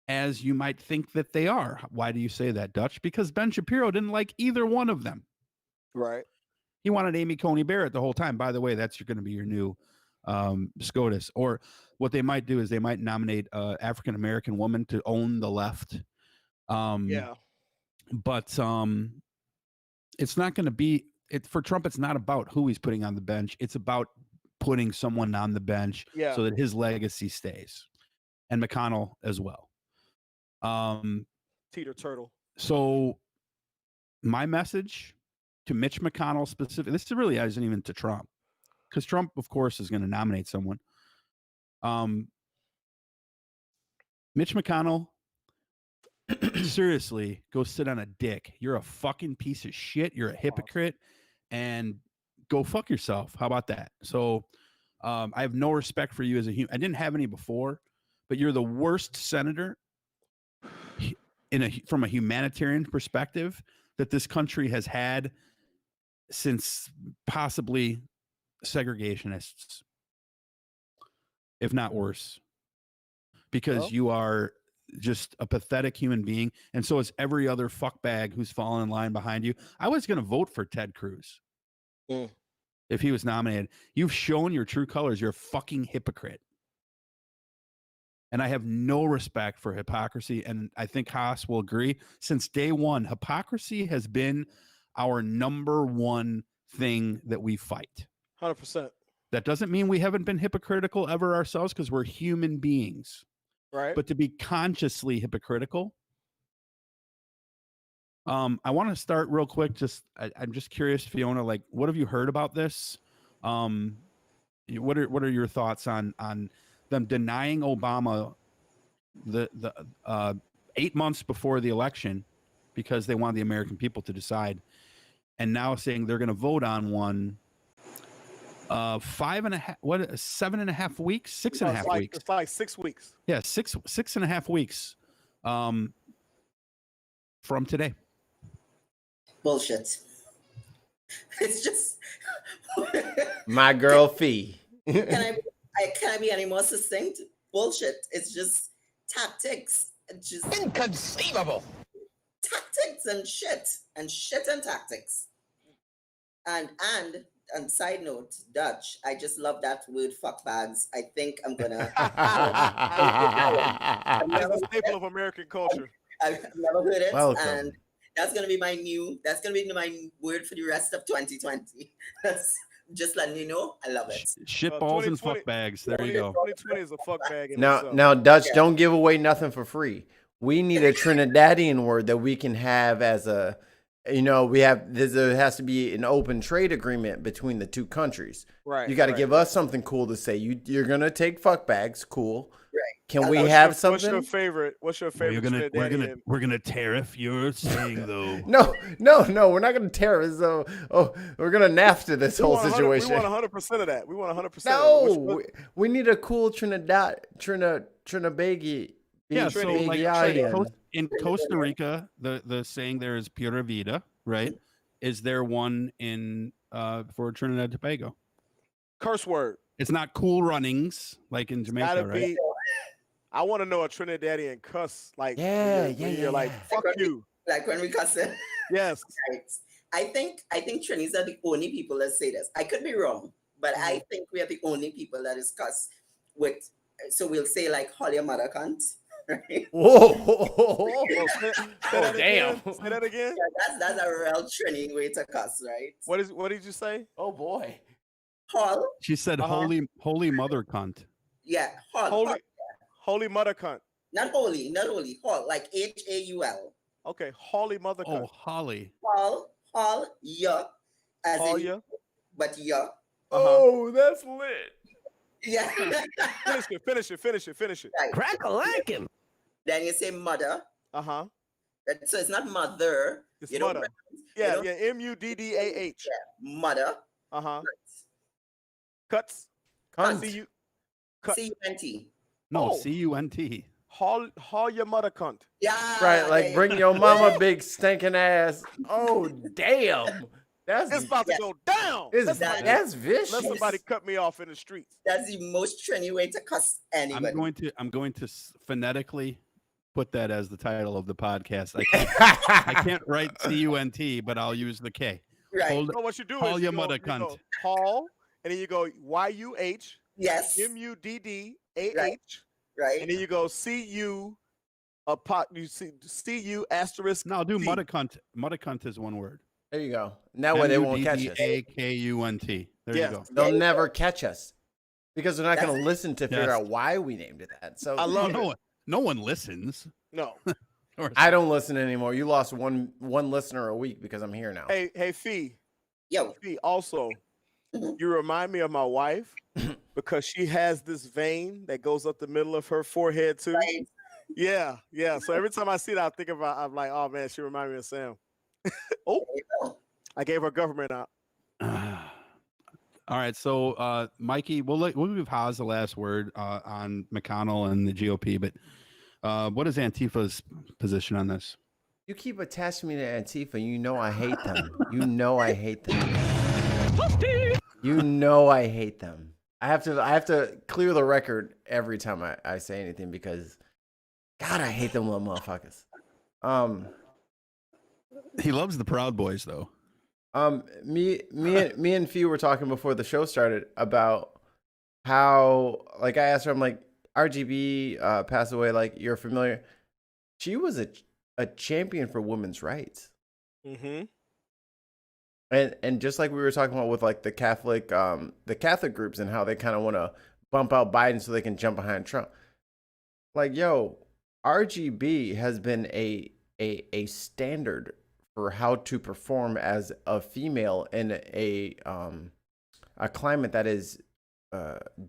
as you might think that they are. Why do you say that, Dutch? Because Ben Shapiro didn't like either one of them. Right. He wanted Amy Coney Barrett the whole time. By the way, that's going to be your new SCOTUS. Or what they might do is they might nominate an African-American woman to own the left. Yeah. But it's not going to be for Trump. It's not about who he's putting on the bench. It's about putting someone on the bench so that his legacy stays, and McConnell as well. Teeter turtle. So my message to Mitch McConnell specifically, this really isn't even to Trump, because Trump, of course, is going to nominate someone. Mitch McConnell, seriously, go sit on a dick. You're a fucking piece of shit. You're a hypocrite, and go fuck yourself. How about that? So I have no respect for you as a human. I didn't have any before, but you're the worst senator from a humanitarian perspective that this country has had since possibly segregationists, if not worse, because you are just a pathetic human being, and so is every other fuckbag who's fallen in line behind you. I was going to vote for Ted Cruz if he was nominated. You've shown your true colors. You're a fucking hypocrite. And I have no respect for hypocrisy, and I think Haas will agree. Since day one, hypocrisy has been our number one thing that we fight. 100%. That doesn't mean we haven't been hypocritical ever ourselves, because we're human beings. Right. But to be consciously hypocritical, I want to start real quick. I'm just curious, Fiona, like, what have you heard about this? What are your thoughts on them denying Obama the 8 months before the election because they want the American people to decide, and now saying they're going to vote on one 7.5 weeks, 6.5 weeks. It's like 6 weeks. Yeah, 6.5 weeks from today. Bullshit. It's just My girl Fee. can I be any more succinct? Bullshit. It's just tactics. It's just inconceivable. Tactics and shit and tactics. And side note, Dutch, I just love that word fuck bags. I think I'm gonna It's a staple of American culture. I've never heard it. Welcome. And that's gonna be my word for the rest of 2020. That's just letting you know. I love it. Shit balls and fuck bags. There you go. 2020 is a fuck bag. Now, Dutch, don't give away nothing for free. We need a Trinidadian word that we can have as a, there has to be an open trade agreement between the two countries. Right. You got to give us something cool to say. You're gonna take fuck bags, cool. Right. Can we have something? What's your favorite? We're gonna tariff your saying though. No, we're not gonna tariff. So, we're gonna NAFTA this whole situation. We want 100% of that. We want 100%. No, we need a cool Trinidadian. Yeah, so like in Costa Rica, the saying there is pura vida, right? Is there one in for Trinidad and Tobago? Curse word. It's not cool runnings like in Jamaica, right? I want to know a Trinidadian cuss. Like, you're like, fuck you. Like when we cuss it. Yes. Right. I think Trinis are the only people that say this. I could be wrong, but I think we are the only people that is cuss with. So we'll say like "Holly your mother cunt." Right? Whoa! Damn! Say that again. Yeah, that's a real Trini way to cuss, right? What did you say? Oh boy! Hall. She said, "Holy mother cunt." Yeah, Hall. Holy mother cunt. Not holy. Hall, like HAUL. Okay, holy mother cunt. Oh, Holly. Hall, yeah. As Hall, in, yeah. But yeah. Oh, that's lit. Yeah. Finish it. Right. Crack-a-lackin'. Then you say mother. Uh-huh. So it's not mother. It's mother. Yeah, MUDDAH. Yeah. Mother. Uh-huh. Cuts. Cunt. CUNT. No, CUNT. Haul your mother cunt. Yeah. Right, like bring your mama big stinking ass. Oh, damn. It's about to go down. That's vicious. Let somebody cut me off in the streets. That's the most trendy way to cuss anybody. I'm going to phonetically put that as the title of the podcast. I can't write CUNT, but I'll use the K. Right. What you do Haul is your mother cunt. Haul, and then you go YUH. Yes. MUDDAH. Right. And then you go CU. CU asterisk. No, do mother cunt. Mother cunt is one word. There you go. That way they won't catch us. MUDDAKUNT. There you go. They'll never catch us because they're not going to listen to figure out why we named it that. So I love it. No one listens. No. I don't listen anymore. You lost one listener a week because I'm here now. Hey, Fee. Yo. Fee, also, you remind me of my wife because she has this vein that goes up the middle of her forehead too. Right. Yeah. So every time I see that, I'm like, oh man, she reminds me of Sam. Oh, I gave her government out. All right, so Mikey, we'll give Haas the last word on McConnell and the GOP, but what is Antifa's position on this? You keep attaching me to Antifa. You know I hate them. You know I hate them. You know I hate them. I have to clear the record every time I say anything because God, I hate them little motherfuckers. He loves the Proud Boys though. Me and Fee were talking before the show started about how, like, I asked her, I'm like, RGB passed away, like, you're familiar. She was a champion for women's rights. Mm-hmm. And just like we were talking about with like the Catholic groups and how they kind of want to bump out Biden so they can jump behind Trump. Like, yo, RGB has been a standard for how to perform as a female in a climate that is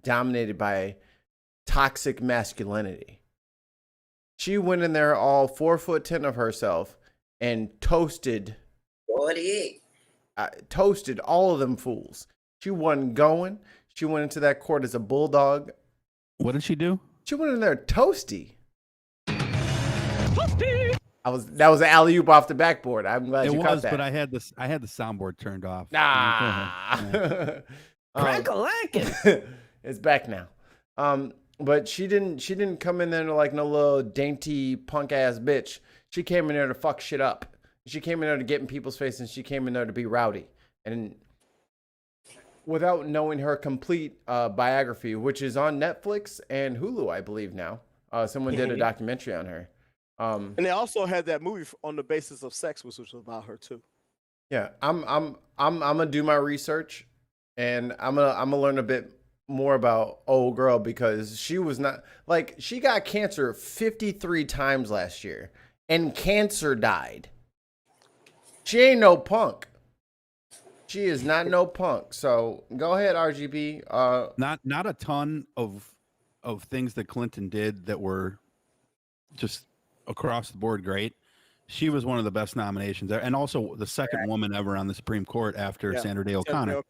dominated by toxic masculinity. She went in there all 4'10" of herself and toasted 48. Toasted all of them fools. She wasn't going. She went into that court as a bulldog. What did she do? She went in there toasty. That was an alley oop off the backboard. I'm glad you caught that. But I had the soundboard turned off. Crack-a-lackin'. It's back now. But she didn't come in there like no little dainty punk ass bitch. She came in there to fuck shit up. She came in there to get in people's face, and she came in there to be rowdy. And without knowing her complete biography, which is on Netflix and Hulu, I believe now. Someone did a documentary on her. And they also had that movie on the basis of sex, which was about her too. Yeah, I'm gonna do my research, and I'm gonna learn a bit more about old girl, because she was not like, she got cancer 53 times last year, and cancer died. She ain't no punk. She is not no punk. So go ahead, RGB. Not a ton of things that Clinton did that were just across the board great. She was one of the best nominations there, and also the second woman ever on the Supreme Court after Sandra Day O'Connor.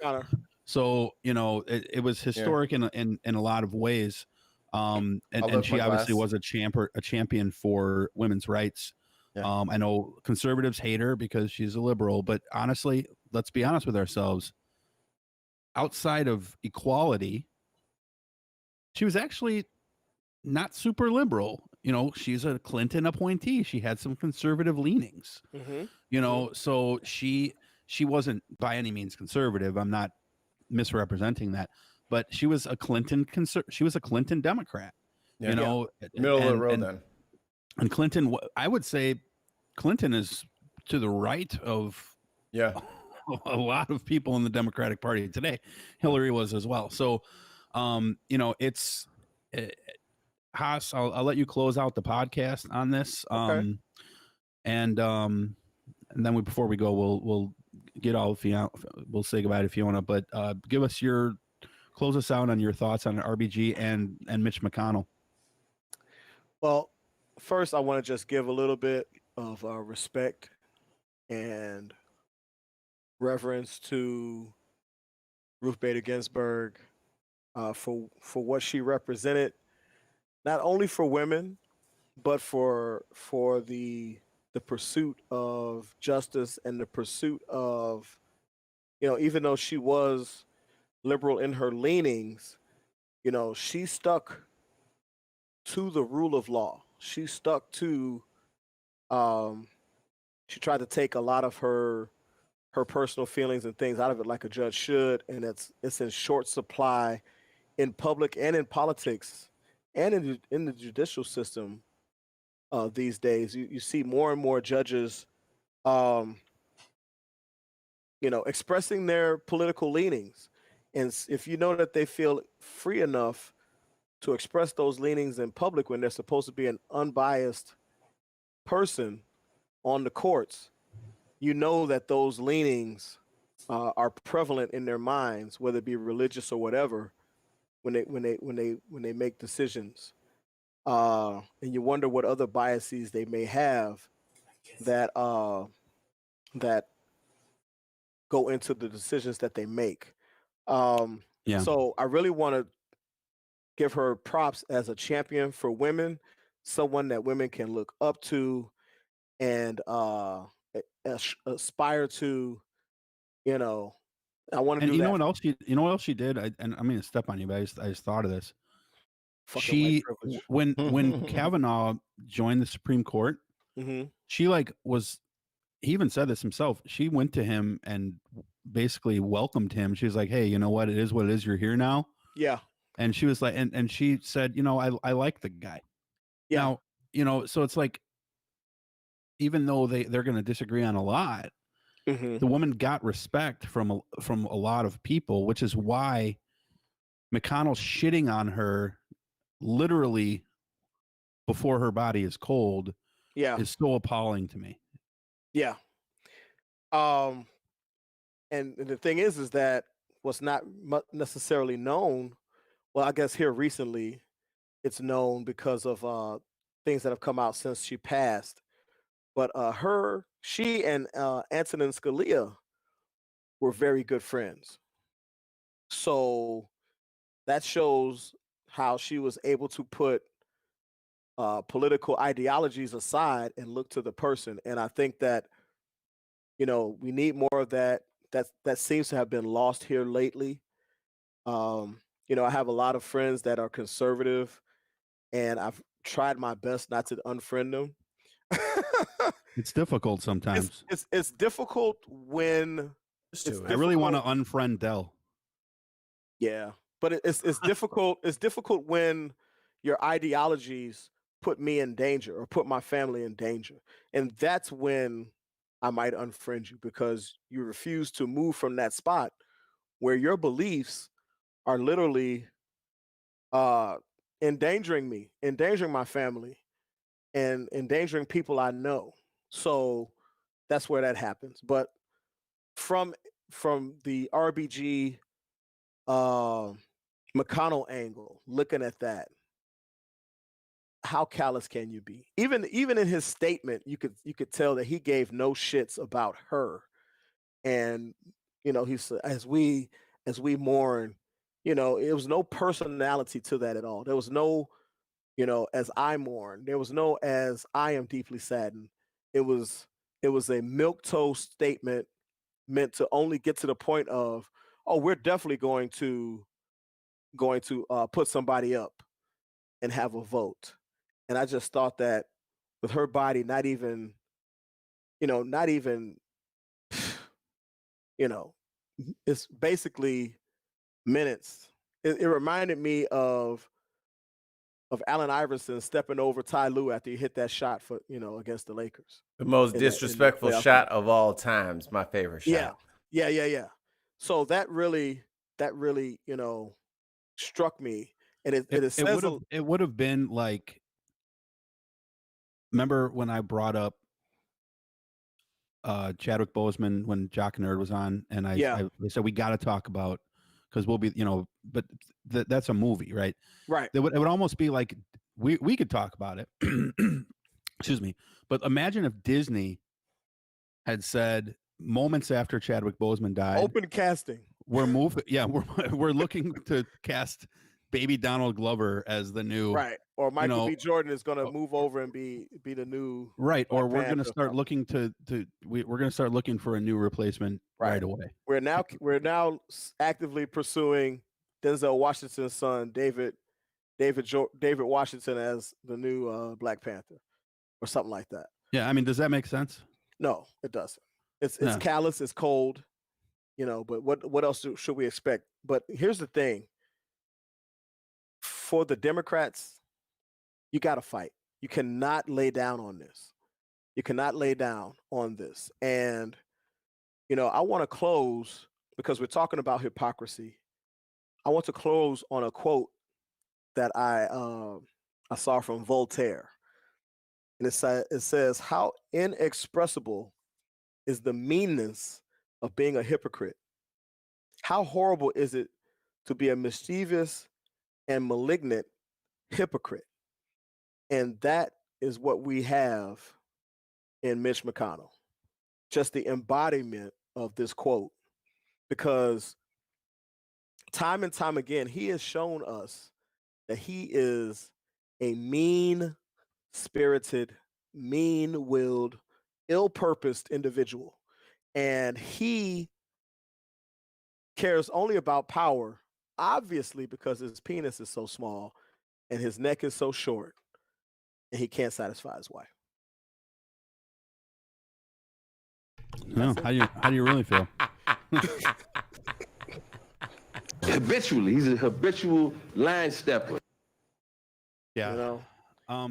So it was historic in a lot of ways. And she obviously was a champion for women's rights. Yeah. I know conservatives hate her because she's a liberal, but honestly, let's be honest with ourselves. Outside of equality, she was actually not super liberal. She's a Clinton appointee. She had some conservative leanings. So she wasn't by any means conservative. I'm not misrepresenting that, but she was a Clinton she was a Clinton Democrat. Middle of the road then. And Clinton, I would say Clinton is to the right of a lot of people in the Democratic Party today. Hillary was as well. So, it's Haas, I'll let you close out the podcast on this. Okay. And then before we go, we'll get all Fiona. We'll say goodbye to Fiona, but give us close us out on your thoughts on RBG and Mitch McConnell. Well, first, I want to just give a little bit of respect and reverence to Ruth Bader Ginsburg for what she represented, not only for women, but for the pursuit of justice and the pursuit of, even though she was liberal in her leanings, she stuck to the rule of law. She stuck to, she tried to take a lot of her personal feelings and things out of it like a judge should, and it's in short supply in public and in politics and in the judicial system these days. You see more and more judges, expressing their political leanings, and if you know that they feel free enough to express those leanings in public when they're supposed to be an unbiased person on the courts, you know that those leanings are prevalent in their minds, whether it be religious or whatever, when they make decisions. And you wonder what other biases they may have that that go into the decisions that they make. So I really want to give her props as a champion for women, someone that women can look up to and aspire to. I want to do that. What else she did? I'm going to step on you, but I just thought of this. When Kavanaugh joined the Supreme Court, she he even said this himself. She went to him and basically welcomed him. She was like, "Hey, you know what? It is what it is. You're here now." Yeah. And she was like, and she said, I like the guy. Yeah. Now, so it's like, even though they're going to disagree on a lot, the woman got respect from a lot of people, which is why McConnell shitting on her literally before her body is cold is so appalling to me. Yeah. And the thing is that what's not necessarily known, well, I guess here recently it's known because of things that have come out since she passed. But she and Antonin Scalia were very good friends. So that shows how she was able to put political ideologies aside and look to the person. And I think that, we need more of that. That seems to have been lost here lately. I have a lot of friends that are conservative, and I've tried my best not to unfriend them. It's difficult sometimes. It's difficult when I really want to unfriend Dell. Yeah, but it's difficult. It's difficult when your ideologies put me in danger or put my family in danger, and that's when I might unfriend you, because you refuse to move from that spot where your beliefs are literally endangering me, endangering my family, and endangering people I know. So that's where that happens. But from the RBG McConnell angle, looking at that, how callous can you be? Even in his statement, you could tell that he gave no shits about her. And he said, as we mourn, it was no personality to that at all. There was no, as I mourn. There was no as I am deeply saddened. It was a milquetoast statement meant to only get to the point of, oh, we're definitely going to put somebody up and have a vote. And I just thought that with her body not even it's basically minutes. It reminded me of Allen Iverson stepping over Ty Lue after he hit that shot for against the Lakers. The most disrespectful shot of all times. My favorite shot. Yeah. So that really struck me, and it would have been like, remember when I brought up Chadwick Boseman when Jock Nerd was on, and I said we got to talk about, because we'll be but that's a movie, right? It would almost be like we could talk about it. Excuse me, but imagine if Disney had said moments after Chadwick Boseman died, open casting. We're moving. Yeah, we're looking to cast baby Donald Glover as the new or Michael B. Jordan is going to move over and be the new Black or we're going to start looking we're going to start looking for a new replacement right away. We're now actively pursuing Denzel Washington's son, David Washington, as the new Black Panther or something like that. Yeah, I mean, does that make sense? No, it doesn't. It's callous, it's cold, but what else should we expect? But here's the thing. For the Democrats, you got to fight. You cannot lay down on this. And, I want to close, because we're talking about hypocrisy. I want to close on a quote that I saw from Voltaire. And it says, how inexpressible is the meanness of being a hypocrite. How horrible is it to be a mischievous and malignant hypocrite. And that is what we have in Mitch McConnell. Just the embodiment of this quote. Because time and time again, he has shown us that he is a mean-spirited, mean-willed, ill-purposed individual. And he cares only about power, obviously, because his penis is so small and his neck is so short, and he can't satisfy his wife. No, how do you really feel? Habitually, he's a habitual line stepper. Yeah. I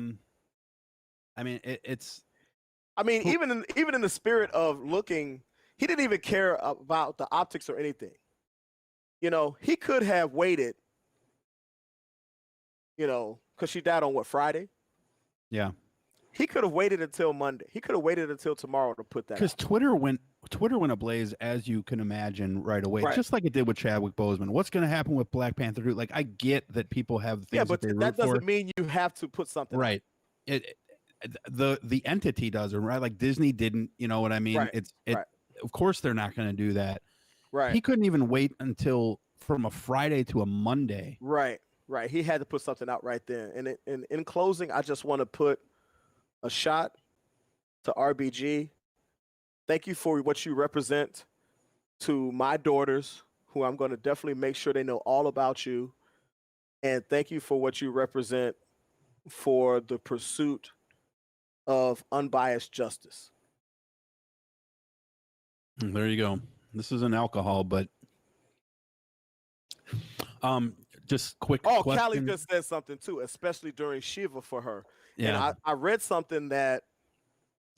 mean, it's. I mean, even in the spirit of looking, he didn't even care about the optics or anything. You know, he could have waited, you know, because she died on what, Friday? Yeah. He could have waited until Monday. He could have waited until tomorrow to put that Because out. Twitter went ablaze, as you can imagine, right away, Right. just like it did with Chadwick Boseman. What's going to happen with Black Panther 2? Like, I get that people have things But that they root that doesn't for. mean you have to put something out. Right. The entity doesn't, right? Like Disney didn't, you know what I mean? Right. Right. Of course they're not going to do that. Right. He couldn't even wait until from a Friday to a Monday. Right. Right. He had to put something out right then. And in closing, I just want to put a shot to RBG. Thank you for what you represent to my daughters, who I'm going to definitely make sure they know all about you. And thank you for what you represent for the pursuit of unbiased justice. There you go. This is an alcohol, but just quick question. Callie just said something too, especially during Shiva for her. Yeah. And I read something that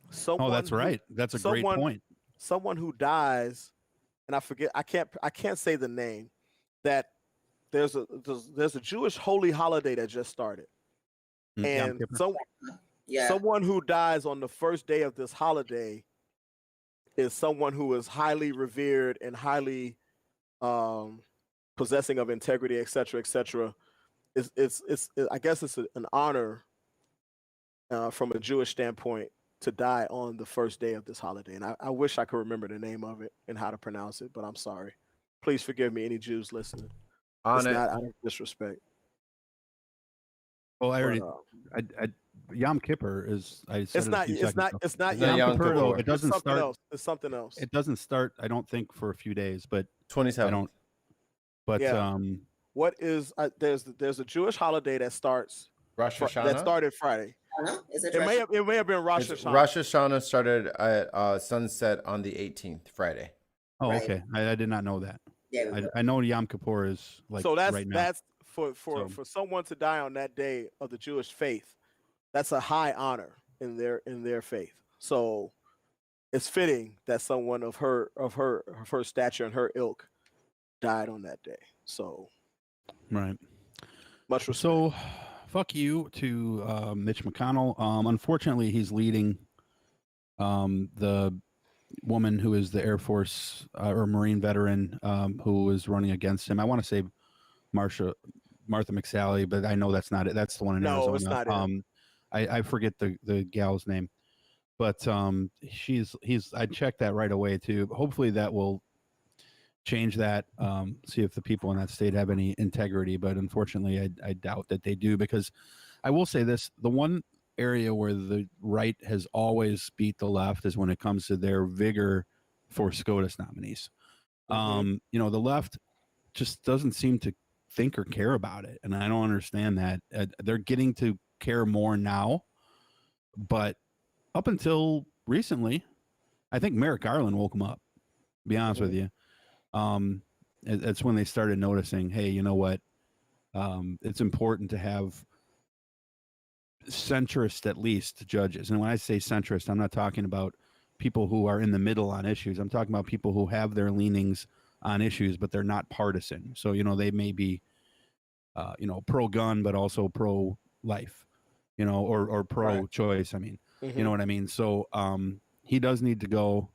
someone. Oh, that's right. That's a great point. Someone who dies, and I forget. I can't say the name. That there's a Jewish holy holiday that just started, and someone who dies on the first day of this holiday is someone who is highly revered and highly possessing of integrity, et cetera, et cetera. I guess it's an honor from a Jewish standpoint to die on the first day of this holiday. And I wish I could remember the name of it and how to pronounce it, but I'm sorry. Please forgive me, any Jews listening. It's not out of disrespect. Well, I already, Yom Kippur is. It's not Yom Kippur. Though, it doesn't start. It's something else. It doesn't start. I don't think for a few days, but 27. I don't. But what is there's a Jewish holiday that starts Rosh Hashanah? that started Friday. Is it It may have been Rosh Hashanah. Rosh Hashanah started at sunset on the 18th, Friday. Oh, okay. I did not know that. Yeah. I know Yom Kippur is like so that's right now. that's for someone to die on that day of the Jewish faith. That's a high honor in their faith. So it's fitting that someone of her stature and her ilk died on that day. So right. Much respect. So fuck you to Mitch McConnell. Unfortunately, he's leading the woman who is the Air Force or Marine veteran who is running against him. I want to say Martha McSally, but I know that's not it. That's the one in Arizona. No, it's not it. I forget the gal's name, but I checked that right away too. Hopefully that will change that. See if the people in that state have any integrity, but unfortunately I doubt that they do, because I will say this: the one area where the right has always beat the left is when it comes to their vigor for SCOTUS nominees. Mm-hmm. The left just doesn't seem to think or care about it, and I don't understand that. They're getting to care more now, but up until recently, I think Merrick Garland woke them up, to be honest with you. It's when they started noticing, hey, you know what? It's important to have centrist, at least, judges. And when I say centrist, I'm not talking about people who are in the middle on issues. I'm talking about people who have their leanings on issues, but they're not partisan. So, they may be, pro-gun, but also pro-life, or pro-choice. I mean, Mm-hmm. you know what I mean? So he does need to go.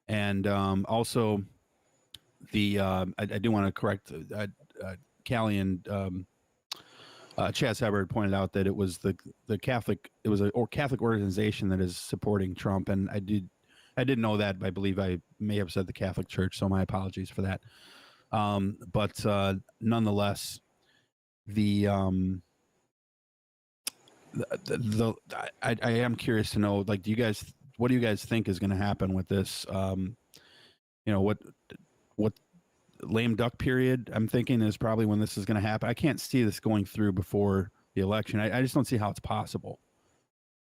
And also I do want to correct Callie and Chaz Hubbard pointed out that it was the Catholic, it was a Catholic organization that is supporting Trump. And I didn't know that. I believe I may have said the Catholic Church, so my apologies for that. But nonetheless, I am curious to know, like, what do you guys think is going to happen with this? What lame duck period I'm thinking is probably when this is going to happen. I can't see this going through before the election. I just don't see how it's possible.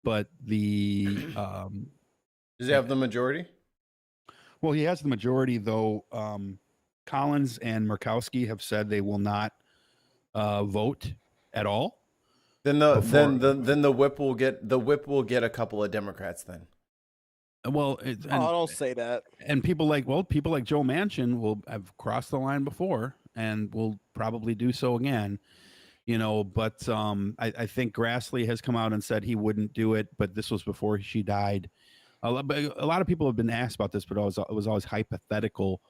But does he have the majority? Well, he has the majority, though. Collins and Murkowski have said they will not vote at all. Then the whip will get a couple of Democrats then. Well, don't say that. And people like Joe Manchin will have crossed the line before and will probably do so again. But I think Grassley has come out and said he wouldn't do it, but this was before she died. A lot of people have been asked about this, but it was always hypothetical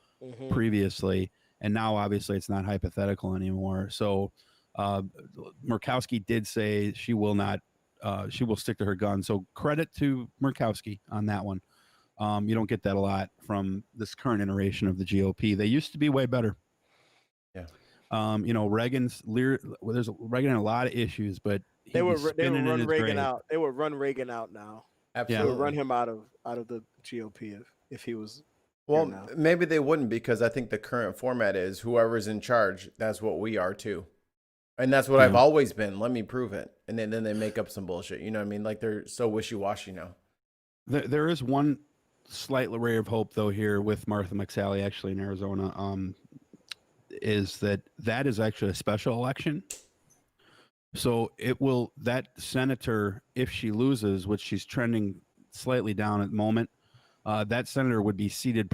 previously, and now obviously it's not hypothetical anymore. So Murkowski did say she will not. She will stick to her gun. So credit to Murkowski on that one. You don't get that a lot from this current iteration of the GOP. They used to be way better. Yeah. Reagan's there's Reagan had a lot of issues, but they would spinning in run his Reagan grave. out. They would run Reagan out now. Absolutely. They would run him out of the GOP if he was. Well, maybe they wouldn't, because I think the current format is whoever's in charge, that's what we are too. And that's what I've always been. Let me prove it. And then they make up some bullshit. You know what I mean? Like, they're so wishy-washy now. There is one slight ray of hope, though, here with Martha McSally, actually, in Arizona, is that is actually a special election. So that senator, if she loses, which she's trending slightly down at the moment, that senator would be seated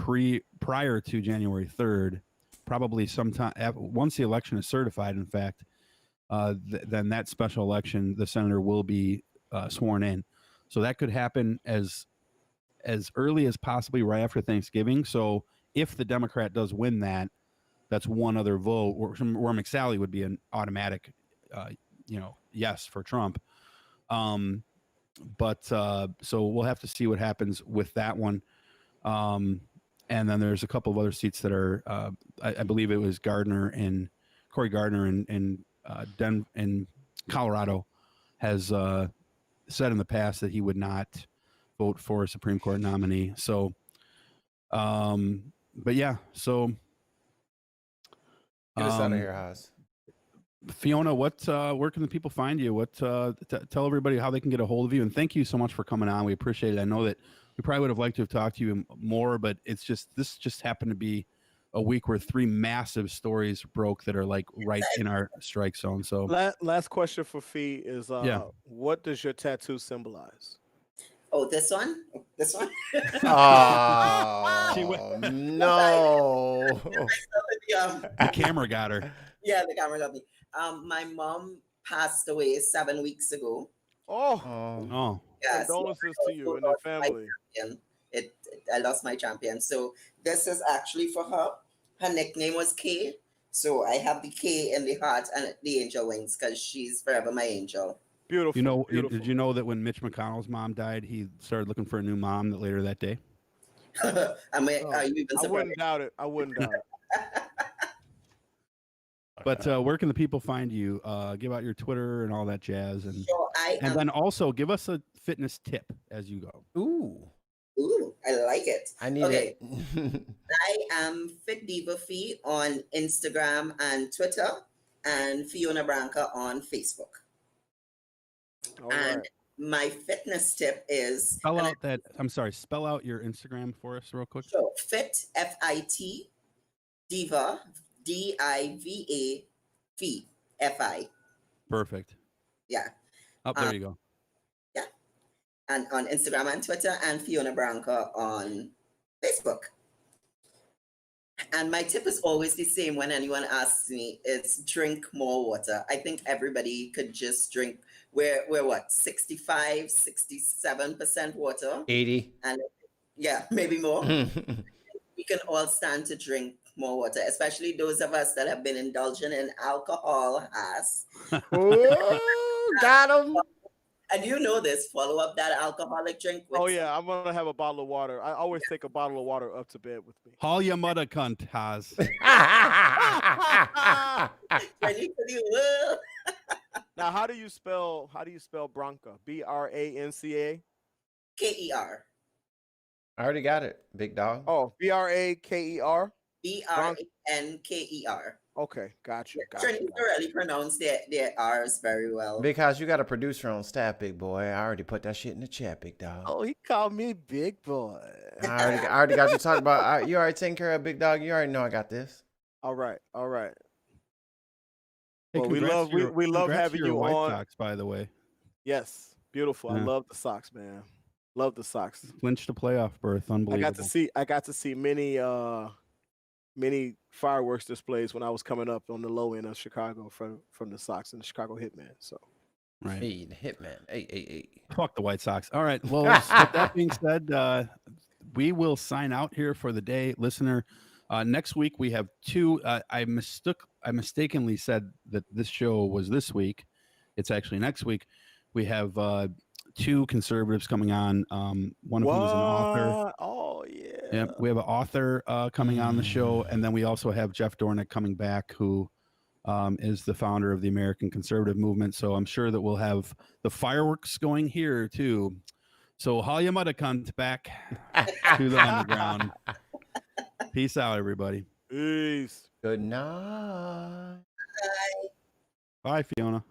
prior to January 3rd, probably sometime once the election is certified, in fact. Then that special election, the senator will be sworn in. So that could happen as early as possibly right after Thanksgiving. So if the Democrat does win that, that's one other vote where McSally would be an automatic, yes for Trump. But so we'll have to see what happens with that one. And then there's a couple of other seats that are, I believe it was Cory Gardner in Colorado has said in the past that he would not vote for a Supreme Court nominee. So, but yeah, so get us out of here, Haas. Fiona, where can the people find you? Tell everybody how they can get a hold of you, and thank you so much for coming on. We appreciate it. I know that we probably would have liked to have talked to you more, but this just happened to be a week where 3 massive stories broke that are like right in our strike zone. So last question for Fee is, what does your tattoo symbolize? Oh, this one? This one? Oh, no. The camera got her. Yeah, the camera got me. My mom passed away 7 weeks ago. Oh. Yes. Condolences to you and your family. I lost my champion. So this is actually for her. Her nickname was K. So I have the K in the heart and the angel wings because she's forever my angel. Beautiful. Did you know that when Mitch McConnell's mom died, he started looking for a new mom later that day? Are you even surprised? I wouldn't doubt it. But where can the people find you? Give out your Twitter and all that jazz, and then also give us a fitness tip as you go. Ooh, I like it. I need it. I am Fit Diva Fee on Instagram and Twitter, and Fiona Branker on Facebook. And my fitness tip is spell out your Instagram for us real quick. Sure. Fit FIT Diva DIVA Fee FI. Perfect. Yeah. There you go. Yeah. And on Instagram and Twitter, and Fiona Branker on Facebook. And my tip is always the same when anyone asks me, it's drink more water. I think everybody could just drink, we're what, 65, 67% water? 80. And yeah, maybe more. We can all stand to drink more water, especially those of us that have been indulging in alcohol. Got him. And you know this, follow up that alcoholic drink with I'm gonna have a bottle of water. I always take a bottle of water up to bed with me. Haul your Muddascunt, Haas. Now, how do you spell Branca? BRANCA? KER. I already got it, big dog. Oh, BRAKER? BRANKER. Okay, gotcha. You really pronounce their R's very well. Because you got a producer on staff, big boy. I already put that shit in the chat, big dog. Oh, he called me big boy. I already got you talking about. You already taking care of big dog. You already know I got this. All right. Hey, well, we love having you White on. Sox, by the way. Yes, beautiful. Yeah. I love the Sox, man. Love the Sox. Clinched a playoff berth. Unbelievable. I got to see many fireworks displays when I was coming up on the low end of Chicago from the Sox and the Chicago Hitmen. So Right. Hey, Hitman. Hey. Fuck the White Sox. All right. Well, with that being said, we will sign out here for the day, listener. Next week we have two. I mistakenly said that this show was this week. It's actually next week. We have two conservatives coming on. One of whom is an author. Oh yeah. Yep. We have an author coming on the show, and then we also have Jeff Dornick coming back, who is the founder of the American Conservative Movement. So I'm sure that we'll have the fireworks going here too. So haul your Muddascunt back to the underground. Peace out, everybody. Peace. Good night. Bye. Bye, Fiona.